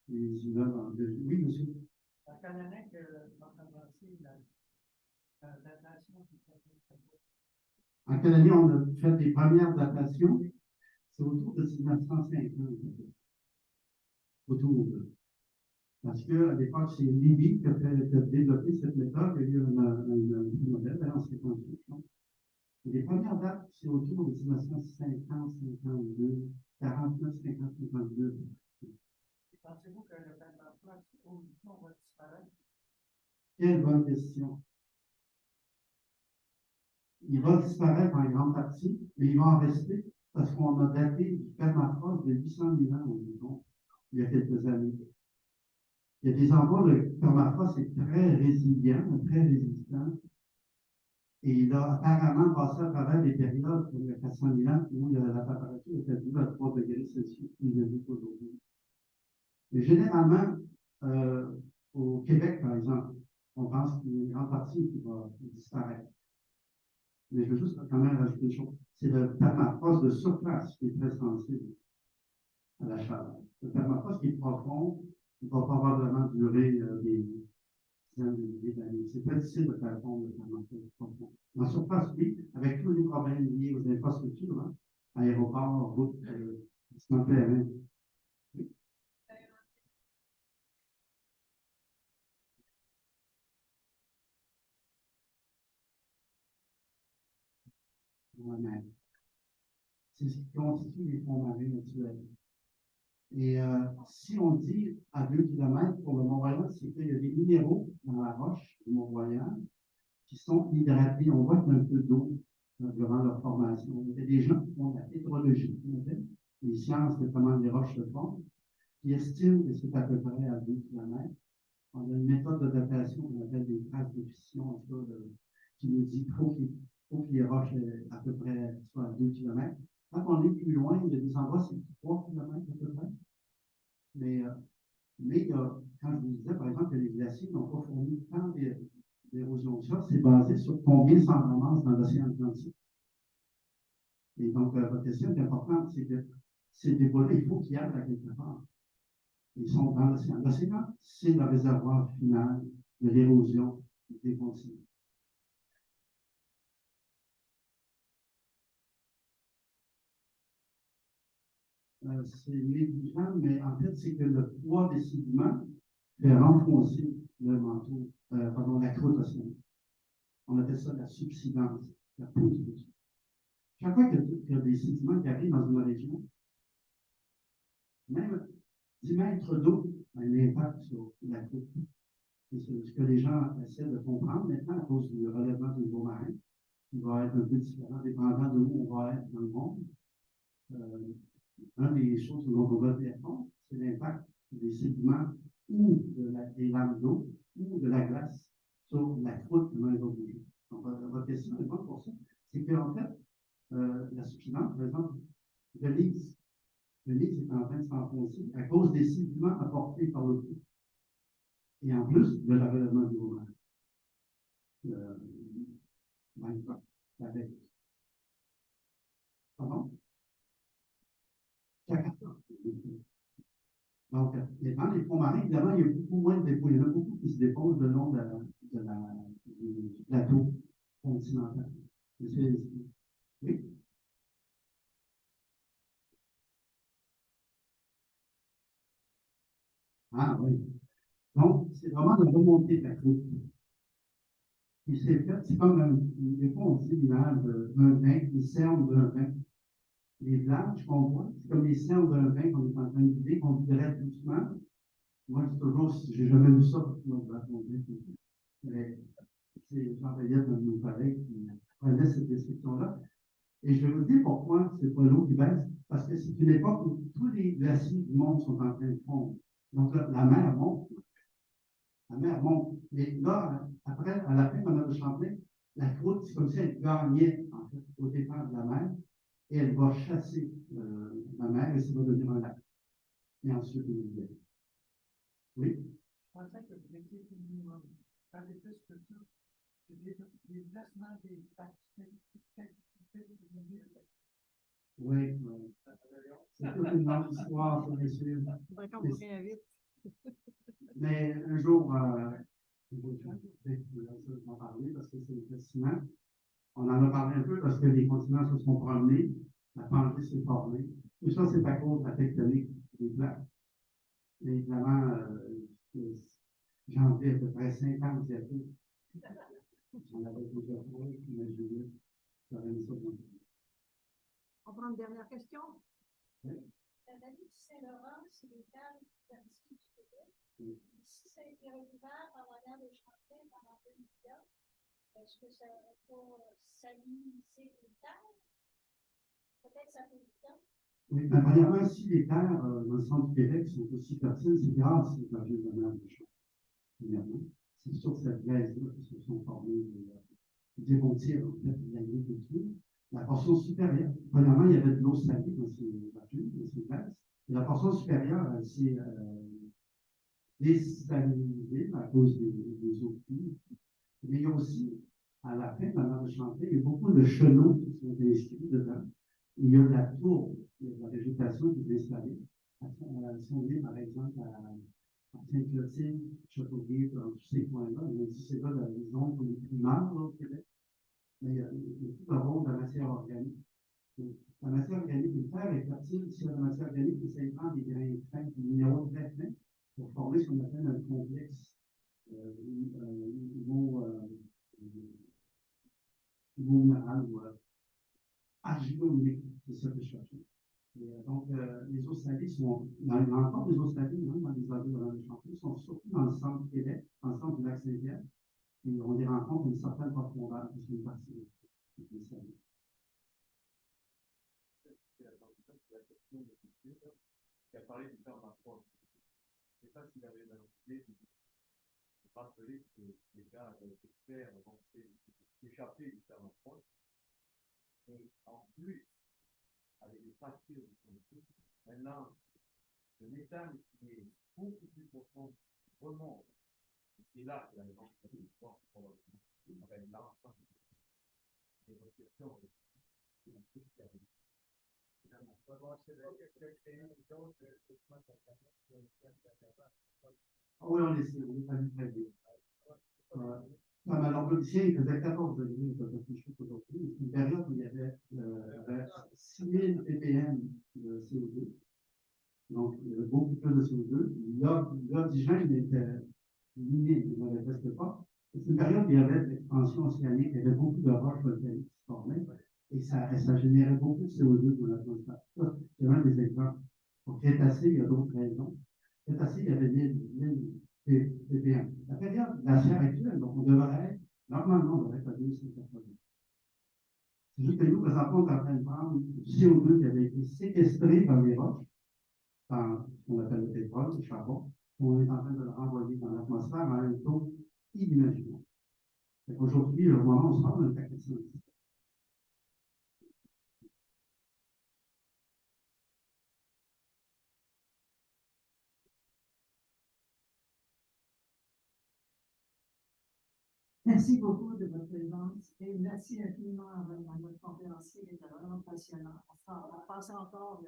Les immeubles en deux. Oui, monsieur. En Canada, la datation, en Canada, on a fait des premières datations. C'est autour de 1950. Autour de. Parce qu'à l'époque, c'est Libye qui a développé cette méthode. Il y a eu un modèle en 58, je pense. Les premières dates, c'est autour de 1950, 52, 49, 50, 52. Pensez-vous que le pain d'emploi, va disparaître? Quelle bonne question. Il va disparaître en grande partie, mais il va en rester parce qu'on a daté du permafrost de 800 000 ans environ, il y a quelques années. Il y a des endroits où le permafrost est très résilient, très résistant. Et il a apparemment passé à travers des périodes, il y a 400 000 ans, où la température était due à 3 degrés Celsius plus élevée qu'aujourd'hui. Mais généralement, au Québec, par exemple, on pense qu'il y a une grande partie qui va disparaître. Mais je veux juste quand même rajouter une chose. C'est le permafrost de surface qui est très sensible à la chaleur. Le permafrost qui est profond, il va probablement durer des dizaines de milliers d'années. C'est très difficile de faire fondre le manteau profond. En surface, oui, avec tous les problèmes liés aux infrastructures, hein, aéroports, routes, ciment terrain. Oui. Ouais, c'est ce qui constitue les fonds marins naturels. Et si on dit à 2 km pour le Mont-Royal, c'est qu'il y a des minéraux dans la roche du Mont-Royal qui sont hydratés. On voit qu'il y a un peu d'eau durant leur formation. Il y a des gens qui font de la pétrologie, les sciences de comment les roches se forment, qui estiment que c'est à peu près à 2 km. On a une méthode de datation qu'on appelle des traces de fission, en tout cas, qui nous dit qu'il faut que les roches à peu près soient à 2 km. Quand on est plus loin, il y a des endroits, c'est 3 km à peu près. Mais quand je vous disais, par exemple, que les glaciers n'ont pas fourni tant d'érosion que ça, c'est basé sur combien s'en ramasse dans l'océan Atlantique. Et donc, votre question est importante, c'est que ces dépôts-là, il faut qu'ils aillent à quelque part. Ils sont dans l'océan. L'océan, c'est le réservoir final de l'érosion des continents. C'est négligent, mais en fait, c'est que le poids des sédiments fait renfoncer le manteau, la croûte océanique. On appelle ça la subsidence, la pousse dessus. Chaque fois qu'il y a des sédiments qui arrivent dans une région, même 10 mètres d'eau a un impact sur la croûte. C'est ce que les gens essaient de comprendre maintenant à cause du relèvement du niveau marin, qui va être un peu différent dépendant de où on va être dans le monde. Une des choses dont on va tenir compte, c'est l'impact des sédiments ou des lames d'eau ou de la glace sur la croûte de l'un et l'autre. Donc, votre question est bonne pour ça. C'est qu'en fait, la subsidence, par exemple, Venise est en train de s'enfoncer à cause des sédiments apportés par le flux. Et en plus de la relèvement du niveau marin. Avec. Pardon? Donc, dans les fonds marins, évidemment, il y a beaucoup moins de dépôts. Il y en a beaucoup qui se déposent le long du plateau continental. Oui? Ah oui. Donc, c'est vraiment la remontée de la croûte. Puis c'est fait, c'est comme des fois on dit l'image d'un vin, les cernes d'un vin. Les planches qu'on voit, c'est comme les cernes d'un vin qu'on est en train de vider, qu'on viderait doucement. Moi, je dis toujours, j'ai jamais vu ça parce que moi, je racontais. Mais c'est Jean-Payette, un de nos collègues, qui prenait cette description-là. Et je vais vous dire pourquoi c'est pas l'eau qui baisse. Parce que c'est une époque où tous les glaciers du monde sont en train de fondre. Donc là, la mer monte. La mer monte. Et là, après, à la fin, Mme de Champlain, la croûte, c'est comme si elle gagnait, en fait, au départ de la mer. Et elle va chasser la mer et ça va devenir un lac. Et ensuite, une rivière. Oui? Je pensais que vous étiez minimum. Avec plus que ça, des placements des particules. Oui, oui. C'est toute une longue histoire, ça, monsieur. Mais un jour, je vais en parler parce que c'est fascinant. On en a parlé un peu parce que les continents se sont promenés, la Pangée s'est formée. Tout ça, c'est à cause de la tectonique des plaques. Mais évidemment, j'en ai à peu près 50 diapos. J'en avais plusieurs fois, imaginez. On prend une dernière question? Oui. La vallée du Saint-Laurent, c'est les terres fertiles du Québec. Oui. Si ça a été recouvert par la guerre de Champlain pendant 2000 ans, est-ce que ça n'aurait pas salinisé les terres? Peut-être ça fait du temps. Oui, mais premièrement, si les terres dans le centre du Québec sont aussi fertiles, c'est grâce aux argiles de mer de Champlain. C'est sur cette glaise-là qui se sont formées des rôtiers, en fait, de l'agriculture. La portion supérieure, premièrement, il y avait de l'eau salée dans ces argiles, dans ces glaces. Et la portion supérieure, elle s'est désalinisée à cause des eaux pluies. Mais il y a aussi, à la fin de la mer de Champlain, il y a beaucoup de chenaux qui sont inscrits dedans. Il y a de la tourbe, il y a de la végétation qui est installée. Si on vient, par exemple, à Sainte-Clotilde, Châteauguay, dans tous ces coins-là. Même si c'est là la zone pour les primaires au Québec. Mais il y a tout le rôle de la matière organique. La matière organique, le fer est fertile si la matière organique, ça y prend des grains fins, des minéraux très fins, pour former ce qu'on appelle un complexe minéral ou argilo-minétique. C'est ça que je cherche. Donc, les eaux salées sont, encore des eaux salées, hein, dans les eaux dans les champions, sont surtout dans le centre du Québec, dans le centre du lac Saint-Pierre, et on les rencontre à une certaine profondeur, parce qu'une partie des salées. Qui a parlé du terme approche. Je ne sais pas s'il avait l'idée de rappeler que les gars avaient été faire échapper du terme approche. Et en plus, avec les fractures du conflit, maintenant, le méthane qui est beaucoup plus profond remonte. C'est là que la réponse est l'histoire avec l'ensemble des questions. Ah oui, on est pas très bien. Alors, le ciel, il faisait 14 degrés, il faisait plus chaud qu'aujourd'hui. C'est une période où il y avait 6000 ppm de CO2. Donc, il y avait beaucoup plus de CO2. L'oxygène était minime, il n'en avait presque pas. C'est une période où il y avait de l'expansion océanique, il y avait beaucoup de roches volcaniques qui se formaient. Et ça générait beaucoup de CO2 dans l'atmosphère. C'est un des exemples. Au Crétacé, il y a d'autres raisons. Au Crétacé, il y avait 1000 ppm. La période glaciaire actuelle, donc on devrait être, normalement, on devrait être à 280. C'est juste que nous, présentement, on est en train de prendre du CO2 qui avait été séquestré dans les roches, dans ce qu'on appelle le pétrole, le charbon. On est en train de le renvoyer dans l'atmosphère à un taux inimaginable. Aujourd'hui, au moment où on se parle, on est à 400. Merci beaucoup de votre présence et merci infiniment à notre conférencier qui était vraiment passionnant. On passe encore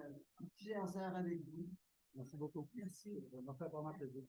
plusieurs heures avec vous. Merci beaucoup. Merci. Ça m'a fait vraiment plaisir.